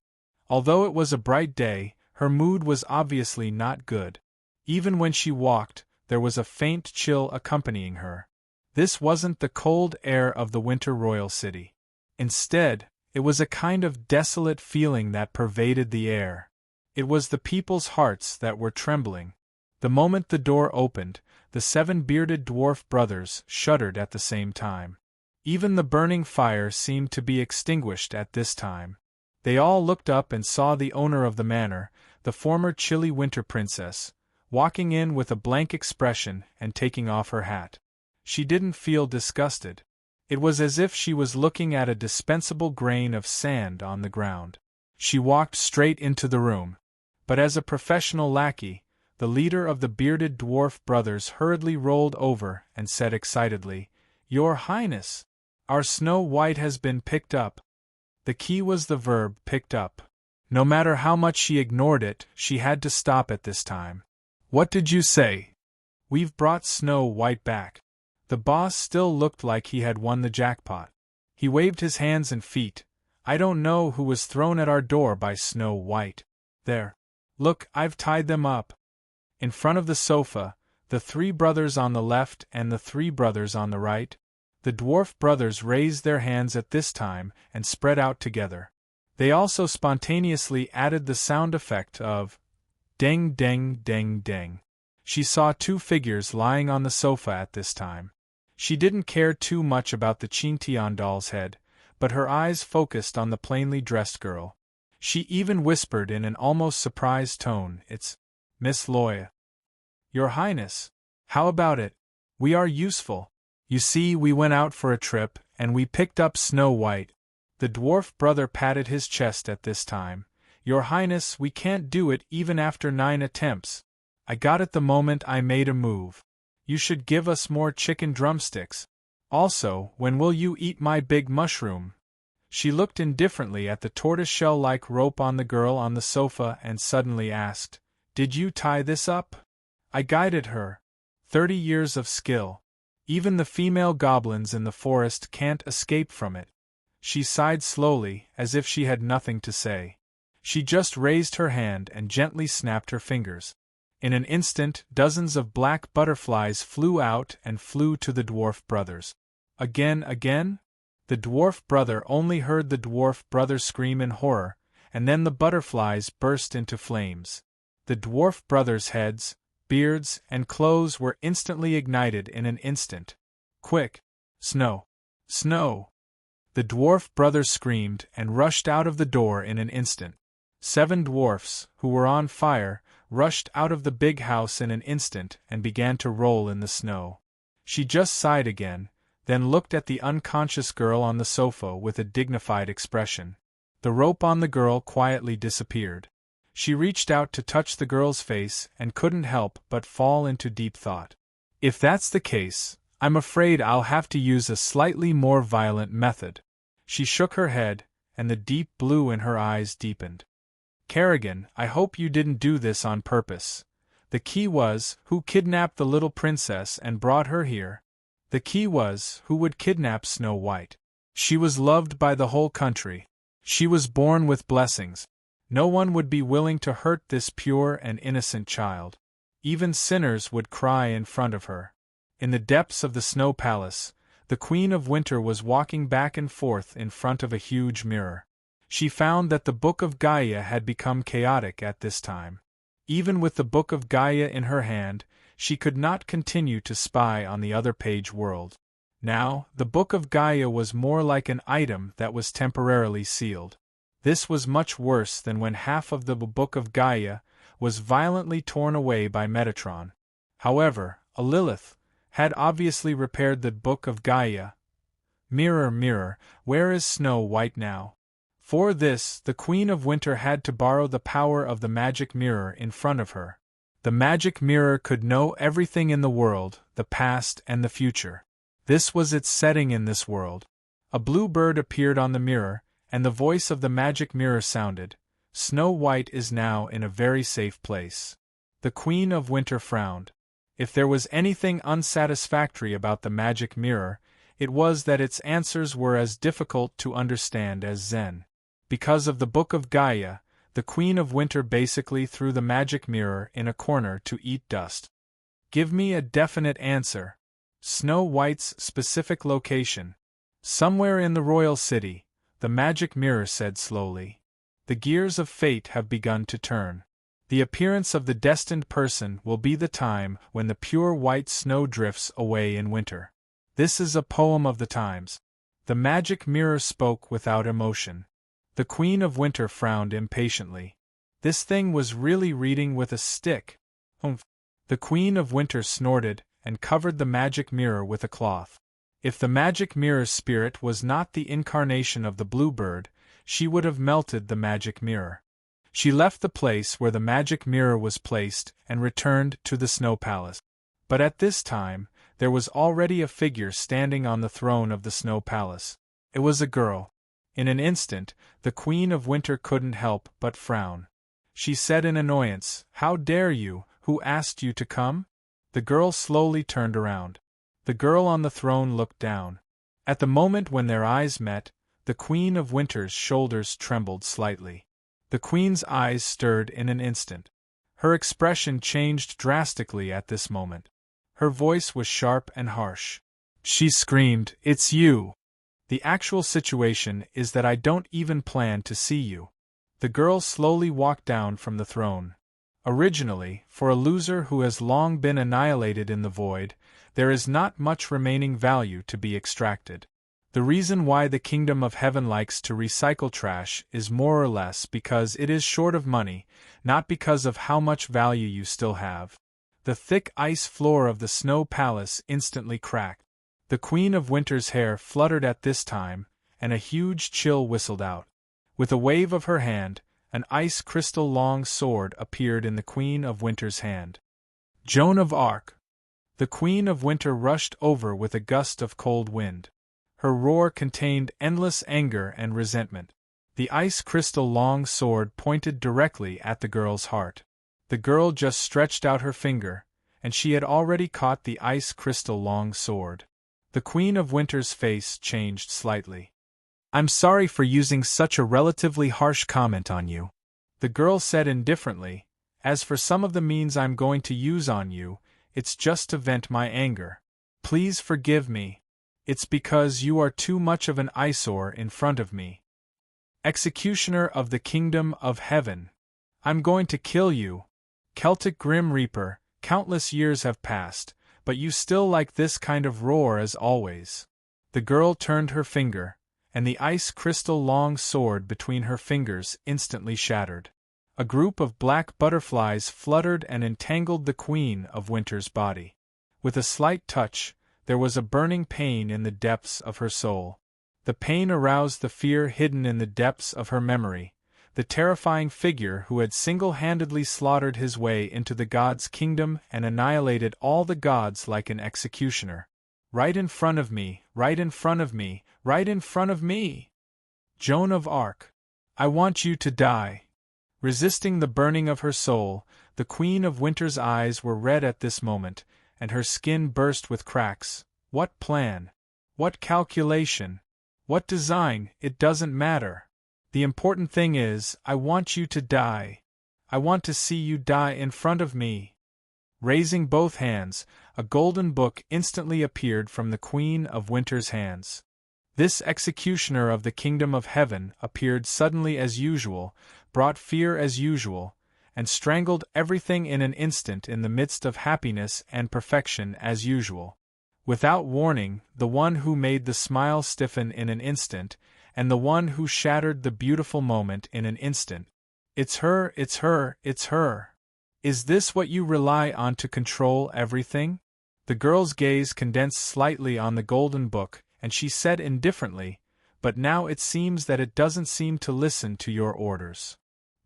Although it was a bright day, her mood was obviously not good. Even when she walked, there was a faint chill accompanying her. This wasn't the cold air of the winter royal city. Instead, it was a kind of desolate feeling that pervaded the air. It was the people's hearts that were trembling. The moment the door opened, the 7 bearded dwarf brothers shuddered at the same time. Even the burning fire seemed to be extinguished at this time. They all looked up and saw the owner of the manor, the former Chilly Winter Princess, walking in with a blank expression and taking off her hat. She didn't feel disgusted. It was as if she was looking at a dispensable grain of sand on the ground. She walked straight into the room. But as a professional lackey, the leader of the bearded dwarf brothers hurriedly rolled over and said excitedly, "Your Highness! Our Snow White has been picked up." The key was the verb picked up. No matter how much she ignored it, she had to stop at this time. "What did you say?" "We've brought Snow White back." The boss still looked like he had won the jackpot. He waved his hands and feet. "I don't know who was thrown at our door by Snow White. There. Look, I've tied them up." In front of the sofa, the three brothers on the left and the three brothers on the right. The dwarf brothers raised their hands at this time and spread out together. They also spontaneously added the sound effect of ding ding ding ding. She saw two figures lying on the sofa at this time. She didn't care too much about the Chintian doll's head, but her eyes focused on the plainly dressed girl. She even whispered in an almost surprised tone, "It's Miss Loya." "Your Highness, how about it? We are useful. You see, we went out for a trip, and we picked up Snow White." The dwarf brother patted his chest at this time. "Your Highness, we can't do it even after 9 attempts. I got it the moment I made a move. You should give us more chicken drumsticks. Also, when will you eat my big mushroom?" She looked indifferently at the tortoiseshell-like rope on the girl on the sofa and suddenly asked, "Did you tie this up?" "I guided her. 30 years of skill. Even the female goblins in the forest can't escape from it." She sighed slowly, as if she had nothing to say. She just raised her hand and gently snapped her fingers. In an instant, dozens of black butterflies flew out and flew to the dwarf brothers. Again? The dwarf brother only heard the dwarf brother scream in horror, and then the butterflies burst into flames. The dwarf brothers' heads, beards, and clothes were instantly ignited in an instant. "Quick! Snow! Snow!" The dwarf brothers screamed and rushed out of the door in an instant. 7 dwarfs, who were on fire, rushed out of the big house in an instant and began to roll in the snow. She just sighed again, then looked at the unconscious girl on the sofa with a dignified expression. The rope on the girl quietly disappeared. She reached out to touch the girl's face and couldn't help but fall into deep thought. "If that's the case, I'm afraid I'll have to use a slightly more violent method." She shook her head, and the deep blue in her eyes deepened. "Kerrigan, I hope you didn't do this on purpose. The key was, who kidnapped the little princess and brought her here? The key was, who would kidnap Snow White? She was loved by the whole country. She was born with blessings. No one would be willing to hurt this pure and innocent child. Even sinners would cry in front of her." In the depths of the Snow Palace, the Queen of Winter was walking back and forth in front of a huge mirror. She found that the Book of Gaia had become chaotic at this time. Even with the Book of Gaia in her hand, she could not continue to spy on the other page world. Now, the Book of Gaia was more like an item that was temporarily sealed. This was much worse than when half of the Book of Gaia was violently torn away by Metatron. However, a Lilith had obviously repaired the Book of Gaia. Mirror, mirror, where is Snow White now? For this, the Queen of Winter had to borrow the power of the magic mirror in front of her. The magic mirror could know everything in the world, the past and the future. This was its setting in this world. A blue bird appeared on the mirror, and the voice of the magic mirror sounded, "Snow White is now in a very safe place." The Queen of Winter frowned. If there was anything unsatisfactory about the magic mirror, it was that its answers were as difficult to understand as Zen. Because of the Book of Gaia, the Queen of Winter basically threw the magic mirror in a corner to eat dust. "Give me a definite answer. Snow White's specific location." "Somewhere in the royal city," the magic mirror said slowly. "The gears of fate have begun to turn. The appearance of the destined person will be the time when the pure white snow drifts away in winter. This is a poem of the times." The magic mirror spoke without emotion. The Queen of Winter frowned impatiently. This thing was really reading with a stick. The Queen of Winter snorted and covered the magic mirror with a cloth. If the magic mirror's spirit was not the incarnation of the bluebird, she would have melted the magic mirror. She left the place where the magic mirror was placed and returned to the Snow Palace. But at this time, there was already a figure standing on the throne of the Snow Palace. It was a girl. In an instant, the Queen of Winter couldn't help but frown. She said in annoyance, "How dare you? Who asked you to come?" The girl slowly turned around. The girl on the throne looked down. At the moment when their eyes met, the Queen of Winter's shoulders trembled slightly. The Queen's eyes stirred in an instant. Her expression changed drastically at this moment. Her voice was sharp and harsh. She screamed, "It's you! The actual situation is that I don't even plan to see you." The girl slowly walked down from the throne. Originally, for a loser who has long been annihilated in the void, there is not much remaining value to be extracted. The reason why the Kingdom of Heaven likes to recycle trash is more or less because it is short of money, not because of how much value you still have. The thick ice floor of the Snow Palace instantly cracked. The Queen of Winter's hair fluttered at this time, and a huge chill whistled out. With a wave of her hand, an ice crystal long sword appeared in the Queen of Winter's hand. Joan of Arc! The Queen of Winter rushed over with a gust of cold wind. Her roar contained endless anger and resentment. The ice crystal long sword pointed directly at the girl's heart. The girl just stretched out her finger, and she had already caught the ice crystal long sword. The Queen of Winter's face changed slightly. "I'm sorry for using such a relatively harsh comment on you," the girl said indifferently. "As for some of the means I'm going to use on you, it's just to vent my anger. Please forgive me. It's because you are too much of an eyesore in front of me. Executioner of the Kingdom of Heaven. I'm going to kill you. Celtic Grim Reaper, countless years have passed, but you still like this kind of roar as always." The girl turned her finger, and the ice crystal long sword between her fingers instantly shattered. A group of black butterflies fluttered and entangled the Queen of Winter's body. With a slight touch, there was a burning pain in the depths of her soul. The pain aroused the fear hidden in the depths of her memory, the terrifying figure who had single-handedly slaughtered his way into the god's kingdom and annihilated all the gods like an executioner. Right in front of me, right in front of me, right in front of me! Joan of Arc, I want you to die. Resisting the burning of her soul, the Queen of Winter's eyes were red at this moment, and her skin burst with cracks. What plan? What calculation? What design? It doesn't matter. The important thing is, I want you to die. I want to see you die in front of me. Raising both hands, a golden book instantly appeared from the Queen of Winter's hands. This executioner of the Kingdom of Heaven appeared suddenly as usual, brought fear as usual, and strangled everything in an instant in the midst of happiness and perfection as usual. Without warning, the one who made the smile stiffen in an instant, and the one who shattered the beautiful moment in an instant. It's her, it's her, it's her. Is this what you rely on to control everything? The girl's gaze condensed slightly on the golden book, and she said indifferently, "But now it seems that it doesn't seem to listen to your orders."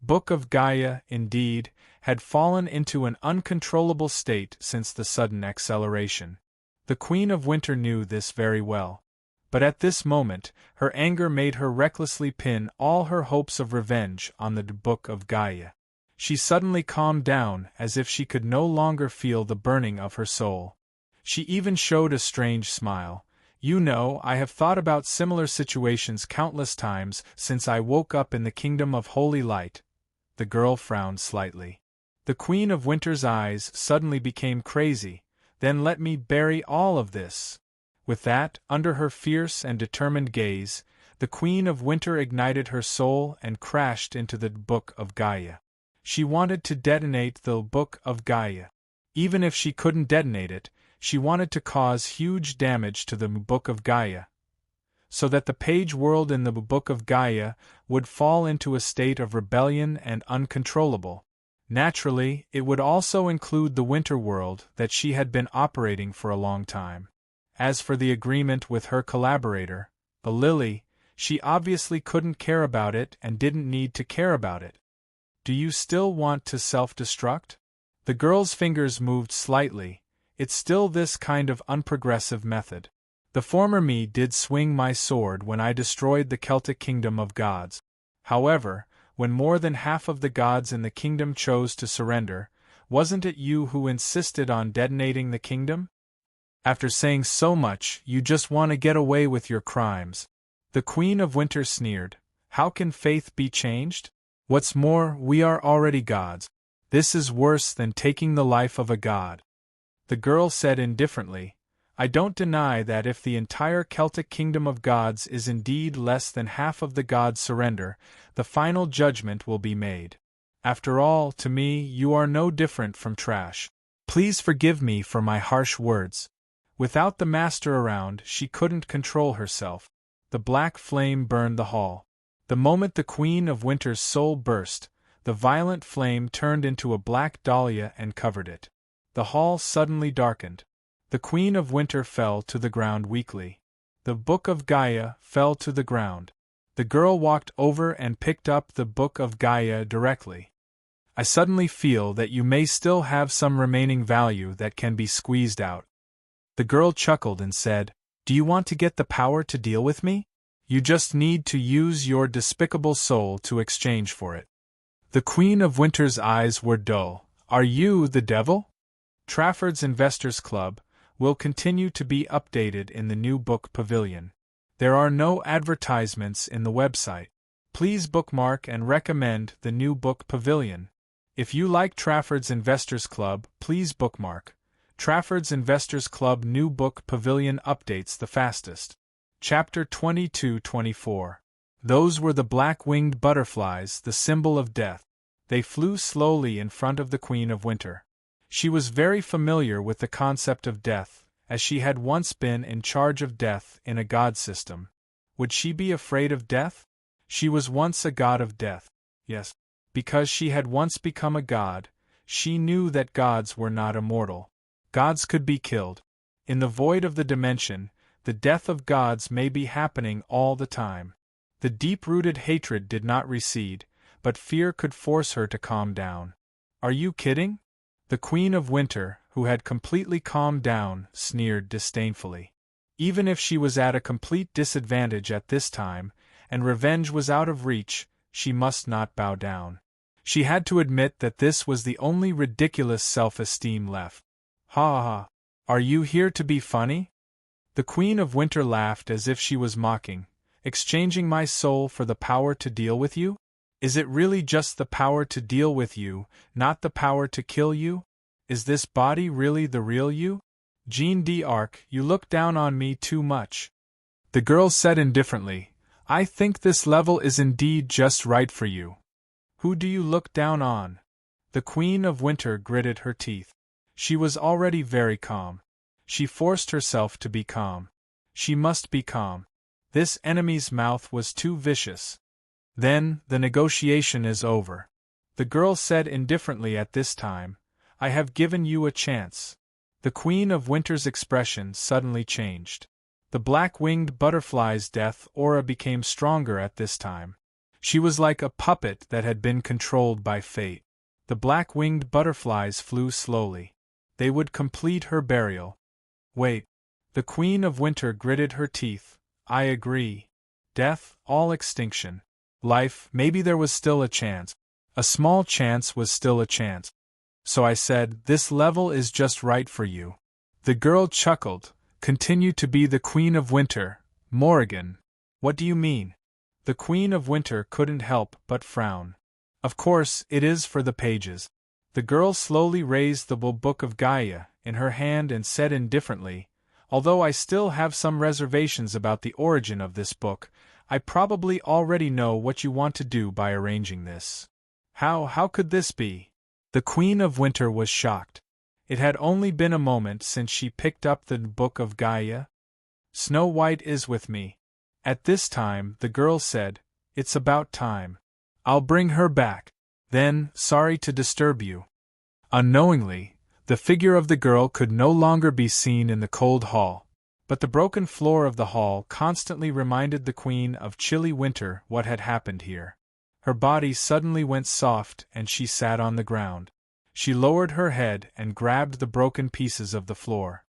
Book of Gaia, indeed, had fallen into an uncontrollable state since the sudden acceleration. The Queen of Winter knew this very well. But at this moment, her anger made her recklessly pin all her hopes of revenge on the Book of Gaia. She suddenly calmed down as if she could no longer feel the burning of her soul. She even showed a strange smile. "You know, I have thought about similar situations countless times since I woke up in the Kingdom of Holy Light." The girl frowned slightly. The Queen of Winter's eyes suddenly became crazy. "Then let me bury all of this." With that, under her fierce and determined gaze, the Queen of Winter ignited her soul and crashed into the Book of Gaia. She wanted to detonate the Book of Gaia. Even if she couldn't detonate it, she wanted to cause huge damage to the Book of Gaia, so that the page world in the Book of Gaia would fall into a state of rebellion and uncontrollable. Naturally, it would also include the winter world that she had been operating for a long time. As for the agreement with her collaborator, the Lily, she obviously couldn't care about it and didn't need to care about it. Do you still want to self-destruct? The girl's fingers moved slightly. It's still this kind of unprogressive method. The former me did swing my sword when I destroyed the Celtic kingdom of gods. However, when more than half of the gods in the kingdom chose to surrender, wasn't it you who insisted on detonating the kingdom? After saying so much, you just want to get away with your crimes. The Queen of Winter sneered. How can faith be changed? What's more, we are already gods. This is worse than taking the life of a god. The girl said indifferently, I don't deny that if the entire Celtic kingdom of gods is indeed less than half of the gods surrender, the final judgment will be made. After all, to me, you are no different from trash. Please forgive me for my harsh words. Without the master around, she couldn't control herself. The black flame burned the hall. The moment the Queen of Winter's soul burst, the violent flame turned into a black dahlia and covered it. The hall suddenly darkened. The Queen of Winter fell to the ground weakly. The Book of Gaia fell to the ground. The girl walked over and picked up the Book of Gaia directly. I suddenly feel that you may still have some remaining value that can be squeezed out. The girl chuckled and said, Do you want to get the power to deal with me? You just need to use your despicable soul to exchange for it. The Queen of Winter's eyes were dull. Are you the devil? Trafford's Investors Club will continue to be updated in the new book pavilion. There are no advertisements in the website. Please bookmark and recommend the new book pavilion. If you like Trafford's Investors Club, please bookmark. Trafford's Investors Club new book pavilion updates the fastest. Chapter 22-24. Those were the black-winged butterflies, the symbol of death. They flew slowly in front of the Queen of Winter. She was very familiar with the concept of death, as she had once been in charge of death in a god system. Would she be afraid of death? She was once a god of death. Yes, because she had once become a god, she knew that gods were not immortal. Gods could be killed. In the void of the dimension, the death of gods may be happening all the time. The deep-rooted hatred did not recede, but fear could force her to calm down. Are you kidding? The Queen of Winter, who had completely calmed down, sneered disdainfully. Even if she was at a complete disadvantage at this time, and revenge was out of reach, she must not bow down. She had to admit that this was the only ridiculous self-esteem left. Ha ha! Are you here to be funny? The Queen of Winter laughed as if she was mocking. Exchanging my soul for the power to deal with you? Is it really just the power to deal with you, not the power to kill you? Is this body really the real you? Jeanne d'Arc, you look down on me too much. The girl said indifferently, I think this level is indeed just right for you. Who do you look down on? The Queen of Winter gritted her teeth. She was already very calm. She forced herself to be calm. She must be calm. This enemy's mouth was too vicious. Then, the negotiation is over. The girl said indifferently at this time, I have given you a chance. The Queen of Winter's expression suddenly changed. The black-winged butterfly's death aura became stronger at this time. She was like a puppet that had been controlled by fate. The black-winged butterflies flew slowly. They would complete her burial. Wait. The Queen of Winter gritted her teeth. I agree. Death, all extinction. Life, maybe there was still a chance. A small chance was still a chance. So I said, this level is just right for you. The girl chuckled. Continue to be the Queen of Winter, Morrigan. What do you mean? The Queen of Winter couldn't help but frown. Of course, it is for the pages. The girl slowly raised the Book of Gaia in her hand and said indifferently, although I still have some reservations about the origin of this book, I probably already know what you want to do by arranging this. How could this be? The Queen of Winter was shocked. It had only been a moment since she picked up the Book of Gaia. Snow White is with me. At this time, the girl said, It's about time. I'll bring her back. Then, sorry to disturb you. Unknowingly, the figure of the girl could no longer be seen in the cold hall, but the broken floor of the hall constantly reminded the Queen of chilly winter what had happened here. Her body suddenly went soft and she sat on the ground. She lowered her head and grabbed the broken pieces of the floor.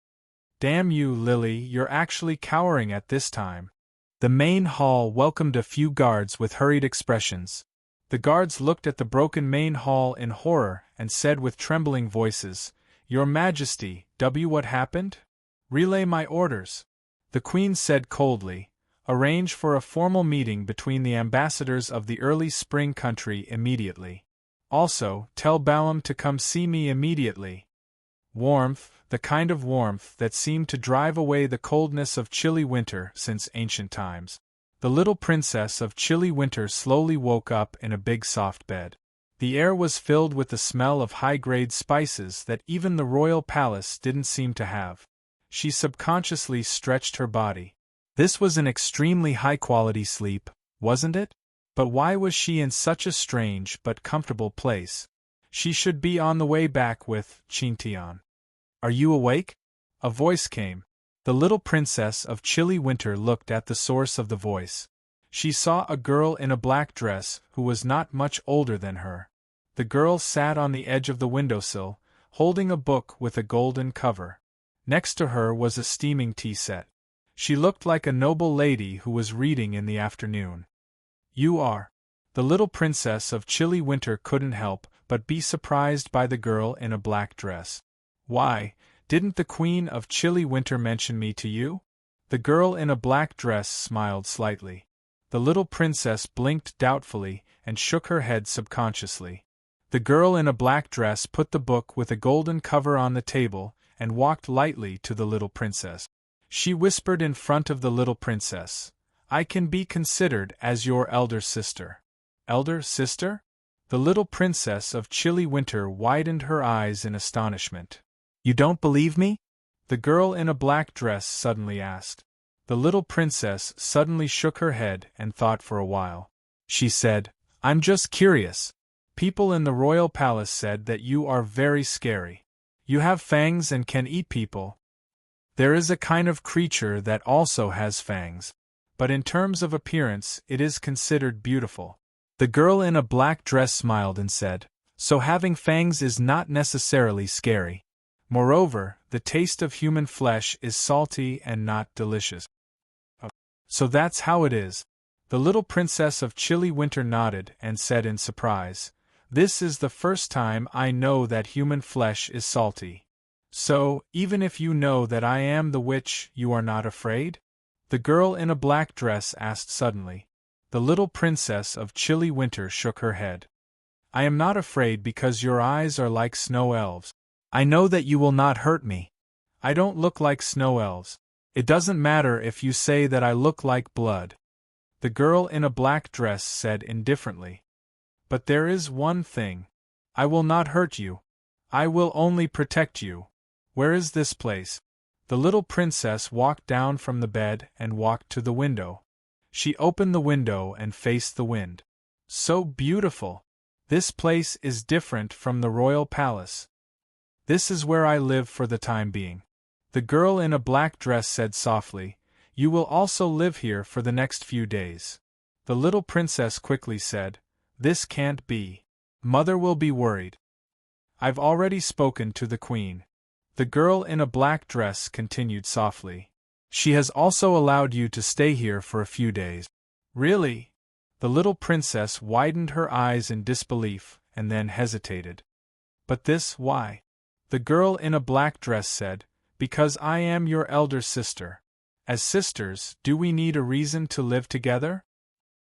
Damn you, Lily, you're actually cowering at this time. The main hall welcomed a few guards with hurried expressions. The guards looked at the broken main hall in horror and said with trembling voices, "Your Majesty, what happened? Relay my orders." The Queen said coldly, "Arrange for a formal meeting between the ambassadors of the early spring country immediately. Also, tell Balaam to come see me immediately." Warmth, the kind of warmth that seemed to drive away the coldness of chilly winter since ancient times. The little princess of chilly winter slowly woke up in a big soft bed. The air was filled with the smell of high-grade spices that even the royal palace didn't seem to have. She subconsciously stretched her body. This was an extremely high-quality sleep, wasn't it? But why was she in such a strange but comfortable place? She should be on the way back with Chintian. "Are you awake?" A voice came. The little princess of chilly winter looked at the source of the voice. She saw a girl in a black dress who was not much older than her. The girl sat on the edge of the windowsill, holding a book with a golden cover. Next to her was a steaming tea set. She looked like a noble lady who was reading in the afternoon. "You are." The little princess of chilly winter couldn't help but be surprised by the girl in a black dress. "Why, didn't the Queen of chilly winter mention me to you?" The girl in a black dress smiled slightly. The little princess blinked doubtfully and shook her head subconsciously. The girl in a black dress put the book with a golden cover on the table and walked lightly to the little princess. She whispered in front of the little princess, "I can be considered as your elder sister." "Elder sister?" The little princess of chilly winter widened her eyes in astonishment. "You don't believe me?" the girl in a black dress suddenly asked. The little princess suddenly shook her head and thought for a while. She said, "I'm just curious. People in the royal palace said that you are very scary. You have fangs and can eat people. There is a kind of creature that also has fangs. But in terms of appearance, it is considered beautiful." The girl in a black dress smiled and said, "So having fangs is not necessarily scary. Moreover, the taste of human flesh is salty and not delicious." "So that's how it is." The little princess of chilly winter nodded and said in surprise, "This is the first time I know that human flesh is salty. So, even if you know that I am the witch, you are not afraid?" the girl in a black dress asked suddenly. The little princess of chilly winter shook her head. "I am not afraid because your eyes are like snow elves. I know that you will not hurt me. I don't look like snow elves. It doesn't matter if you say that I look like blood," the girl in a black dress said indifferently. "But there is one thing. I will not hurt you. I will only protect you. Where is this place?" The little princess walked down from the bed and walked to the window. She opened the window and faced the wind. "So beautiful! This place is different from the royal palace. This is where I live for the time being." The girl in a black dress said softly, "You will also live here for the next few days." The little princess quickly said, "This can't be. Mother will be worried. I've already spoken to the Queen." The girl in a black dress continued softly, "She has also allowed you to stay here for a few days." "Really?" The little princess widened her eyes in disbelief and then hesitated. "But this, why?" The girl in a black dress said, "Because I am your elder sister. As sisters, do we need a reason to live together?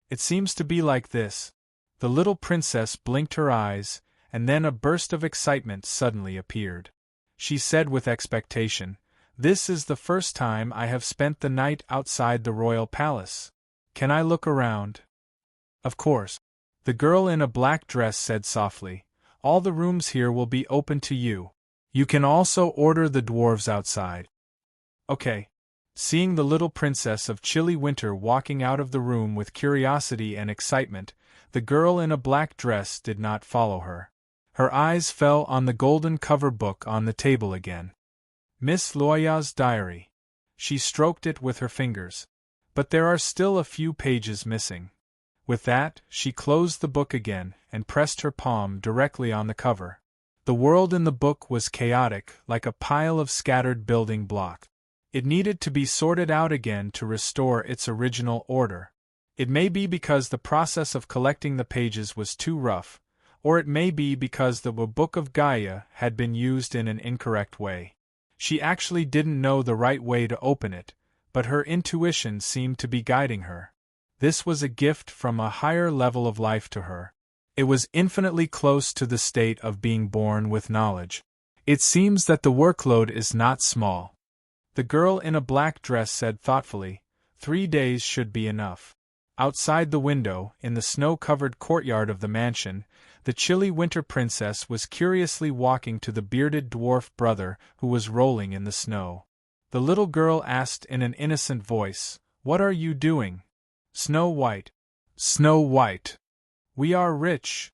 It seems to be like this." The little princess blinked her eyes, and then a burst of excitement suddenly appeared. She said with expectation, "This is the first time I have spent the night outside the royal palace. Can I look around?" "Of course." The girl in a black dress said softly, "All the rooms here will be open to you. You can also order the dwarves outside." "Okay." Seeing the little princess of chilly winter walking out of the room with curiosity and excitement, the girl in a black dress did not follow her. Her eyes fell on the golden cover book on the table again. Miss Loya's diary. She stroked it with her fingers. But there are still a few pages missing. With that, she closed the book again and pressed her palm directly on the cover. The world in the book was chaotic, like a pile of scattered building blocks. It needed to be sorted out again to restore its original order. It may be because the process of collecting the pages was too rough, or it may be because the Book of Gaia had been used in an incorrect way. She actually didn't know the right way to open it, but her intuition seemed to be guiding her. This was a gift from a higher level of life to her. It was infinitely close to the state of being born with knowledge. It seems that the workload is not small. The girl in a black dress said thoughtfully, 3 days should be enough. Outside the window, in the snow-covered courtyard of the mansion, the chilly winter princess was curiously walking to the bearded dwarf brother who was rolling in the snow. The little girl asked in an innocent voice, "What are you doing?" "Snow White. Snow White. We are rich.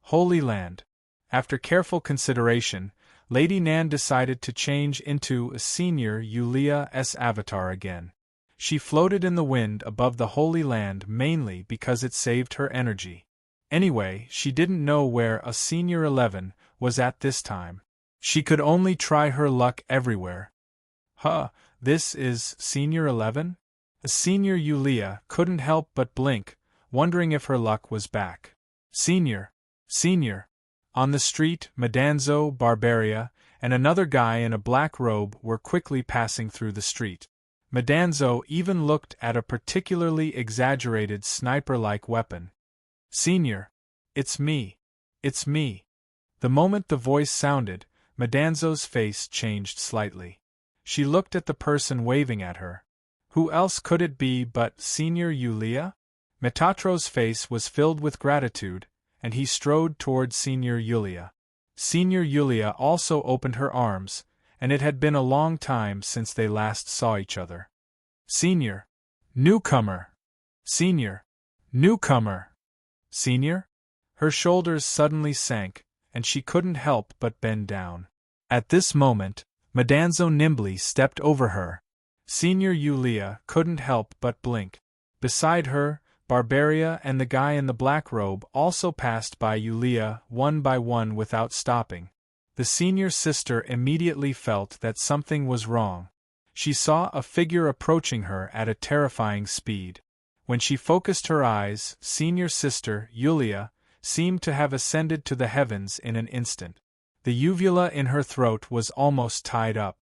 Holy Land." After careful consideration, Lady Nan decided to change into a Senior Yulia's avatar again. She floated in the wind above the Holy Land mainly because it saved her energy. Anyway, she didn't know where a Senior 11 was at this time. She could only try her luck everywhere. This is Senior 11? A Senior Yulia couldn't help but blink, wondering if her luck was back. Senior. On the street, Madanzo, Barbaria, and another guy in a black robe were quickly passing through the street. Madanzo even looked at a particularly exaggerated sniper-like weapon. "Senior. It's me. It's me." The moment the voice sounded, Madanzo's face changed slightly. She looked at the person waving at her. Who else could it be but Senior Yulia? Metatro's face was filled with gratitude, and he strode toward Senior Yulia. Senior Yulia also opened her arms, and it had been a long time since they last saw each other. "Senior. Newcomer. Senior. Newcomer. Senior?" Her shoulders suddenly sank, and she couldn't help but bend down. At this moment, Madanzo nimbly stepped over her. Senior Yulia couldn't help but blink. Beside her, Barbaria and the guy in the black robe also passed by Yulia one by one without stopping. The senior sister immediately felt that something was wrong. She saw a figure approaching her at a terrifying speed. When she focused her eyes, senior sister, Yulia, seemed to have ascended to the heavens in an instant. The uvula in her throat was almost tied up.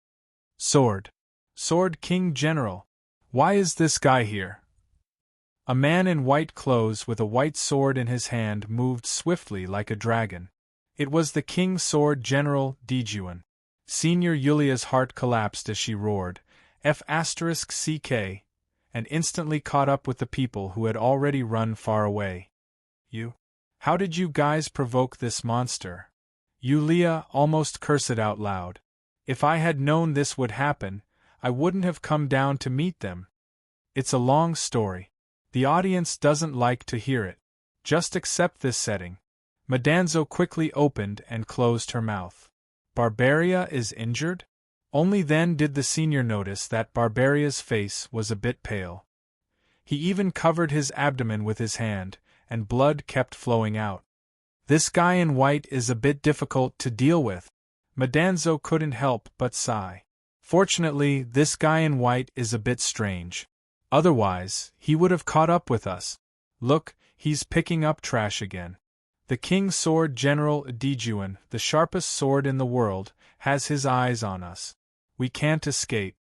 "Sword. Sword King General. Why is this guy here?" A man in white clothes with a white sword in his hand moved swiftly like a dragon. It was the King Sword General Dijuan. Senior Yulia's heart collapsed as she roared, F***CK, and instantly caught up with the people who had already run far away. "You? How did you guys provoke this monster?" Yulia almost cursed out loud. "If I had known this would happen, I wouldn't have come down to meet them." It's a long story. The audience doesn't like to hear it. Just accept this setting. Madanzo quickly opened and closed her mouth. "Barbaria is injured?" Only then did the senior notice that Barbaria's face was a bit pale. He even covered his abdomen with his hand, and blood kept flowing out. "This guy in white is a bit difficult to deal with." Madanzo couldn't help but sigh. "Fortunately, this guy in white is a bit strange. Otherwise, he would have caught up with us. Look, he's picking up trash again. The King Sword General Dijuan, the sharpest sword in the world, has his eyes on us. We can't escape."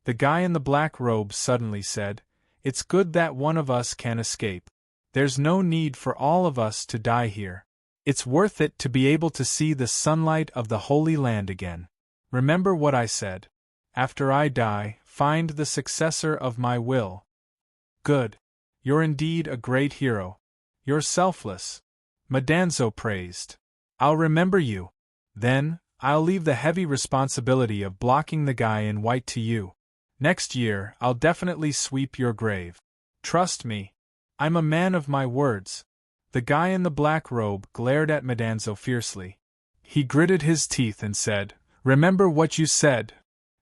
The guy in the black robe suddenly said, "It's good that one of us can escape. There's no need for all of us to die here. It's worth it to be able to see the sunlight of the Holy Land again. Remember what I said. After I die, find the successor of my will." "Good. You're indeed a great hero. You're selfless," Madanzo praised. "I'll remember you. Then, I'll leave the heavy responsibility of blocking the guy in white to you." Next year, I'll definitely sweep your grave. Trust me. I'm a man of my words. The guy in the black robe glared at Madanzo fiercely. He gritted his teeth and said, "Remember what you said."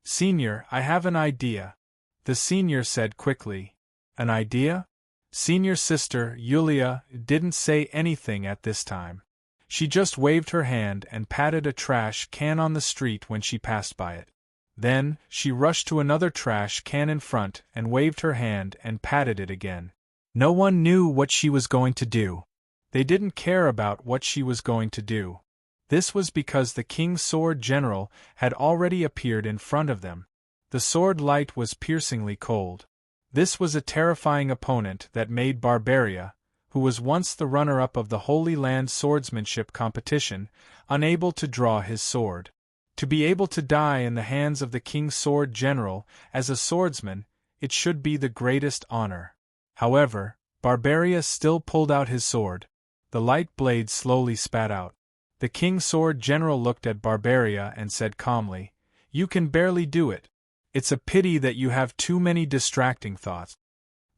"Senior, I have an idea," the senior said quickly. "An idea?" Senior sister, Yulia, didn't say anything at this time. She just waved her hand and patted a trash can on the street when she passed by it. Then, she rushed to another trash can in front and waved her hand and patted it again. No one knew what she was going to do. They didn't care about what she was going to do. This was because the King's Sword General had already appeared in front of them. The sword light was piercingly cold. This was a terrifying opponent that made Barbaria, who was once the runner-up of the Holy Land swordsmanship competition, unable to draw his sword. To be able to die in the hands of the King's Sword General as a swordsman, it should be the greatest honor. However, Barbaria still pulled out his sword. The light blade slowly spat out. The King's Sword General looked at Barbaria and said calmly, "You can barely do it. It's a pity that you have too many distracting thoughts."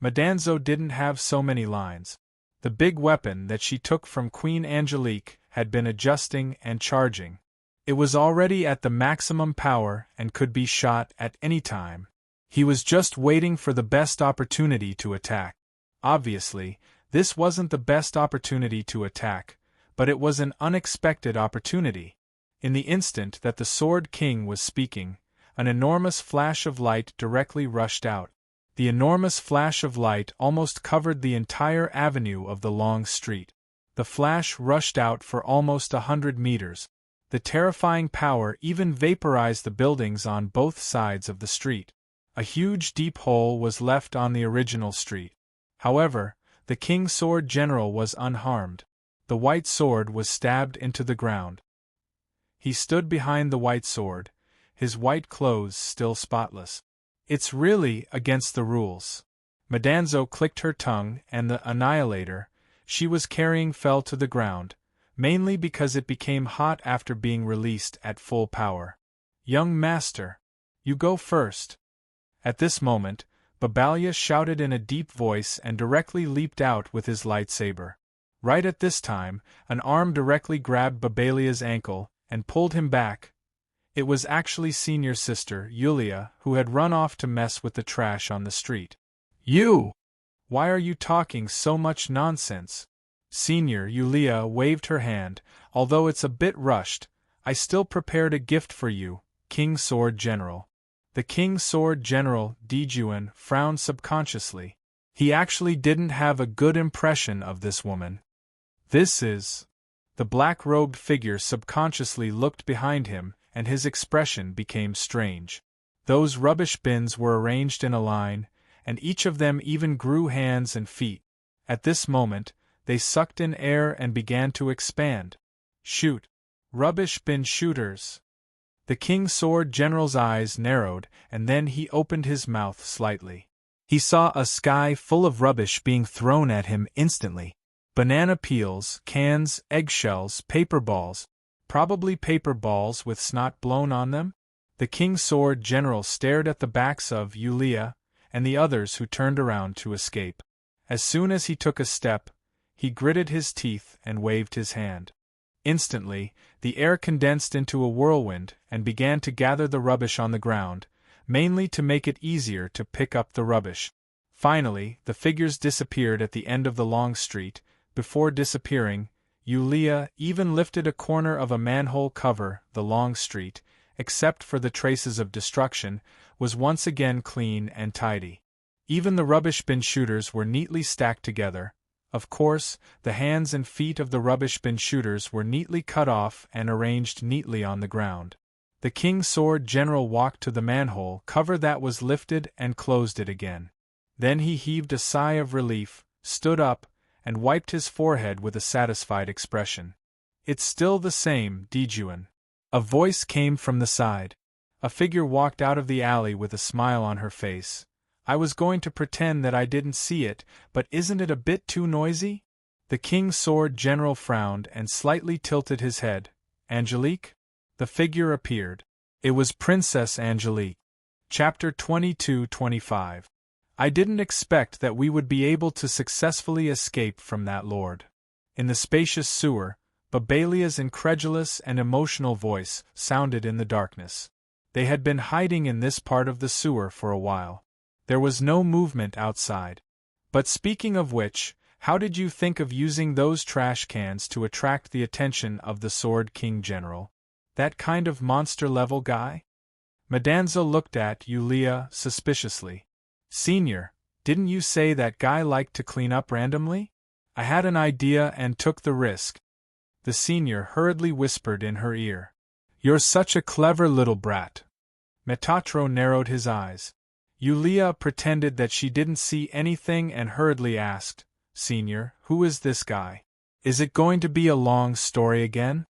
Madanzo didn't have so many lines. The big weapon that she took from Queen Angelique had been adjusting and charging. It was already at the maximum power and could be shot at any time. He was just waiting for the best opportunity to attack. Obviously, this wasn't the best opportunity to attack, but it was an unexpected opportunity. In the instant that the Sword King was speaking, an enormous flash of light directly rushed out. The enormous flash of light almost covered the entire avenue of the long street. The flash rushed out for almost 100 meters. The terrifying power even vaporized the buildings on both sides of the street. A huge deep hole was left on the original street. However, the King's Sword General was unharmed. The white sword was stabbed into the ground. He stood behind the white sword, his white clothes still spotless. "It's really against the rules." Madanzo clicked her tongue and the annihilator she was carrying fell to the ground, mainly because it became hot after being released at full power. "Young master, you go first." At this moment, Babalia shouted in a deep voice and directly leaped out with his lightsaber. Right at this time, an arm directly grabbed Babalia's ankle and pulled him back. It was actually senior sister, Yulia, who had run off to mess with the trash on the street. "You! Why are you talking so much nonsense?" Senior Yulia waved her hand. "Although it's a bit rushed, I still prepared a gift for you, King's Sword General." The King's Sword General, Dijuan, frowned subconsciously. He actually didn't have a good impression of this woman. "This is..." The black-robed figure subconsciously looked behind him, and his expression became strange. Those rubbish bins were arranged in a line, and each of them even grew hands and feet. At this moment, they sucked in air and began to expand. "Shoot! Rubbish bin shooters!" The King's Sword General's eyes narrowed, and then he opened his mouth slightly. He saw a sky full of rubbish being thrown at him instantly. Banana peels, cans, eggshells, paper balls. Probably paper balls with snot blown on them? The King's Sword General stared at the backs of Yulia and the others who turned around to escape. As soon as he took a step, he gritted his teeth and waved his hand. Instantly, the air condensed into a whirlwind and began to gather the rubbish on the ground, mainly to make it easier to pick up the rubbish. Finally, the figures disappeared at the end of the long street. Before disappearing, Yulia even lifted a corner of a manhole cover. The long street, except for the traces of destruction, was once again clean and tidy. Even the rubbish bin shooters were neatly stacked together. Of course, the hands and feet of the rubbish bin shooters were neatly cut off and arranged neatly on the ground. The King's Sword General walked to the manhole cover that was lifted and closed it again. Then he heaved a sigh of relief, stood up, and wiped his forehead with a satisfied expression. "It's still the same, Dijuan." A voice came from the side. A figure walked out of the alley with a smile on her face. "I was going to pretend that I didn't see it, but isn't it a bit too noisy?" The King's Sword General frowned and slightly tilted his head. "Angelique?" The figure appeared. It was Princess Angelique. Chapter 22-25. I didn't expect that we would be able to successfully escape from that lord. In the spacious sewer, Babalia's incredulous and emotional voice sounded in the darkness. They had been hiding in this part of the sewer for a while. There was no movement outside. But speaking of which, how did you think of using those trash cans to attract the attention of the Sword King General? That kind of monster-level guy? Madanza looked at Yulia suspiciously. Senior, didn't you say that guy liked to clean up randomly? I had an idea and took the risk. The senior hurriedly whispered in her ear. You're such a clever little brat. Metatro narrowed his eyes. Yulia pretended that she didn't see anything and hurriedly asked, Senior, who is this guy? Is it going to be a long story again?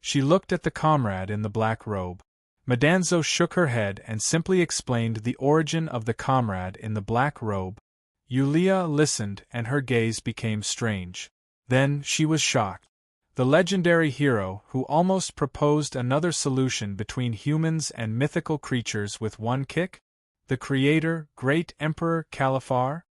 She looked at the comrade in the black robe. Madanzo shook her head and simply explained the origin of the comrade in the black robe. Yulia listened and her gaze became strange. Then she was shocked. The legendary hero who almost proposed another solution between humans and mythical creatures with one kick? The creator, Great Emperor Califar?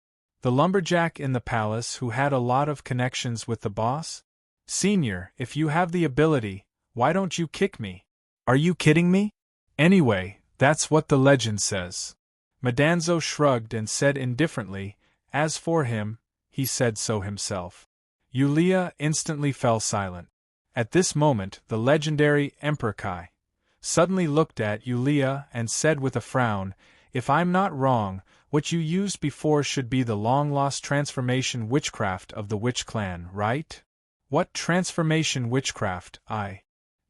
The lumberjack in the palace who had a lot of connections with the boss? Senior, if you have the ability, why don't you kick me? Are you kidding me? Anyway, that's what the legend says. Madanzo shrugged and said indifferently, as for him, he said so himself. Yulia instantly fell silent. At this moment, the legendary Emperor Kai suddenly looked at Yulia and said with a frown, If I'm not wrong, what you used before should be the long-lost transformation witchcraft of the Witch Clan, right? What transformation witchcraft,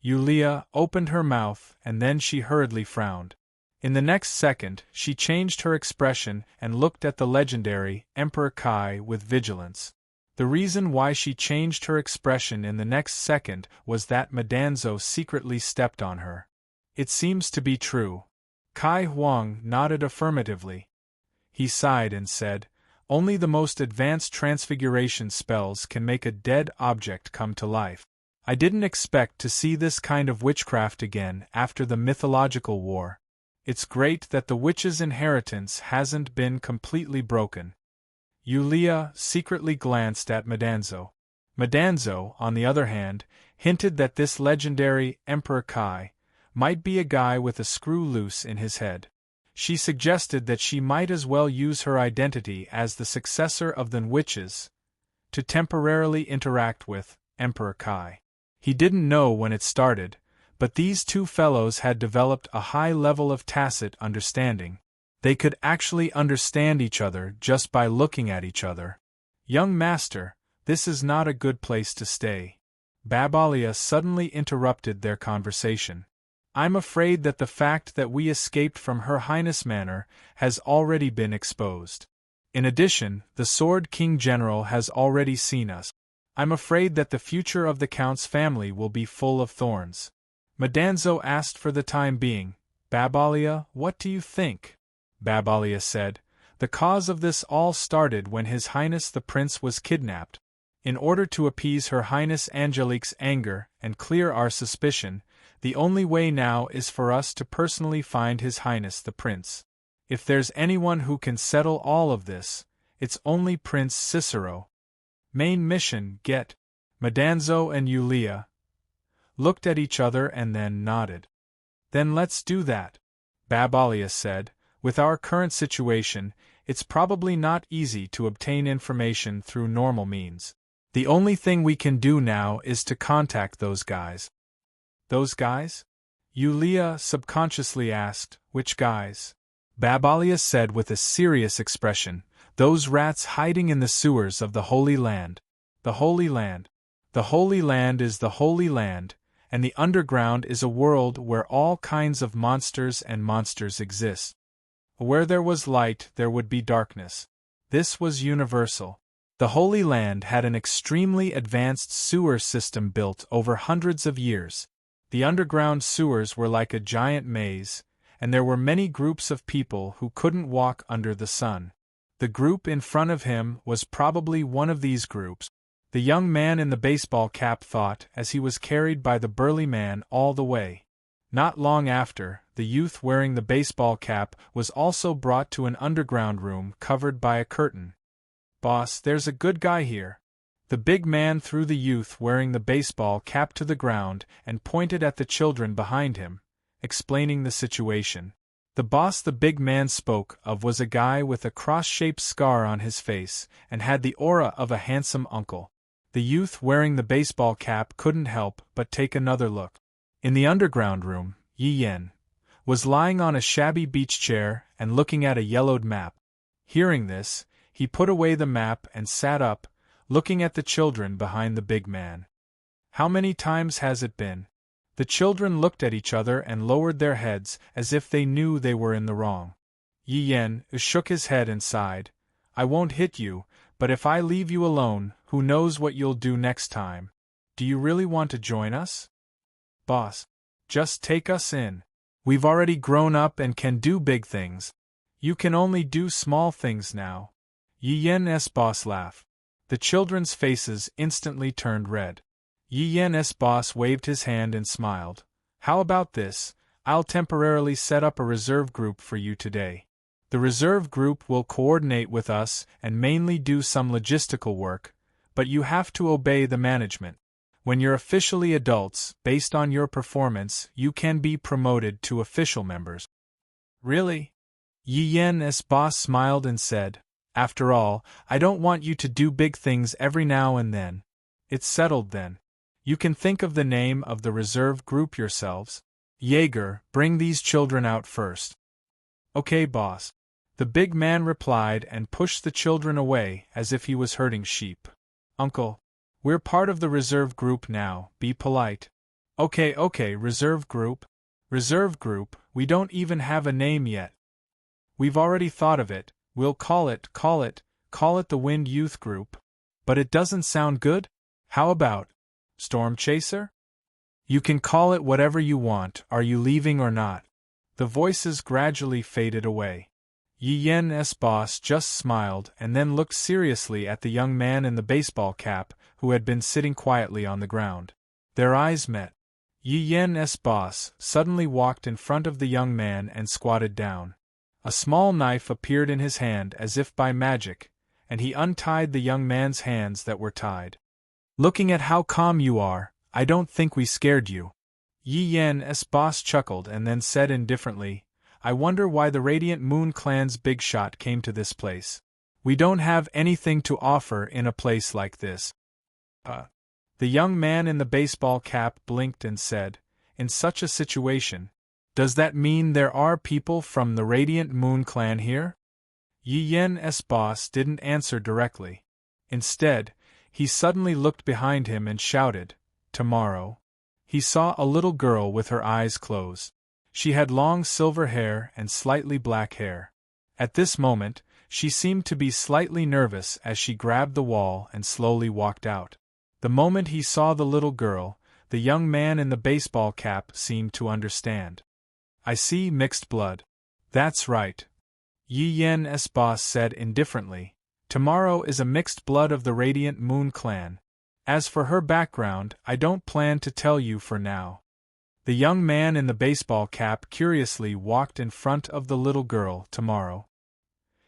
Yulia opened her mouth and then she hurriedly frowned. In the next second, she changed her expression and looked at the legendary Emperor Kai with vigilance. The reason why she changed her expression in the next second was that Madanzo secretly stepped on her. It seems to be true. Kai Huang nodded affirmatively. He sighed and said, Only the most advanced transfiguration spells can make a dead object come to life. I didn't expect to see this kind of witchcraft again after the mythological war. It's great that the witch's inheritance hasn't been completely broken. Yulia secretly glanced at Madanzo. Madanzo, on the other hand, hinted that this legendary Emperor Kai might be a guy with a screw loose in his head. She suggested that she might as well use her identity as the successor of the witches to temporarily interact with Emperor Kai. He didn't know when it started, but these two fellows had developed a high level of tacit understanding. They could actually understand each other just by looking at each other. Young master, this is not a good place to stay. Babalia suddenly interrupted their conversation. I'm afraid that the fact that we escaped from Her Highness Manor has already been exposed. In addition, the Sword King General has already seen us. I'm afraid that the future of the Count's family will be full of thorns. Madanzo asked for the time being, Babalia, what do you think? Babalia said, The cause of this all started when His Highness the Prince was kidnapped. In order to appease Her Highness Angelique's anger and clear our suspicion, the only way now is for us to personally find His Highness the Prince. If there's anyone who can settle all of this, it's only Prince Cicero. Main mission, get. Madanzo and Yulia looked at each other and then nodded. Then let's do that, Babalia said. With our current situation, it's probably not easy to obtain information through normal means. The only thing we can do now is to contact those guys. Those guys? Yulia subconsciously asked, Which guys? Babalia said with a serious expression, Those rats hiding in the sewers of the Holy Land. The Holy Land. The Holy Land is the Holy Land, and the underground is a world where all kinds of monsters and monsters exist. Where there was light, there would be darkness. This was universal. The Holy Land had an extremely advanced sewer system built over hundreds of years. The underground sewers were like a giant maze, and there were many groups of people who couldn't walk under the sun. The group in front of him was probably one of these groups. The young man in the baseball cap thought as he was carried by the burly man all the way. Not long after, the youth wearing the baseball cap was also brought to an underground room covered by a curtain. "Boss, there's a good guy here." The big man threw the youth wearing the baseball cap to the ground and pointed at the children behind him, explaining the situation. The boss the big man spoke of was a guy with a cross-shaped scar on his face and had the aura of a handsome uncle. The youth wearing the baseball cap couldn't help but take another look. In the underground room, Yi Yen was lying on a shabby beach chair and looking at a yellowed map. Hearing this, he put away the map and sat up, looking at the children behind the big man. "How many times has it been?" The children looked at each other and lowered their heads as if they knew they were in the wrong. Yi Yen shook his head and sighed. "I won't hit you, but if I leave you alone, who knows what you'll do next time. Do you really want to join us?" "Boss, just take us in. We've already grown up and can do big things. You can only do small things now." Yi Yen's boss laughed. The children's faces instantly turned red. Yi Yen's boss waved his hand and smiled. "How about this? I'll temporarily set up a reserve group for you today. The reserve group will coordinate with us and mainly do some logistical work, but you have to obey the management. When you're officially adults, based on your performance, you can be promoted to official members." "Really?" Yi Yen's boss smiled and said, "After all, I don't want you to do big things every now and then. It's settled then. You can think of the name of the reserve group yourselves. Jaeger, bring these children out first." "Okay, boss," the big man replied and pushed the children away as if he was herding sheep. "Uncle, we're part of the reserve group now, be polite." Okay, reserve group. Reserve group, we don't even have a name yet." "We've already thought of it, we'll call it the Wind Youth Group." "But it doesn't sound good? How about Storm Chaser?" "You can call it whatever you want, are you leaving or not?" The voices gradually faded away. Yi Yen's boss just smiled and then looked seriously at the young man in the baseball cap who had been sitting quietly on the ground. Their eyes met. Yi Yen's boss suddenly walked in front of the young man and squatted down. A small knife appeared in his hand as if by magic, and he untied the young man's hands that were tied. "Looking at how calm you are, I don't think we scared you." Yi Yen's boss chuckled and then said indifferently, "I wonder why the Radiant Moon Clan's big shot came to this place. We don't have anything to offer in a place like this." The young man in the baseball cap blinked and said, "In such a situation, does that mean there are people from the Radiant Moon Clan here?" Yi Yen's boss didn't answer directly. Instead, he suddenly looked behind him and shouted, "Tomorrow." He saw a little girl with her eyes closed. She had long silver hair and slightly black hair. At this moment, she seemed to be slightly nervous as she grabbed the wall and slowly walked out. The moment he saw the little girl, the young man in the baseball cap seemed to understand. "I see mixed blood." "That's right," Yi Yen's boss said indifferently. "Tomorrow is a mixed blood of the Radiant Moon Clan. As for her background, I don't plan to tell you for now." The young man in the baseball cap curiously walked in front of the little girl, Tomorrow.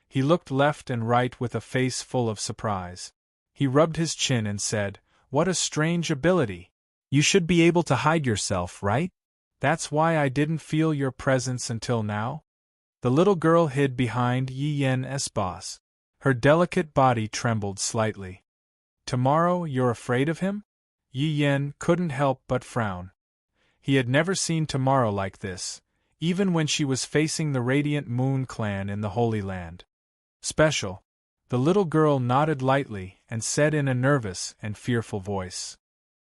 He looked left and right with a face full of surprise. He rubbed his chin and said, "What a strange ability. You should be able to hide yourself, right? That's why I didn't feel your presence until now?" The little girl hid behind Yi Yen's boss. Her delicate body trembled slightly. "Tomorrow, you're afraid of him?" Yi Yen couldn't help but frown. He had never seen Tomorrow like this, even when she was facing the Radiant Moon Clan in the Holy Land. "Special." The little girl nodded lightly and said in a nervous and fearful voice.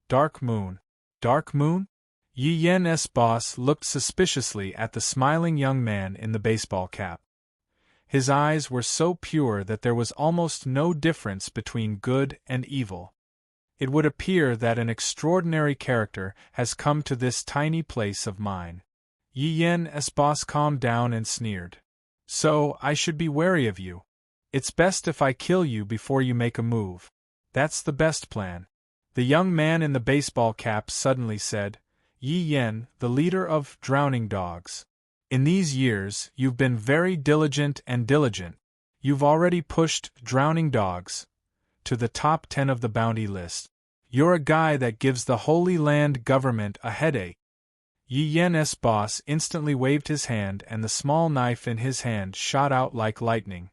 "Dark Moon." "Dark Moon?" Yi Yen's boss looked suspiciously at the smiling young man in the baseball cap. His eyes were so pure that there was almost no difference between good and evil. It would appear that an extraordinary character has come to this tiny place of mine. Yi Yen's boss calmed down and sneered. "So, I should be wary of you. It's best if I kill you before you make a move. That's the best plan." The young man in the baseball cap suddenly said. Yi Yen, the leader of drowning dogs. In these years, you've been very diligent and diligent. You've already pushed drowning dogs to the top 10 of the bounty list. You're a guy that gives the Holy Land government a headache. Yi Yen's boss instantly waved his hand and the small knife in his hand shot out like lightning.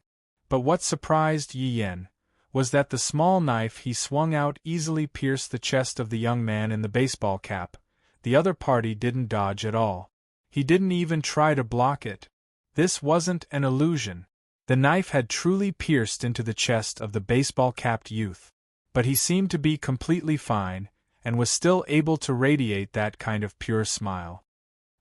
But what surprised Yi Yen was that the small knife he swung out easily pierced the chest of the young man in the baseball cap. The other party didn't dodge at all. He didn't even try to block it. This wasn't an illusion. The knife had truly pierced into the chest of the baseball-capped youth. But he seemed to be completely fine, and was still able to radiate that kind of pure smile.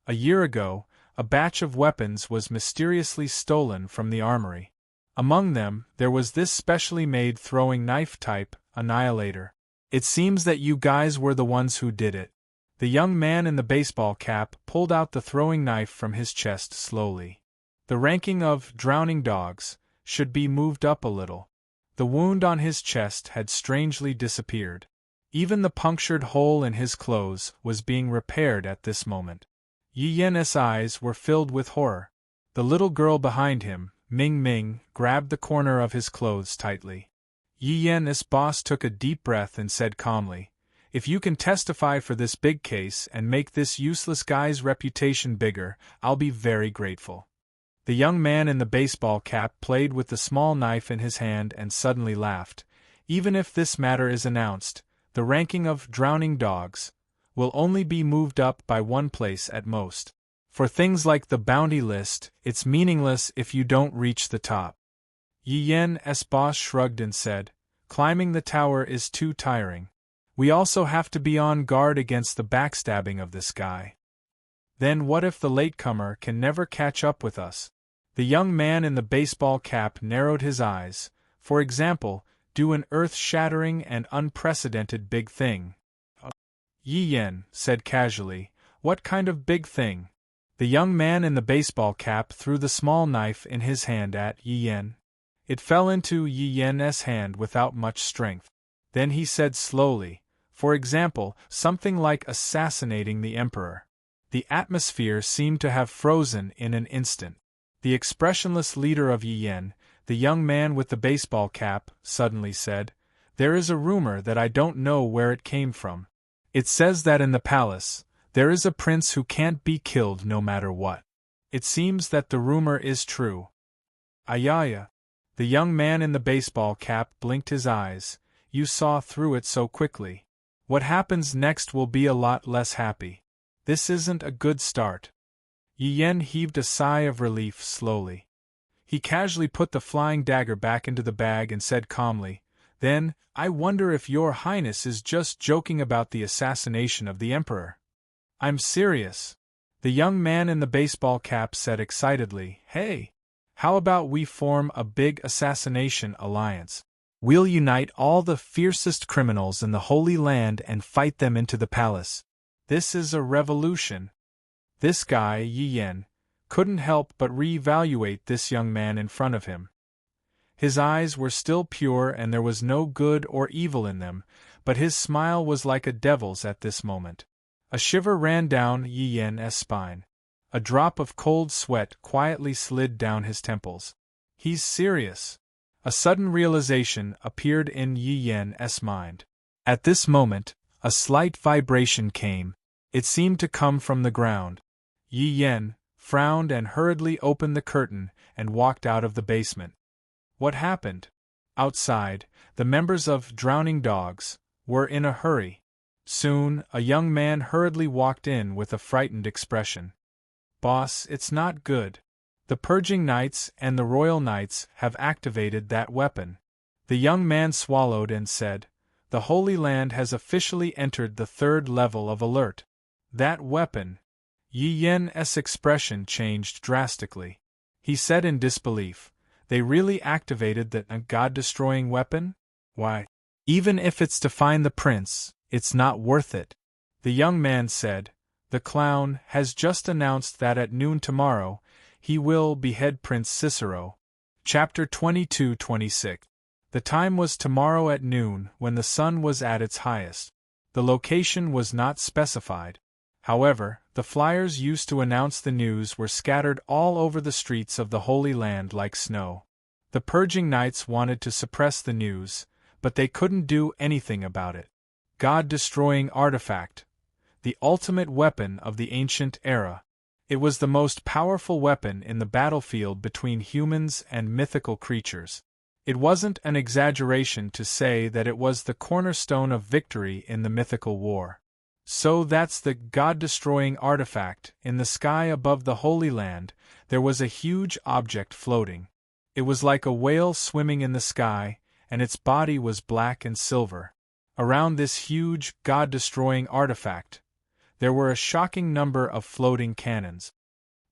A year ago, a batch of weapons was mysteriously stolen from the armory. Among them, there was this specially made throwing knife-type annihilator. It seems that you guys were the ones who did it. The young man in the baseball cap pulled out the throwing knife from his chest slowly. The ranking of drowning dogs should be moved up a little. The wound on his chest had strangely disappeared. Even the punctured hole in his clothes was being repaired at this moment. Yi Yen's eyes were filled with horror. The little girl behind him, Ming Ming, grabbed the corner of his clothes tightly. Yi Yen's boss took a deep breath and said calmly, "If you can testify for this big case and make this useless guy's reputation bigger, I'll be very grateful." The young man in the baseball cap played with the small knife in his hand and suddenly laughed. "Even if this matter is announced, the ranking of drowning dogs will only be moved up by one place at most. For things like the bounty list, it's meaningless if you don't reach the top." Yi Yen's boss shrugged and said, "Climbing the tower is too tiring. We also have to be on guard against the backstabbing of this guy. Then what if the latecomer can never catch up with us?" The young man in the baseball cap narrowed his eyes. "For example, do an earth-shattering and unprecedented big thing." Yi Yen said casually, "What kind of big thing?" The young man in the baseball cap threw the small knife in his hand at Yi Yen. It fell into Yi Yen's hand without much strength. Then he said slowly, "For example, something like assassinating the emperor." The atmosphere seemed to have frozen in an instant. The expressionless leader of Yi Yen, the young man with the baseball cap, suddenly said, "There is a rumor that I don't know where it came from. It says that in the palace, there is a prince who can't be killed no matter what. It seems that the rumor is true." Ayaya. The young man in the baseball cap blinked his eyes. "You saw through it so quickly. What happens next will be a lot less happy. This isn't a good start." Yi Yen heaved a sigh of relief slowly. He casually put the flying dagger back into the bag and said calmly, "Then, I wonder if your highness is just joking about the assassination of the emperor." "I'm serious," the young man in the baseball cap said excitedly. "Hey! How about we form a big assassination alliance? We'll unite all the fiercest criminals in the Holy Land and fight them into the palace. This is a revolution." This guy, Yi Yen, couldn't help but re-evaluate this young man in front of him. His eyes were still pure and there was no good or evil in them, but his smile was like a devil's at this moment. A shiver ran down Yi Yen's spine. A drop of cold sweat quietly slid down his temples. "He's serious." A sudden realization appeared in Yi Yen's mind. At this moment, a slight vibration came. It seemed to come from the ground. Yi Yen frowned and hurriedly opened the curtain and walked out of the basement. What happened? Outside, the members of Drowning Dogs were in a hurry. Soon, a young man hurriedly walked in with a frightened expression. "Boss, it's not good. The Purging Knights and the Royal Knights have activated that weapon." The young man swallowed and said, "The Holy Land has officially entered the 3rd level of alert." "That weapon?" Yi Yen's expression changed drastically. He said in disbelief, "They really activated that god-destroying weapon? Why, even if it's to find the prince, it's not worth it." The young man said, "The clown has just announced that at noon tomorrow, he will behead Prince Cicero." Chapter 22-26. The time was tomorrow at noon when the sun was at its highest. The location was not specified. However, the flyers used to announce the news were scattered all over the streets of the Holy Land like snow. The purging knights wanted to suppress the news, but they couldn't do anything about it. God-destroying artifact. The ultimate weapon of the ancient era. It was the most powerful weapon in the battlefield between humans and mythical creatures. It wasn't an exaggeration to say that it was the cornerstone of victory in the mythical war. So that's the God-destroying artifact. In the sky above the Holy Land, there was a huge object floating. It was like a whale swimming in the sky, and its body was black and silver. Around this huge, God-destroying artifact, there were a shocking number of floating cannons.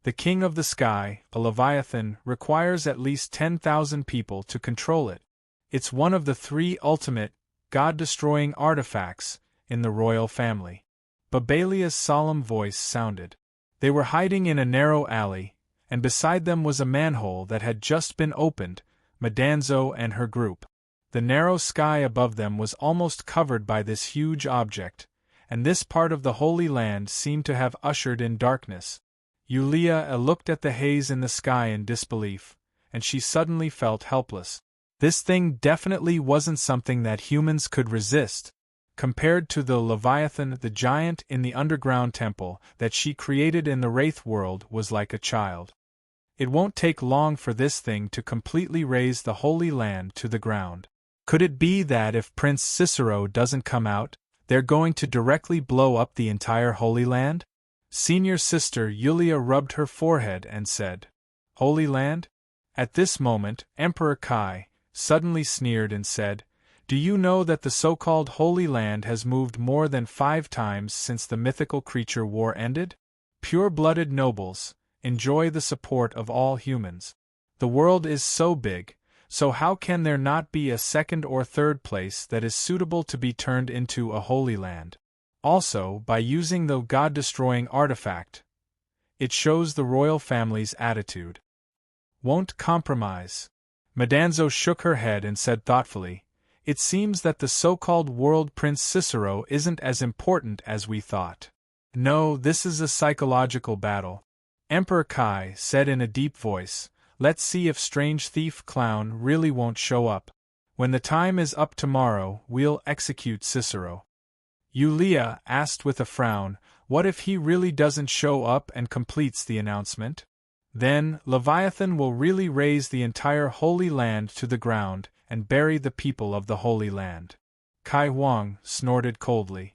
The king of the sky, a Leviathan, requires at least 10,000 people to control it. It's one of the 3 ultimate, God-destroying artifacts in the royal family. Babalia's solemn voice sounded. They were hiding in a narrow alley, and beside them was a manhole that had just been opened, Madanzo and her group. The narrow sky above them was almost covered by this huge object, and this part of the Holy Land seemed to have ushered in darkness. Yulia looked at the haze in the sky in disbelief, and she suddenly felt helpless. This thing definitely wasn't something that humans could resist. Compared to the Leviathan, the giant in the underground temple that she created in the Wraith world was like a child. It won't take long for this thing to completely raze the Holy Land to the ground. Could it be that if Prince Cicero doesn't come out, they're going to directly blow up the entire Holy Land? Senior sister Yulia rubbed her forehead and said, "Holy Land?" At this moment, Emperor Kai suddenly sneered and said, "Do you know that the so-called Holy Land has moved more than 5 times since the mythical creature war ended? Pure-blooded nobles, enjoy the support of all humans. The world is so big, so how can there not be a second or third place that is suitable to be turned into a Holy Land? Also, by using the God-destroying artifact, it shows the royal family's attitude. Won't compromise." Madanzo shook her head and said thoughtfully, "It seems that the so-called world Prince Cicero isn't as important as we thought. No, this is a psychological battle." Emperor Kai said in a deep voice, "Let's see if strange thief clown really won't show up. When the time is up tomorrow, we'll execute Cicero." Yulia asked with a frown, "What if he really doesn't show up and completes the announcement? Then, Leviathan will really raze the entire Holy Land to the ground and bury the people of the Holy Land." Kai Huang snorted coldly.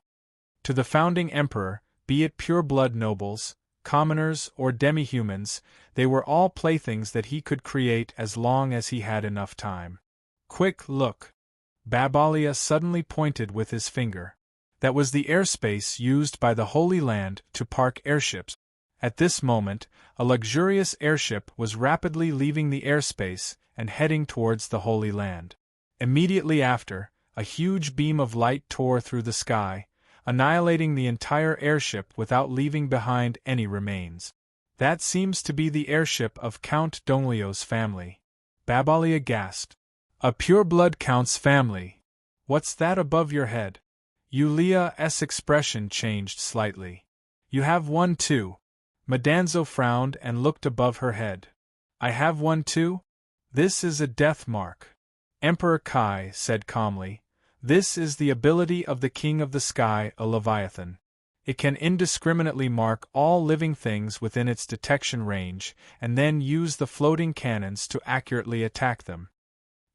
To the founding emperor, be it pure-blood nobles, commoners, or demi-humans, they were all playthings that he could create as long as he had enough time. "Quick, look!" Babalia suddenly pointed with his finger. That was the airspace used by the Holy Land to park airships. At this moment, a luxurious airship was rapidly leaving the airspace and heading towards the Holy Land. Immediately after, a huge beam of light tore through the sky, annihilating the entire airship without leaving behind any remains. "That seems to be the airship of Count Donglio's family." Babalia gasped. "A pure-blood count's family? What's that above your head?" Yulia's expression changed slightly. "You have one too." Madanzo frowned and looked above her head. "I have one too? This is a death mark." Emperor Kai said calmly, "This is the ability of the King of the Sky, a Leviathan. It can indiscriminately mark all living things within its detection range, and then use the floating cannons to accurately attack them."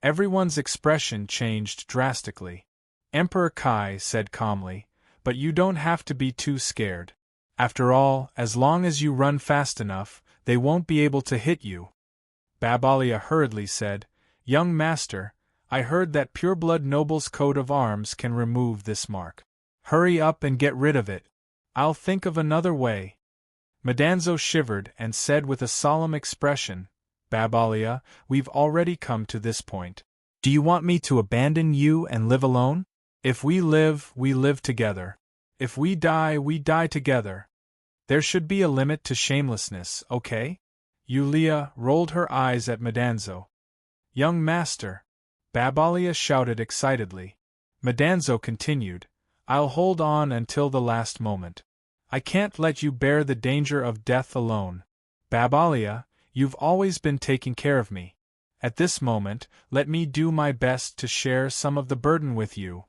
Everyone's expression changed drastically. Emperor Kai said calmly, "But you don't have to be too scared. After all, as long as you run fast enough, they won't be able to hit you." Babalia hurriedly said, "Young master, I heard that pure-blood noble's coat of arms can remove this mark. Hurry up and get rid of it. I'll think of another way." Madanzo shivered and said with a solemn expression, "Babalia, we've already come to this point. Do you want me to abandon you and live alone? If we live together. If we die together. There should be a limit to shamelessness, okay?" Yulia rolled her eyes at Madanzo. "Young master!" Babalia shouted excitedly. Madanzo continued, "I'll hold on until the last moment. I can't let you bear the danger of death alone. Babalia, you've always been taking care of me. At this moment, let me do my best to share some of the burden with you.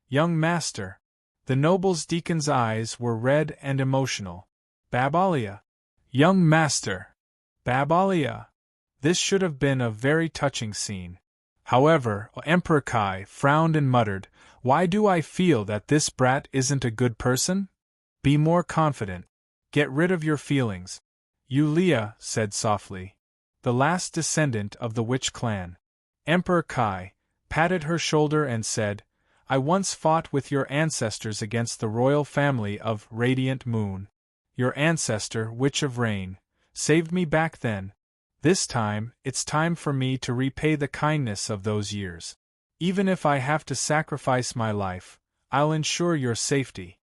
Young master. The noble's deacon's eyes were red and emotional. Babalia. Young master. Babalia. This should have been a very touching scene. However, Emperor Kai frowned and muttered, "Why do I feel that this brat isn't a good person? Be more confident. Get rid of your feelings." Yulia said softly. The last descendant of the witch clan. Emperor Kai patted her shoulder and said, "I once fought with your ancestors against the royal family of Radiant Moon. Your ancestor, Witch of Rain, saved me back then. This time, it's time for me to repay the kindness of those years. Even if I have to sacrifice my life, I'll ensure your safety.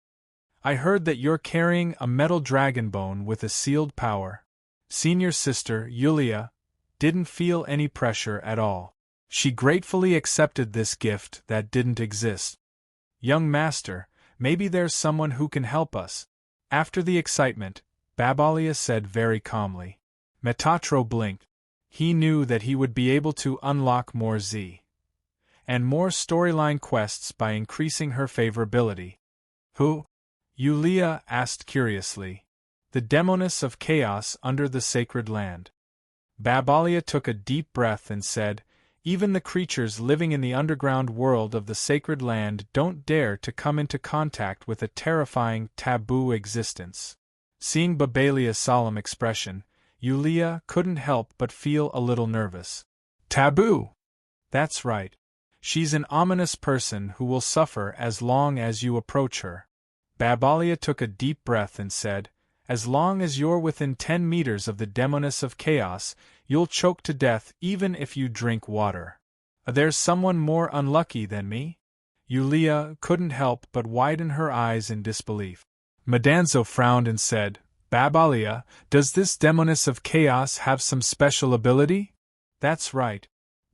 I heard that you're carrying a metal dragon bone with a sealed power." Senior sister, Yulia, didn't feel any pressure at all. She gratefully accepted this gift that didn't exist. "Young master, maybe there's someone who can help us." After the excitement, Babalia said very calmly. Metatro blinked. He knew that he would be able to unlock more Z and more storyline quests by increasing her favorability. "Who?" Yulia asked curiously. "The Demoness of Chaos under the Sacred Land." Babalia took a deep breath and said, "Even the creatures living in the underground world of the Sacred Land don't dare to come into contact with a terrifying, taboo existence." Seeing Babalia's solemn expression, Yulia couldn't help but feel a little nervous. "Taboo!" "That's right. She's an ominous person who will suffer as long as you approach her." Babalia took a deep breath and said, "As long as you're within 10 meters of the Demoness of Chaos, you'll choke to death even if you drink water. There's someone more unlucky than me?" Yulia couldn't help but widen her eyes in disbelief. Madanzo frowned and said, "Babalia, does this Demoness of Chaos have some special ability?" "That's right,"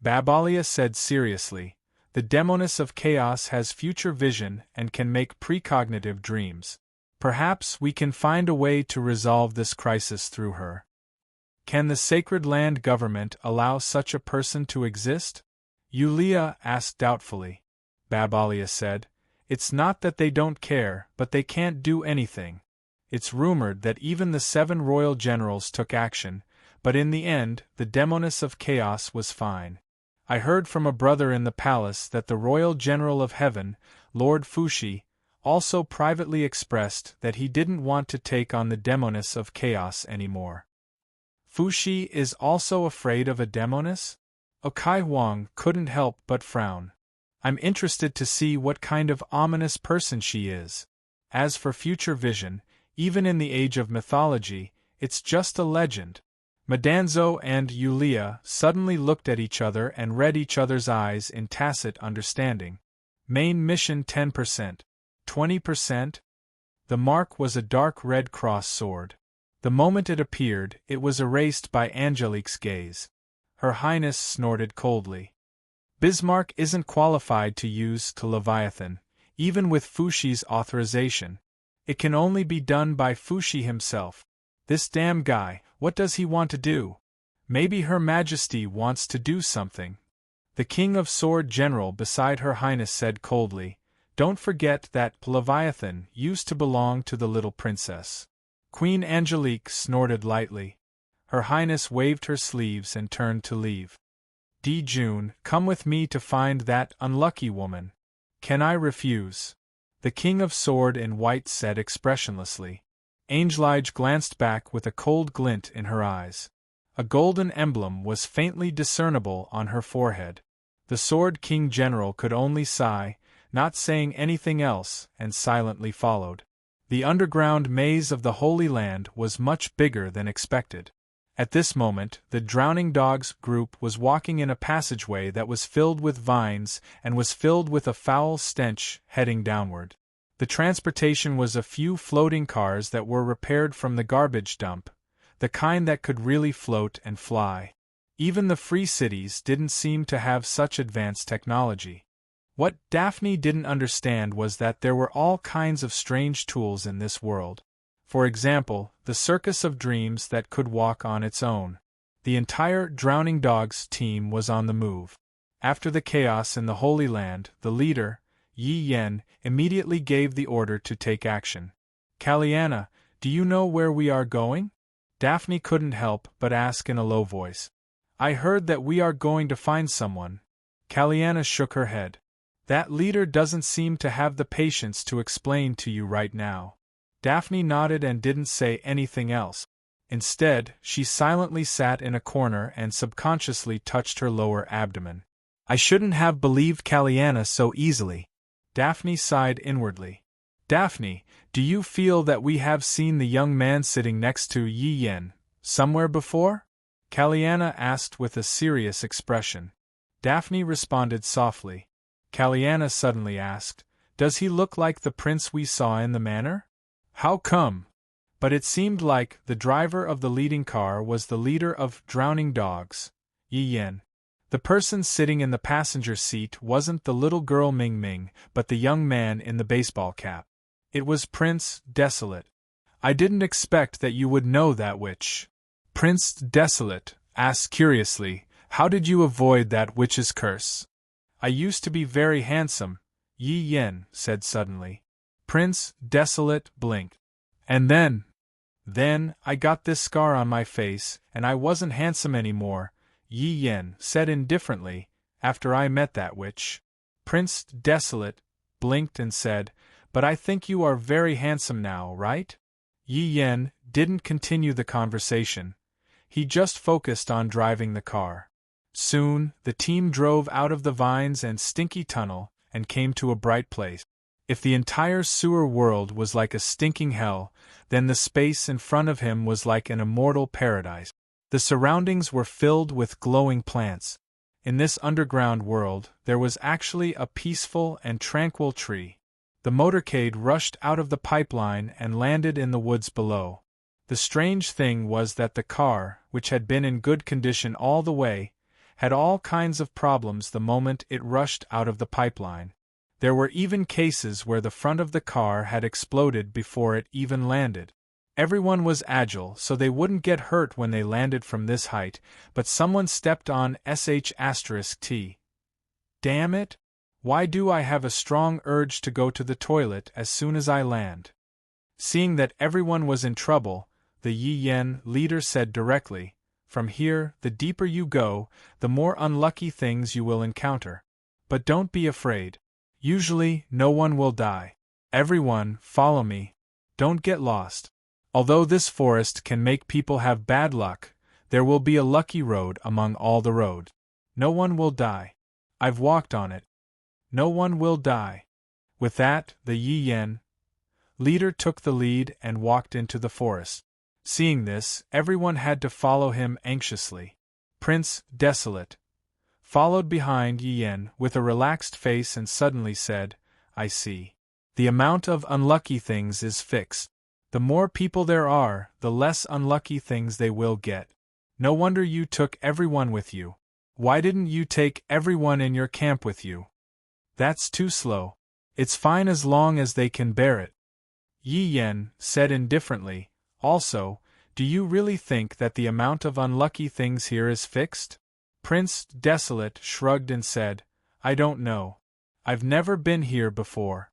Babalia said seriously. "The Demoness of Chaos has future vision and can make precognitive dreams. Perhaps we can find a way to resolve this crisis through her." "Can the Sacred Land government allow such a person to exist?" Yulia asked doubtfully. Babalia said, "It's not that they don't care, but they can't do anything. It's rumored that even the 7 royal generals took action, but in the end, the Demoness of Chaos was fine. I heard from a brother in the palace that the Royal General of Heaven, Lord Fushi, also privately expressed that he didn't want to take on the Demoness of Chaos anymore." "Fushi is also afraid of a Demoness?" Okai Huang couldn't help but frown. "I'm interested to see what kind of ominous person she is. As for future vision, even in the age of mythology, it's just a legend." Madanzo and Yulia suddenly looked at each other and read each other's eyes in tacit understanding. "Main mission 10%. 20%? The mark was a dark red cross sword. The moment it appeared, it was erased by Angelique's gaze. Her Highness snorted coldly. "Bismarck isn't qualified to use to Leviathan, even with Fushi's authorization. It can only be done by Fushi himself. This damn guy, what does he want to do? Maybe Her Majesty wants to do something." The King of Sword General beside Her Highness said coldly, "Don't forget that Leviathan used to belong to the little princess." Queen Angelique snorted lightly. Her Highness waved her sleeves and turned to leave. "June, come with me to find that unlucky woman." "Can I refuse?" The King of Sword in White said expressionlessly. Angelige glanced back with a cold glint in her eyes. A golden emblem was faintly discernible on her forehead. The Sword King General could only sigh, not saying anything else, and silently followed. The underground maze of the Holy Land was much bigger than expected. At this moment, the Drowning Dogs group was walking in a passageway that was filled with vines and was filled with a foul stench heading downward. The transportation was a few floating cars that were repaired from the garbage dump, the kind that could really float and fly. Even the free cities didn't seem to have such advanced technology. What Daphne didn't understand was that there were all kinds of strange tools in this world. For example, the circus of dreams that could walk on its own. The entire Drowning Dogs team was on the move. After the chaos in the Holy Land, the leader, Yi Yen, immediately gave the order to take action. Kaliana, do you know where we are going? Daphne couldn't help but ask in a low voice. I heard that we are going to find someone. Kaliana shook her head. That leader doesn't seem to have the patience to explain to you right now. Daphne nodded and didn't say anything else. Instead, she silently sat in a corner and subconsciously touched her lower abdomen. I shouldn't have believed Kaliana so easily. Daphne sighed inwardly. Daphne, do you feel that we have seen the young man sitting next to Yi Yen somewhere before? Kaliana asked with a serious expression. Daphne responded softly. Kaliana suddenly asked, Does he look like the prince we saw in the manor? How come? But it seemed like the driver of the leading car was the leader of Drowning Dogs, Yi Yen. The person sitting in the passenger seat wasn't the little girl Ming Ming, but the young man in the baseball cap. It was Prince Desolate. I didn't expect that you would know that witch. Prince Desolate asked curiously, How did you avoid that witch's curse? I used to be very handsome, Yi Yen said suddenly. Prince Desolate blinked. And then I got this scar on my face, and I wasn't handsome anymore, Yi Yen said indifferently, after I met that witch. Prince Desolate blinked and said, But I think you are very handsome now, right? Yi Yen didn't continue the conversation. He just focused on driving the car. Soon, the team drove out of the vines and stinky tunnel and came to a bright place. If the entire sewer world was like a stinking hell, then the space in front of him was like an immortal paradise. The surroundings were filled with glowing plants. In this underground world, there was actually a peaceful and tranquil tree. The motorcade rushed out of the pipeline and landed in the woods below. The strange thing was that the car, which had been in good condition all the way, had all kinds of problems the moment it rushed out of the pipeline. There were even cases where the front of the car had exploded before it even landed. Everyone was agile so they wouldn't get hurt when they landed from this height, but someone stepped on *T. Damn it! Why do I have a strong urge to go to the toilet as soon as I land? Seeing that everyone was in trouble, the Yi Yen leader said directly, From here, the deeper you go, the more unlucky things you will encounter. But don't be afraid. Usually, no one will die. Everyone, follow me. Don't get lost. Although this forest can make people have bad luck, there will be a lucky road among all the roads. No one will die. I've walked on it. No one will die. With that, the Yi Yen leader took the lead and walked into the forest. Seeing this, everyone had to follow him anxiously. Prince Desolate followed behind Yi Yen with a relaxed face and suddenly said, I see. The amount of unlucky things is fixed. The more people there are, the less unlucky things they will get. No wonder you took everyone with you. Why didn't you take everyone in your camp with you? That's too slow. It's fine as long as they can bear it. Yi Yen said indifferently, Also, do you really think that the amount of unlucky things here is fixed? Prince Desolate shrugged and said, I don't know. I've never been here before.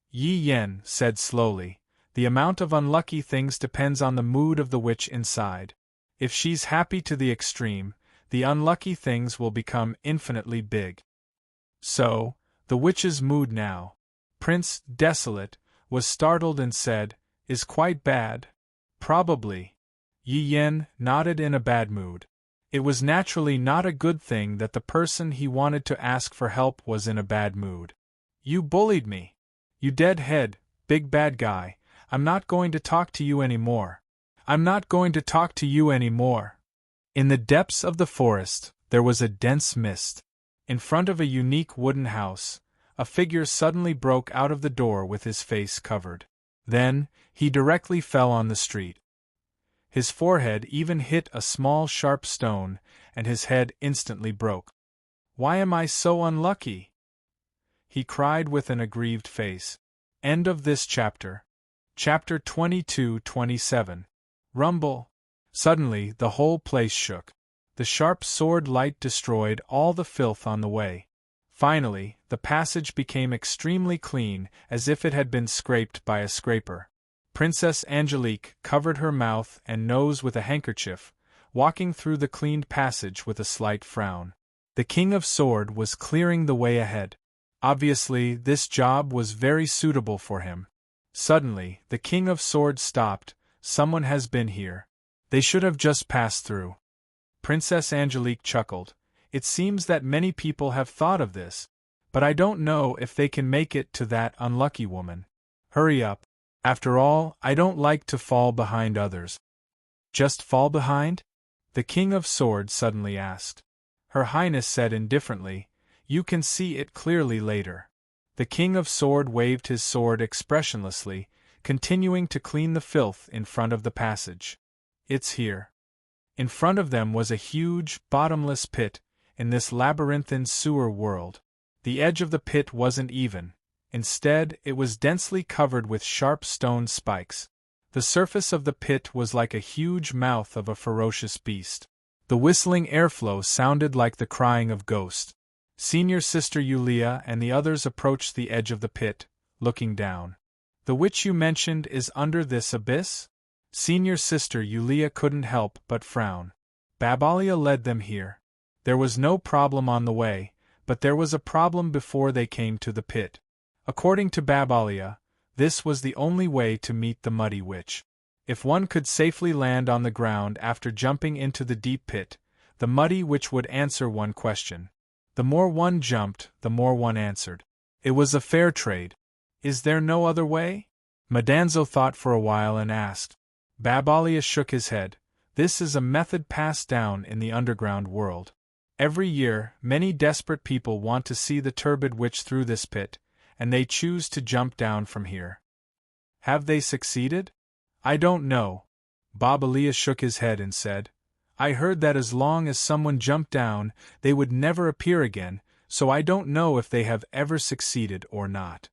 Yi Yen said slowly, The amount of unlucky things depends on the mood of the witch inside. If she's happy to the extreme, the unlucky things will become infinitely big. So, the witch's mood now, Prince Desolate was startled and said, is quite bad. Probably. Yi Yen nodded in a bad mood. It was naturally not a good thing that the person he wanted to ask for help was in a bad mood. You bullied me. You deadhead, big bad guy. I'm not going to talk to you anymore. I'm not going to talk to you anymore. In the depths of the forest, there was a dense mist. In front of a unique wooden house, a figure suddenly broke out of the door with his face covered. Then, he directly fell on the street. His forehead even hit a small sharp stone, and his head instantly broke. Why am I so unlucky? he cried with an aggrieved face. End of this chapter. Chapter 22-27. Rumble. Suddenly, the whole place shook. The sharp sword light destroyed all the filth on the way. Finally, the passage became extremely clean, as if it had been scraped by a scraper. Princess Angelique covered her mouth and nose with a handkerchief, walking through the cleaned passage with a slight frown. The King of Sword was clearing the way ahead. Obviously, this job was very suitable for him. Suddenly, the King of Sword stopped. Someone has been here. They should have just passed through. Princess Angelique chuckled. It seems that many people have thought of this, but I don't know if they can make it to that unlucky woman. Hurry up. After all, I don't like to fall behind others. Just fall behind? The King of Swords suddenly asked. Her Highness said indifferently, You can see it clearly later. The King of Sword waved his sword expressionlessly, continuing to clean the filth in front of the passage. It's here. In front of them was a huge, bottomless pit, in this labyrinthine sewer world. The edge of the pit wasn't even. Instead, it was densely covered with sharp stone spikes. The surface of the pit was like a huge mouth of a ferocious beast. The whistling airflow sounded like the crying of ghosts. Senior Sister Yulia and the others approached the edge of the pit, looking down. The witch you mentioned is under this abyss? Senior Sister Yulia couldn't help but frown. Babalia led them here. There was no problem on the way, but there was a problem before they came to the pit. According to Babalia, this was the only way to meet the Muddy Witch. If one could safely land on the ground after jumping into the deep pit, the Muddy Witch would answer one question. The more one jumped, the more one answered. It was a fair trade. Is there no other way? Madanzo thought for a while and asked. Babalia shook his head. This is a method passed down in the underground world. Every year, many desperate people want to see the turbid witch through this pit, and they choose to jump down from here. Have they succeeded? I don't know. Babalia shook his head and said, I heard that as long as someone jumped down, they would never appear again, so I don't know if they have ever succeeded or not.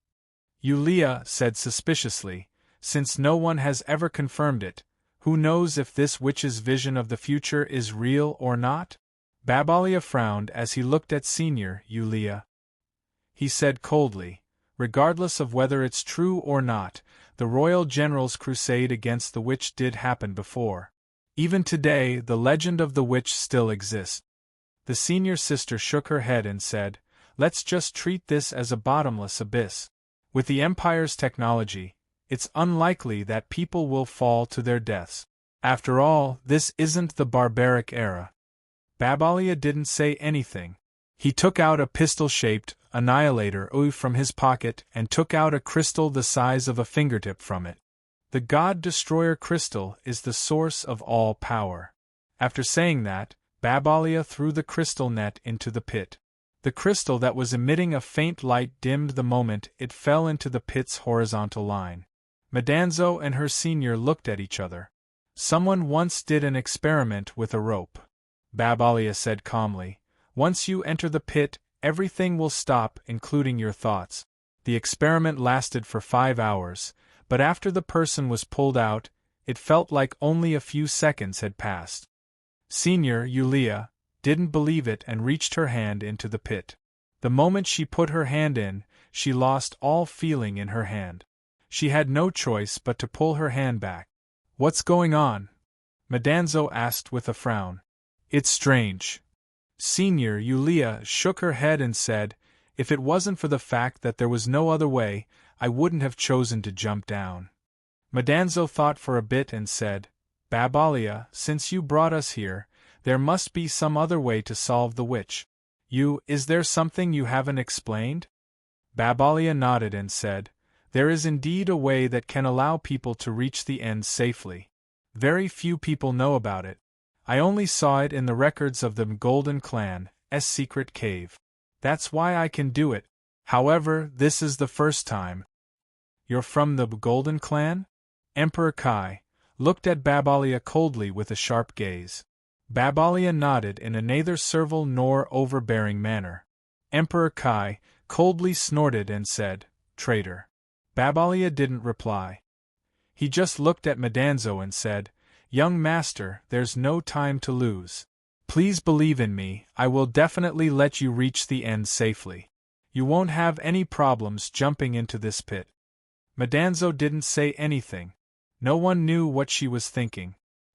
Yulia said suspiciously, since no one has ever confirmed it, who knows if this witch's vision of the future is real or not? Babalia frowned as he looked at Senior Yulia. He said coldly, regardless of whether it's true or not, the royal general's crusade against the witch did happen before. Even today, the legend of the witch still exists. The senior sister shook her head and said, Let's just treat this as a bottomless abyss. With the Empire's technology, it's unlikely that people will fall to their deaths. After all, this isn't the barbaric era. Babalia didn't say anything. He took out a pistol-shaped annihilator from his pocket and took out a crystal the size of a fingertip from it. The God-Destroyer crystal is the source of all power. After saying that, Babalia threw the crystal net into the pit. The crystal that was emitting a faint light dimmed the moment it fell into the pit's horizontal line. Madanzo and her senior looked at each other. Someone once did an experiment with a rope. Babalia said calmly, Once you enter the pit, everything will stop, including your thoughts. The experiment lasted for 5 hours, but after the person was pulled out, it felt like only a few seconds had passed. Senior Yulia didn't believe it and reached her hand into the pit. The moment she put her hand in, she lost all feeling in her hand. She had no choice but to pull her hand back. What's going on? Madanzo asked with a frown. It's strange. Senior Yulia shook her head and said, If it wasn't for the fact that there was no other way, I wouldn't have chosen to jump down. Madanzo thought for a bit and said, Babalia, since you brought us here, there must be some other way to solve the witch. Is there something you haven't explained? Babalia nodded and said, There is indeed a way that can allow people to reach the end safely. Very few people know about it. I only saw it in the records of the Golden Clan's secret cave. That's why I can do it. However, this is the first time. You're from the Golden Clan? Emperor Kai looked at Babalia coldly with a sharp gaze. Babalia nodded in a neither servile nor overbearing manner. Emperor Kai coldly snorted and said, "Traitor." Babalia didn't reply. He just looked at Madanzo and said, "Young master, there's no time to lose. Please believe in me, I will definitely let you reach the end safely. You won't have any problems jumping into this pit." Madanzo didn't say anything. No one knew what she was thinking.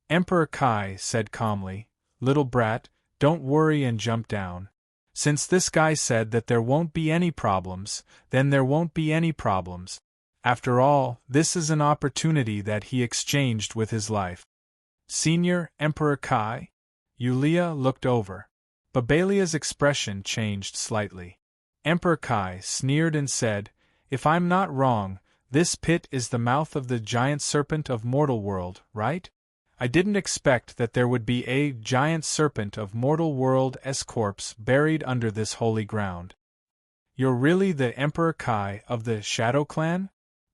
Emperor Kai said calmly, "Little brat, don't worry and jump down. Since this guy said that there won't be any problems, then there won't be any problems. After all, this is an opportunity that he exchanged with his life." "Senior Emperor Kai?" Yulia looked over. Babalia's expression changed slightly. Emperor Kai sneered and said, "If I'm not wrong, this pit is the mouth of the giant serpent of mortal world, right? I didn't expect that there would be a giant serpent of mortal world's corpse buried under this holy ground." "You're really the Emperor Kai of the Shadow Clan?"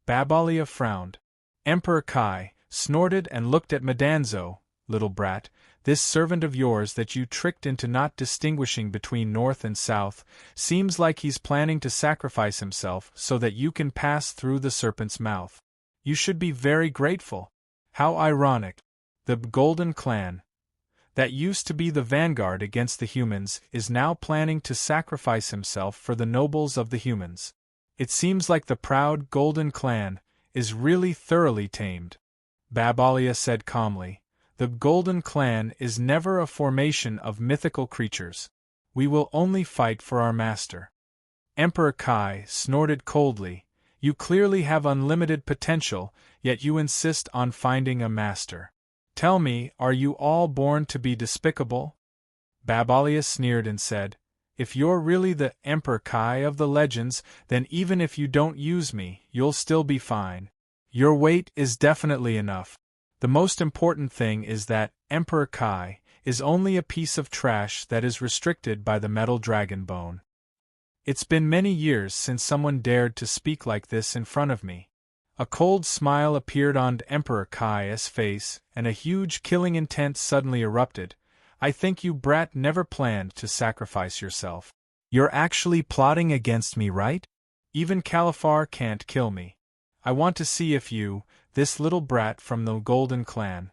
Babalia frowned. Emperor Kai snorted and looked at Madanzo. "Little brat, this servant of yours that you tricked into not distinguishing between north and south seems like he's planning to sacrifice himself so that you can pass through the serpent's mouth. You should be very grateful. How ironic. The Golden Clan, that used to be the vanguard against the humans, is now planning to sacrifice himself for the nobles of the humans. It seems like the proud Golden Clan is really thoroughly tamed." Babalia said calmly, "The Golden Clan is never a formation of mythical creatures. We will only fight for our master." Emperor Kai snorted coldly, "You clearly have unlimited potential, yet you insist on finding a master. Tell me, are you all born to be despicable?" Babalia sneered and said, "If you're really the Emperor Kai of the legends, then even if you don't use me, you'll still be fine. Your weight is definitely enough. The most important thing is that Emperor Kai is only a piece of trash that is restricted by the metal dragon bone." It's been many years since someone dared to speak like this in front of me. A cold smile appeared on Emperor Kai's face, and a huge killing intent suddenly erupted. "I think you brat never planned to sacrifice yourself. You're actually plotting against me, right? Even Califar can't kill me. I want to see if you, this little brat from the Golden Clan,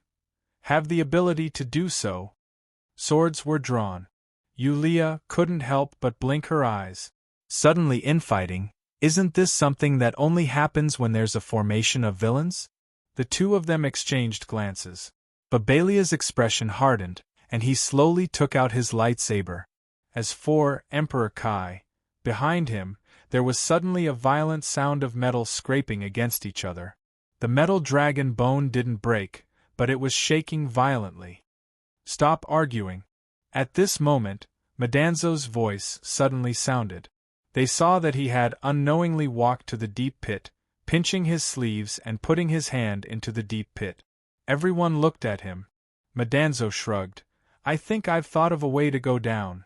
have the ability to do so." Swords were drawn. Yulia couldn't help but blink her eyes. Suddenly infighting. Isn't this something that only happens when there's a formation of villains? The two of them exchanged glances. Babalia's expression hardened, and he slowly took out his lightsaber. As for Emperor Kai, behind him, there was suddenly a violent sound of metal scraping against each other. The metal dragon bone didn't break, but it was shaking violently. "Stop arguing." At this moment, Madanzo's voice suddenly sounded. They saw that he had unknowingly walked to the deep pit, pinching his sleeves and putting his hand into the deep pit. Everyone looked at him. Madanzo shrugged. "I think I've thought of a way to go down."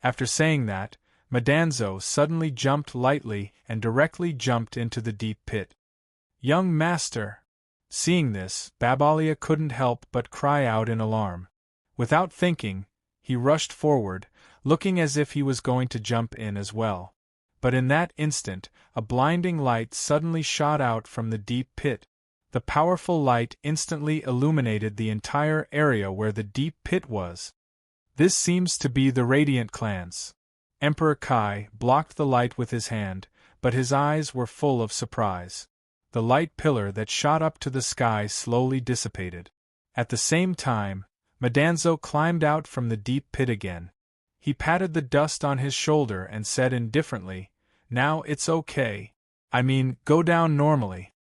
After saying that, Madanzo suddenly jumped lightly and directly jumped into the deep pit. "Young master!" Seeing this, Babalia couldn't help but cry out in alarm. Without thinking, he rushed forward, looking as if he was going to jump in as well. But in that instant, a blinding light suddenly shot out from the deep pit. The powerful light instantly illuminated the entire area where the deep pit was. "This seems to be the Radiant Clans." Emperor Kai blocked the light with his hand, but his eyes were full of surprise. The light pillar that shot up to the sky slowly dissipated. At the same time, Madanzo climbed out from the deep pit again. He patted the dust on his shoulder and said indifferently, "Now it's okay. I mean, go down normally."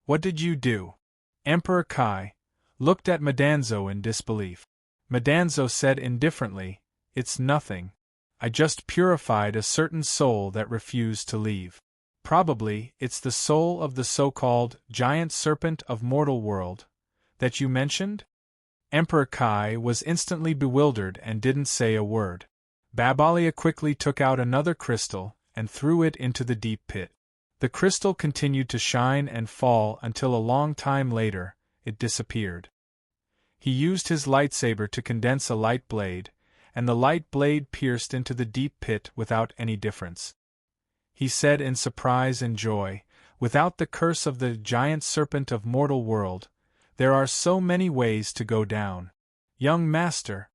"What did you do?" Emperor Kai looked at Madanzo in disbelief. Madanzo said indifferently, "It's nothing. I just purified a certain soul that refused to leave. Probably it's the soul of the so-called giant serpent of mortal world that you mentioned?" Emperor Kai was instantly bewildered and didn't say a word. Babalia quickly took out another crystal and threw it into the deep pit. The crystal continued to shine and fall until a long time later, it disappeared. He used his lightsaber to condense a light blade, and the light blade pierced into the deep pit without any difference. he said in surprise and joy. Without the curse of the giant serpent of mortal world, there are so many ways to go down. Young master.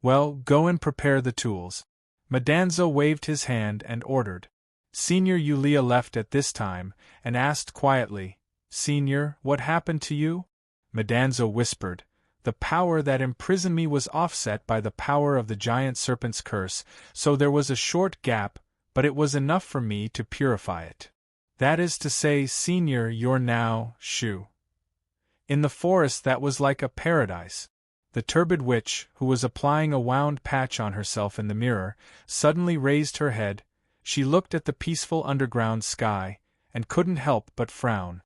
Well, go and prepare the tools. Madanzo waved his hand and ordered. Senior Yulia left at this time, and asked quietly, Senior, what happened to you? Madanzo whispered, The power that imprisoned me was offset by the power of the giant serpent's curse, so there was a short gap, but it was enough for me to purify it. That is to say, Senior, you're now, in the forest that was like a paradise. The turbid witch, who was applying a wound patch on herself in the mirror, suddenly raised her head. She looked at the peaceful underground sky, and couldn't help but frown.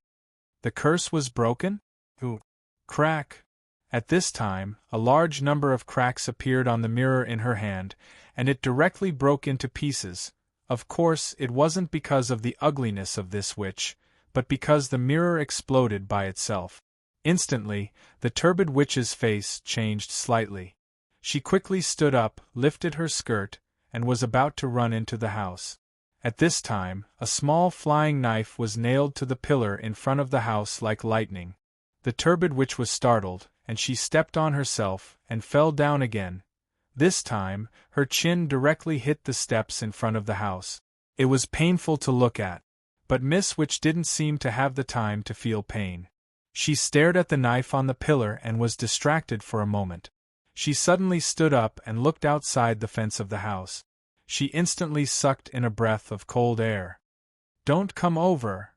The curse was broken? Ooh. Crack. At this time, a large number of cracks appeared on the mirror in her hand, and it directly broke into pieces. Of course, it wasn't because of the ugliness of this witch, but because the mirror exploded by itself. Instantly, the turbid witch's face changed slightly. She quickly stood up, lifted her skirt, and was about to run into the house. At this time, a small flying knife was nailed to the pillar in front of the house like lightning. The turbid witch was startled, and she stepped on herself and fell down again. This time, her chin directly hit the steps in front of the house. It was painful to look at, but Miss Witch didn't seem to have the time to feel pain. She stared at the knife on the pillar and was distracted for a moment. She suddenly stood up and looked outside the fence of the house. She instantly sucked in a breath of cold air. Don't come over.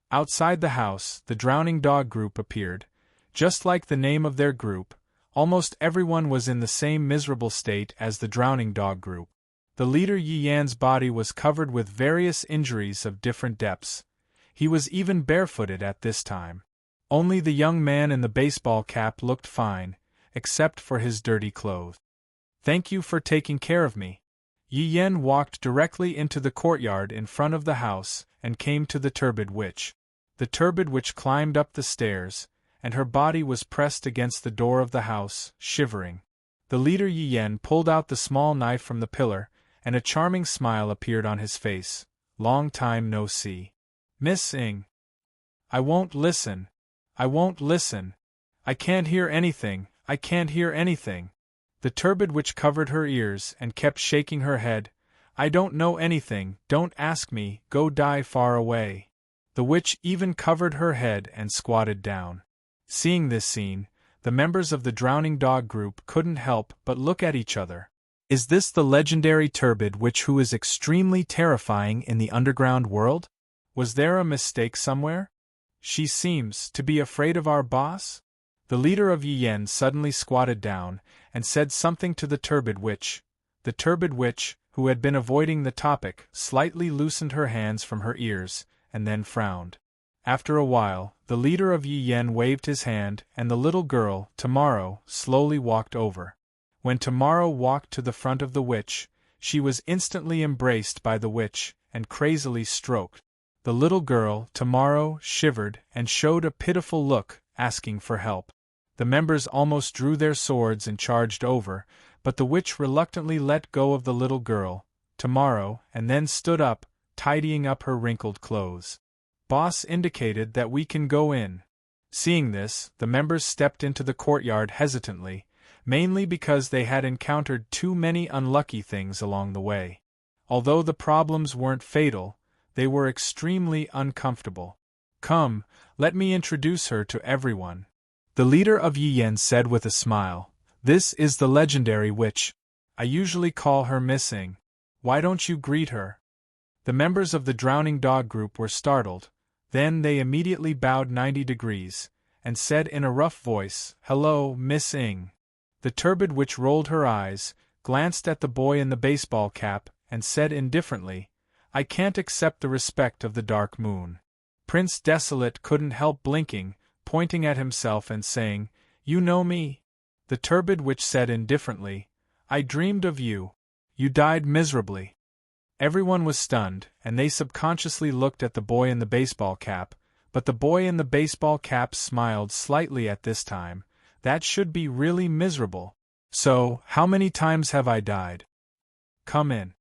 Outside the house, the Drowning Dog group appeared. Just like the name of their group, almost everyone was in the same miserable state as the Drowning Dog group. The leader Yi Yan's body was covered with various injuries of different depths. He was even barefooted at this time. Only the young man in the baseball cap looked fine, except for his dirty clothes. Thank you for taking care of me. Yi Yan walked directly into the courtyard in front of the house and came to the turbid witch. The turbid witch climbed up the stairs, and her body was pressed against the door of the house, shivering. The leader Yi Yan pulled out the small knife from the pillar, and a charming smile appeared on his face. Long time no see. Miss Ing. I won't listen. I won't listen. I can't hear anything. I can't hear anything. The turbid witch covered her ears and kept shaking her head. I don't know anything, don't ask me, go die far away. The witch even covered her head and squatted down. Seeing this scene, the members of the Drowning Dog group couldn't help but look at each other. Is this the legendary turbid witch who is extremely terrifying in the underground world? Was there a mistake somewhere? She seems to be afraid of our boss? The leader of Yi Yan suddenly squatted down and said something to the turbid witch. The turbid witch, who had been avoiding the topic, slightly loosened her hands from her ears, and then frowned. After a while, the leader of Yi Yan waved his hand, and the little girl, Tomorrow, slowly walked over. When Tomorrow walked to the front of the witch, she was instantly embraced by the witch, and crazily stroked. The little girl, Tomorrow, shivered and showed a pitiful look, asking for help. The members almost drew their swords and charged over, but the witch reluctantly let go of the little girl, Tomorrow, and then stood up, tidying up her wrinkled clothes. Boss indicated that we can go in. Seeing this, the members stepped into the courtyard hesitantly, mainly because they had encountered too many unlucky things along the way. Although the problems weren't fatal, they were extremely uncomfortable. Come, let me introduce her to everyone. The leader of Yi Yan said with a smile, This is the legendary witch. I usually call her Miss Ing. Why don't you greet her? The members of the Drowning Dog group were startled. Then they immediately bowed 90 degrees, and said in a rough voice, Hello, Miss Ing. The turbid witch rolled her eyes, glanced at the boy in the baseball cap, and said indifferently, I can't accept the respect of the dark moon. Prince Desolate couldn't help blinking, pointing at himself and saying, You know me? The turbid witch said indifferently, I dreamed of you. You died miserably. Everyone was stunned, and they subconsciously looked at the boy in the baseball cap, but the boy in the baseball cap smiled slightly at this time. That should be really miserable. So, how many times have I died? Come in.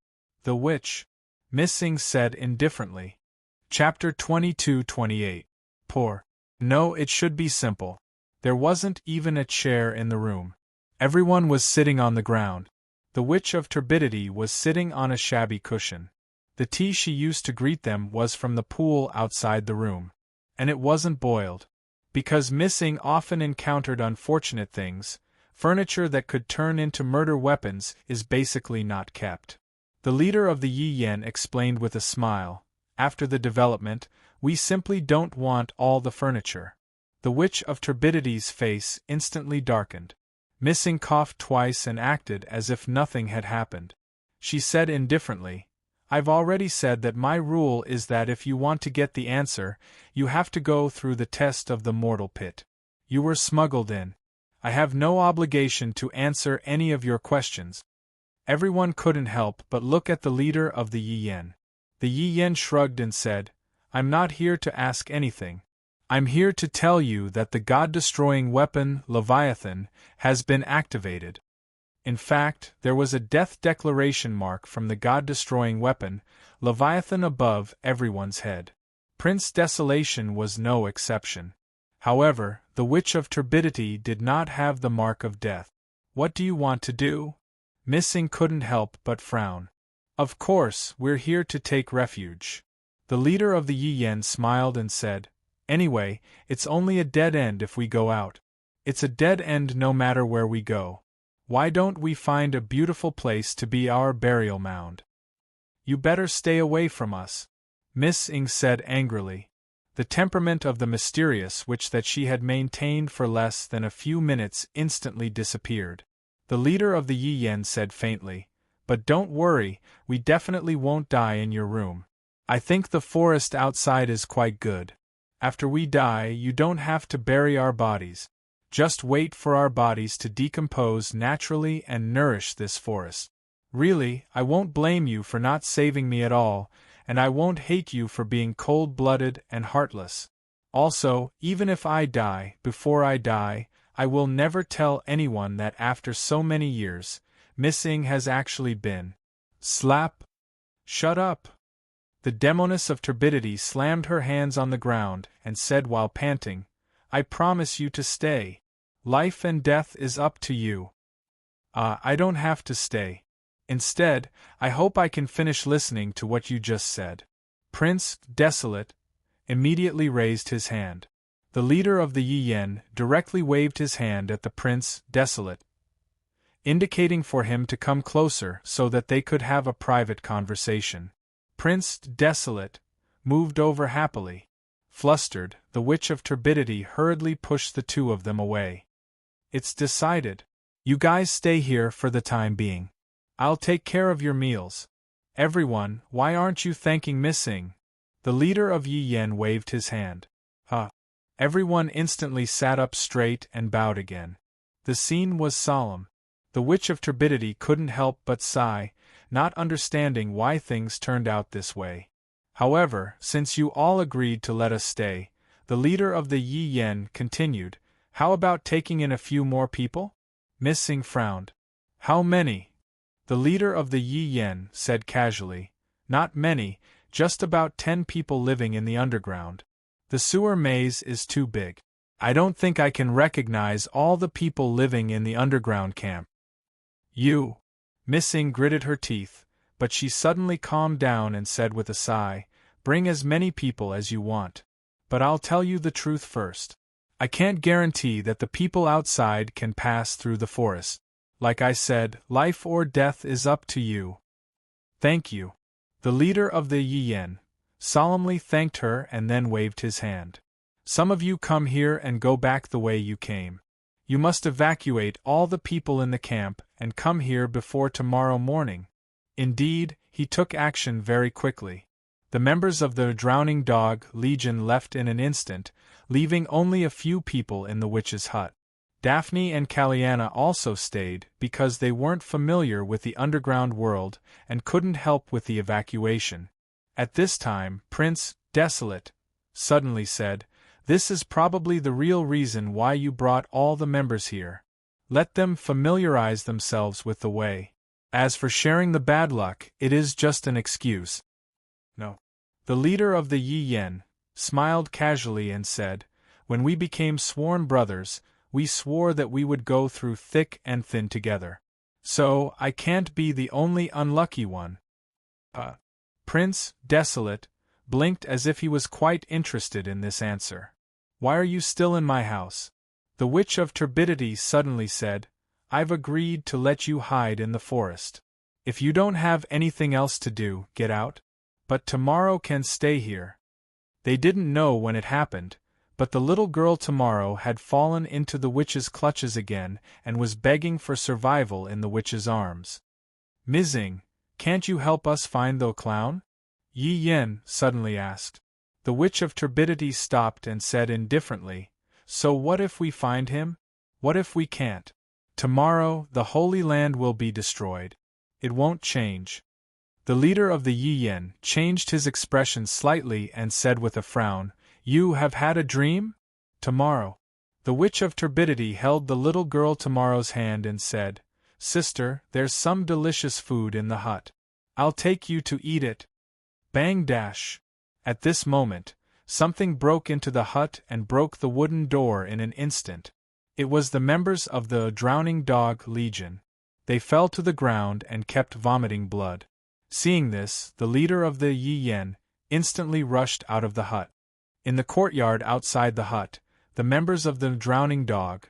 The witch. Missing said indifferently. Chapter 22-28. Poor. No, it should be simple. There wasn't even a chair in the room. Everyone was sitting on the ground. The Witch of Turbidity was sitting on a shabby cushion. The tea she used to greet them was from the pool outside the room. And it wasn't boiled. Because Missing often encountered unfortunate things, furniture that could turn into murder weapons is basically not kept. The leader of the Yi Yen explained with a smile, after the development, we simply don't want all the furniture. The Witch of Turbidity's face instantly darkened. Missing coughed twice and acted as if nothing had happened. She said indifferently, I've already said that my rule is that if you want to get the answer, you have to go through the test of the mortal pit. You were smuggled in. I have no obligation to answer any of your questions. Everyone couldn't help but look at the leader of the Yi Yen. The Yi Yen shrugged and said, I'm not here to ask anything. I'm here to tell you that the god-destroying weapon, Leviathan, has been activated. In fact, there was a death declaration mark from the god-destroying weapon, Leviathan, above everyone's head. Prince Desolation was no exception. However, the Witch of Turbidity did not have the mark of death. What do you want to do? Missing couldn't help but frown. Of course, we're here to take refuge. The leader of the Yi Yen smiled and said, Anyway, it's only a dead end if we go out. It's a dead end no matter where we go. Why don't we find a beautiful place to be our burial mound? You better stay away from us, Missing said angrily. The temperament of the mysterious witch that she had maintained for less than a few minutes instantly disappeared. The leader of the Yi Yen said faintly, But don't worry, we definitely won't die in your room. I think the forest outside is quite good. After we die, you don't have to bury our bodies. Just wait for our bodies to decompose naturally and nourish this forest. Really, I won't blame you for not saving me at all, and I won't hate you for being cold-blooded and heartless. Also, even if I die, before I die, I will never tell anyone that after so many years, Missing has actually been. Slap! Shut up! The Demoness of Turbidity slammed her hands on the ground and said while panting, I promise you to stay. Life and death is up to you. I don't have to stay. Instead, I hope I can finish listening to what you just said. Prince Desolate immediately raised his hand. The leader of the Yi Yen directly waved his hand at the Prince Desolate, indicating for him to come closer so that they could have a private conversation. Prince Desolate moved over happily. Flustered, the Witch of Turbidity hurriedly pushed the two of them away. It's decided. You guys stay here for the time being. I'll take care of your meals. Everyone, why aren't you thanking Missing? The leader of Yi Yen waved his hand. Everyone instantly sat up straight and bowed again. The scene was solemn. The Witch of Turbidity couldn't help but sigh, not understanding why things turned out this way. However, since you all agreed to let us stay, the leader of the Yi Yen continued, how about taking in a few more people? Missing frowned. How many? The leader of the Yi Yen said casually, not many, just about 10 people living in the underground. The sewer maze is too big. I don't think I can recognize all the people living in the underground camp. You. Missing gritted her teeth, but she suddenly calmed down and said with a sigh, bring as many people as you want. But I'll tell you the truth first. I can't guarantee that the people outside can pass through the forest. Like I said, life or death is up to you. Thank you. The leader of the Yi Yen solemnly thanked her and then waved his hand. Some of you come here and go back the way you came. You must evacuate all the people in the camp and come here before tomorrow morning. Indeed, he took action very quickly. The members of the Drowning Dog Legion left in an instant, leaving only a few people in the witch's hut. Daphne and Caliana also stayed because they weren't familiar with the underground world and couldn't help with the evacuation. At this time, Prince Desolate suddenly said, this is probably the real reason why you brought all the members here. Let them familiarize themselves with the way. As for sharing the bad luck, it is just an excuse. The leader of the Yi Yen smiled casually and said, "When we became sworn brothers, we swore that we would go through thick and thin together. So, I can't be the only unlucky one." Prince, desolate, blinked as if he was quite interested in this answer. "Why are you still in my house?" The Witch of Turbidity suddenly said, "I've agreed to let you hide in the forest. If you don't have anything else to do, get out. But tomorrow can stay here." They didn't know when it happened, but the little girl tomorrow had fallen into the witch's clutches again and was begging for survival in the witch's arms. "Mizing, can't you help us find the clown?" Yi Yen suddenly asked. The Witch of Turbidity stopped and said indifferently, "So what if we find him? What if we can't? Tomorrow, the Holy Land will be destroyed. It won't change." The leader of the Yi Yen changed his expression slightly and said with a frown, "You have had a dream? Tomorrow." The Witch of Turbidity held the little girl tomorrow's hand and said, "Sister, there's some delicious food in the hut. I'll take you to eat it." Bang dash! At this moment, something broke into the hut and broke the wooden door in an instant. It was the members of the Drowning Dog Legion. They fell to the ground and kept vomiting blood. Seeing this, the leader of the Yi Yen instantly rushed out of the hut. In the courtyard outside the hut, the members of the Drowning Dog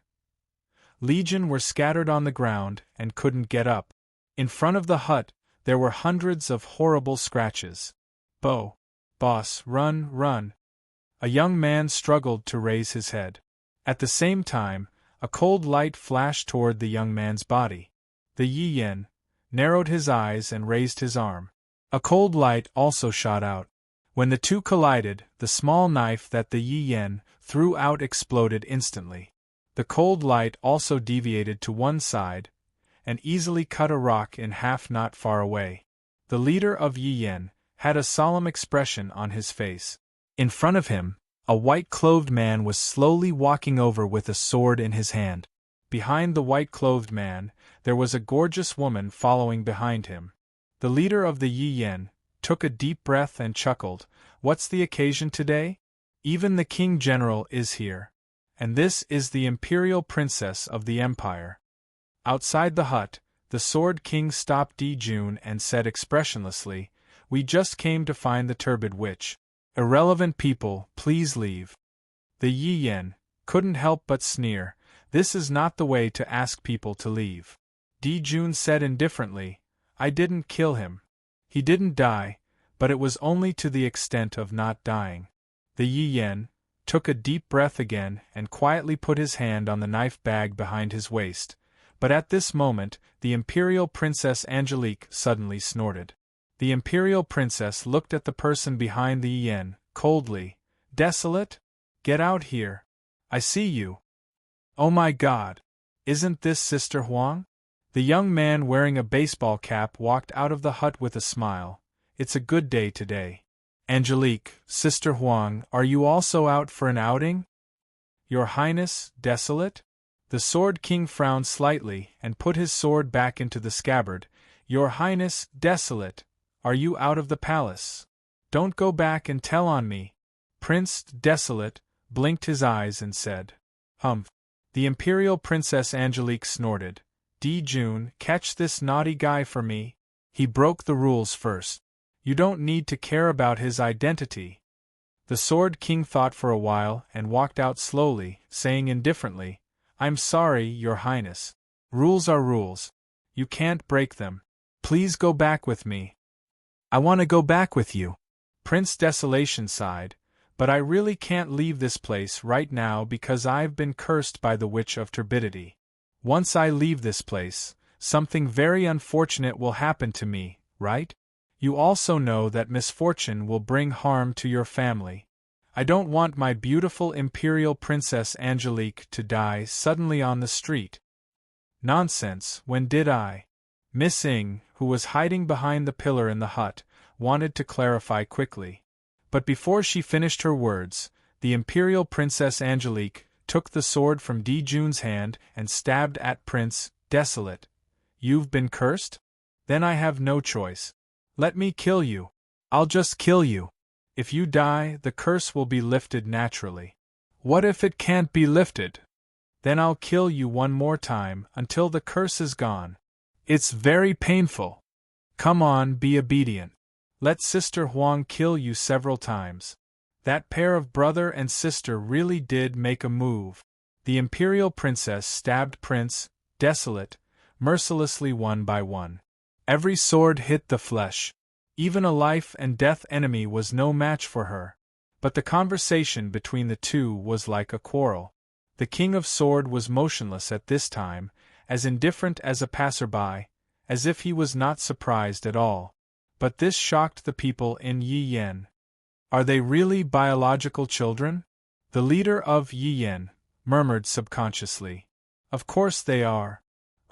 Legion were scattered on the ground and couldn't get up. In front of the hut, there were hundreds of horrible scratches. "Bo! Boss, run, run!" A young man struggled to raise his head. At the same time, a cold light flashed toward the young man's body. The Yi Yen narrowed his eyes and raised his arm. A cold light also shot out. When the two collided, the small knife that the Yi Yen threw out exploded instantly. The cold light also deviated to one side and easily cut a rock in half not far away. The leader of Yi Yen had a solemn expression on his face. In front of him, a white-clothed man was slowly walking over with a sword in his hand. Behind the white-clothed man, there was a gorgeous woman following behind him. The leader of the Yi Yen took a deep breath and chuckled, "What's the occasion today? Even the King General is here. And this is the Imperial Princess of the Empire." Outside the hut, the Sword King stopped Jun and said expressionlessly, "We just came to find the turbid witch. Irrelevant people, please leave." The Yi Yen couldn't help but sneer. This is not the way to ask people to leave. Jun said indifferently, "I didn't kill him. He didn't die, but it was only to the extent of not dying." The Yi Yen took a deep breath again and quietly put his hand on the knife bag behind his waist, but at this moment, the Imperial Princess Angelique suddenly snorted. The Imperial Princess looked at the person behind the Yi Yen, coldly. "Desolate? Get out here. I see you. Oh my God! Isn't this Sister Huang?" The young man wearing a baseball cap walked out of the hut with a smile. "It's a good day today. Angelique, Sister Huang, are you also out for an outing?" "Your Highness, Desolate?" The Sword King frowned slightly and put his sword back into the scabbard. "Your Highness, Desolate, are you out of the palace? Don't go back and tell on me." Prince Desolate blinked his eyes and said, "Humph." The Imperial Princess Angelique snorted. Jun, catch this naughty guy for me. He broke the rules first. You don't need to care about his identity." The Sword King thought for a while and walked out slowly, saying indifferently, "I'm sorry, Your Highness. Rules are rules. You can't break them. Please go back with me." "I want to go back with you." Prince Desolation sighed, "but I really can't leave this place right now because I've been cursed by the Witch of Turbidity. Once I leave this place, something very unfortunate will happen to me, right? You also know that misfortune will bring harm to your family. I don't want my beautiful Imperial Princess Angelique to die suddenly on the street." "Nonsense, when did I?" Miss Ing, who was hiding behind the pillar in the hut, wanted to clarify quickly. But before she finished her words, the Imperial Princess Angelique took the sword from Jun's hand and stabbed at Prince Desolate. "You've been cursed? Then I have no choice. Let me kill you. I'll just kill you." If you die, the curse will be lifted naturally. What if it can't be lifted? Then I'll kill you one more time until the curse is gone. It's very painful. Come on, be obedient. Let Sister Huang kill you several times. That pair of brother and sister really did make a move. The imperial princess stabbed Prince Desolate mercilessly one by one. Every sword hit the flesh. Even a life and death enemy was no match for her. But the conversation between the two was like a quarrel. The King of Sword was motionless at this time, as indifferent as a passerby, as if he was not surprised at all. But this shocked the people in Yi Yen. Are they really biological children? The leader of Yi Yen murmured subconsciously. Of course they are.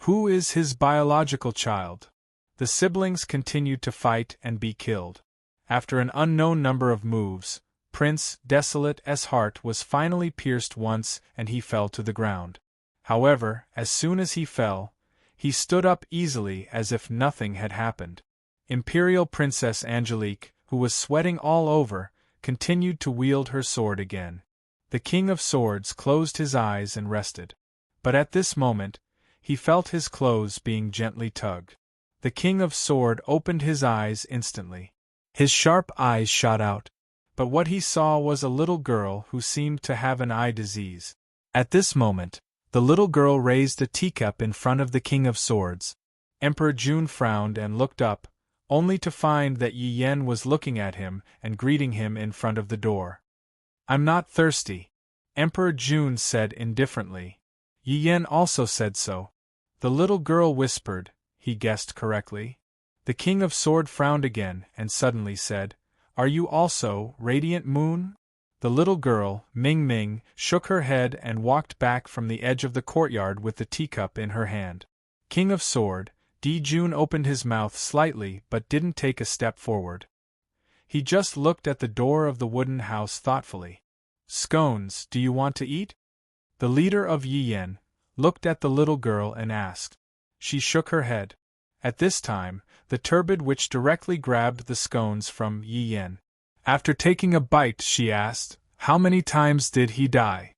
Who is his biological child? The siblings continued to fight and be killed. After an unknown number of moves, Prince Desolate's heart was finally pierced once and he fell to the ground. However, as soon as he fell, he stood up easily as if nothing had happened. Imperial Princess Angelique, who was sweating all over, continued to wield her sword again. The King of Swords closed his eyes and rested. But at this moment, he felt his clothes being gently tugged. The King of Sword opened his eyes instantly. His sharp eyes shot out. But what he saw was a little girl who seemed to have an eye disease. At this moment, the little girl raised a teacup in front of the King of Swords. Emperor Jun frowned and looked up, only to find that Yi Yen was looking at him and greeting him in front of the door. I'm not thirsty, Emperor Jun said indifferently. Yi Yen also said so. The little girl whispered, he guessed correctly. The King of Sword frowned again and suddenly said, Are you also, Radiant Moon? The little girl, Ming Ming, shook her head and walked back from the edge of the courtyard with the teacup in her hand. King of Sword, Di Jun opened his mouth slightly but didn't take a step forward. He just looked at the door of the wooden house thoughtfully. Scones, do you want to eat? The leader of Yi Yen looked at the little girl and asked. She shook her head. At this time, the turbid witch directly grabbed the scones from Yi Yen. After taking a bite, she asked, How many times did he die?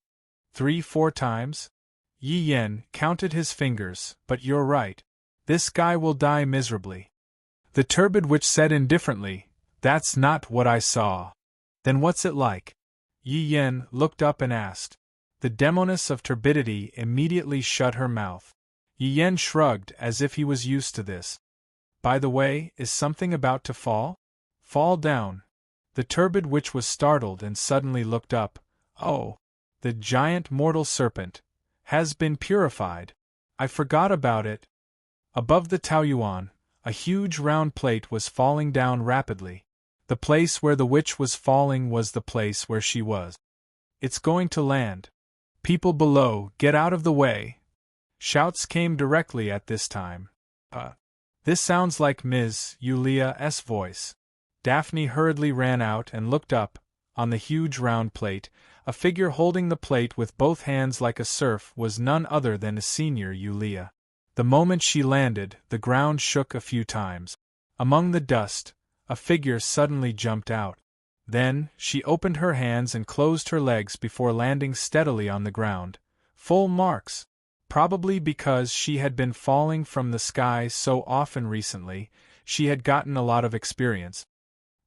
3-4 times? Yi Yen counted his fingers, but you're right. This guy will die miserably. The turbid witch said indifferently, That's not what I saw. Then what's it like? Yi Yen looked up and asked. The demoness of turbidity immediately shut her mouth. Yi Yen shrugged as if he was used to this. By the way, is something about to fall? Fall down. The turbid witch was startled and suddenly looked up. Oh, the giant mortal serpent has been purified. I forgot about it. Above the Taoyuan, a huge round plate was falling down rapidly. The place where the witch was falling was the place where she was. It's going to land. People below, get out of the way. Shouts came directly at this time. This sounds like Ms. Yulia's voice. Daphne hurriedly ran out and looked up. On the huge round plate, a figure holding the plate with both hands like a serf was none other than a senior Yulia. The moment she landed, the ground shook a few times. Among the dust, a figure suddenly jumped out. Then, she opened her hands and closed her legs before landing steadily on the ground. Full marks. Probably because she had been falling from the sky so often recently, she had gotten a lot of experience.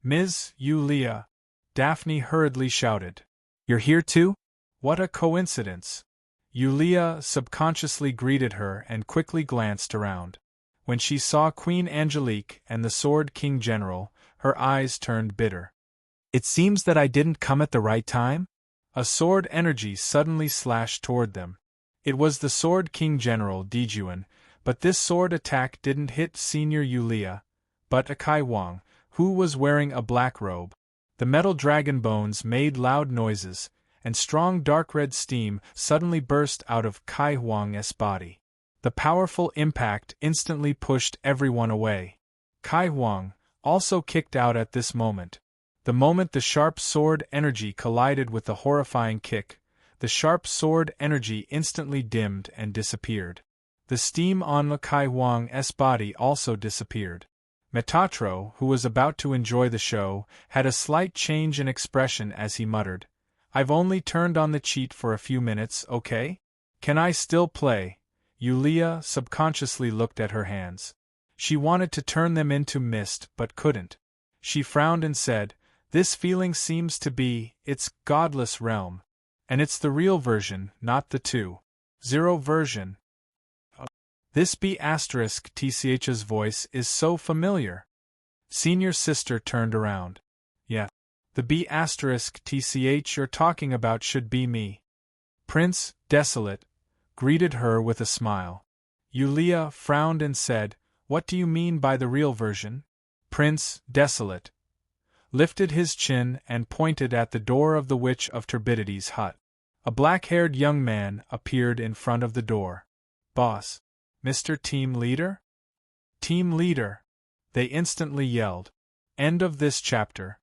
Ms. Yulia, Daphne hurriedly shouted. You're here too? What a coincidence. Yulia subconsciously greeted her and quickly glanced around. When she saw Queen Angelique and the Sword King General, her eyes turned bitter. It seems that I didn't come at the right time? A sword energy suddenly slashed toward them. It was the Sword King General Dijuan, but this sword attack didn't hit Senior Yulia, but a Kai Wang, who was wearing a black robe. The metal dragon bones made loud noises, and strong dark red steam suddenly burst out of Kai Wang's body. The powerful impact instantly pushed everyone away. Kai Wang also kicked out at this moment. The moment the sharp sword energy collided with the horrifying kick, the sharp sword energy instantly dimmed and disappeared. The steam on Kai Wang's body also disappeared. Metatro, who was about to enjoy the show, had a slight change in expression as he muttered, "I've only turned on the cheat for a few minutes, okay? Can I still play?" Yulia subconsciously looked at her hands. She wanted to turn them into mist but couldn't. She frowned and said, "This feeling seems to be its godless realm. And it's the real version, not the 2.0 version." This B*****''''''''''''''''''''''''''''''''''''''''''''''''''''''''''''''''''''''''''''''''''''''''''''''''''''''''"**. This senior sister turned around. "Yeah. The B******** you're talking about should be me." Prince, desolate, greeted her with a smile. Yulia frowned and said, "What do you mean by the real version?" Prince, desolate, lifted his chin and pointed at the door of the Witch of Turbidity's hut. A black-haired young man appeared in front of the door. "Boss? Mr. Team Leader?" "Team Leader!" they instantly yelled. End of this chapter.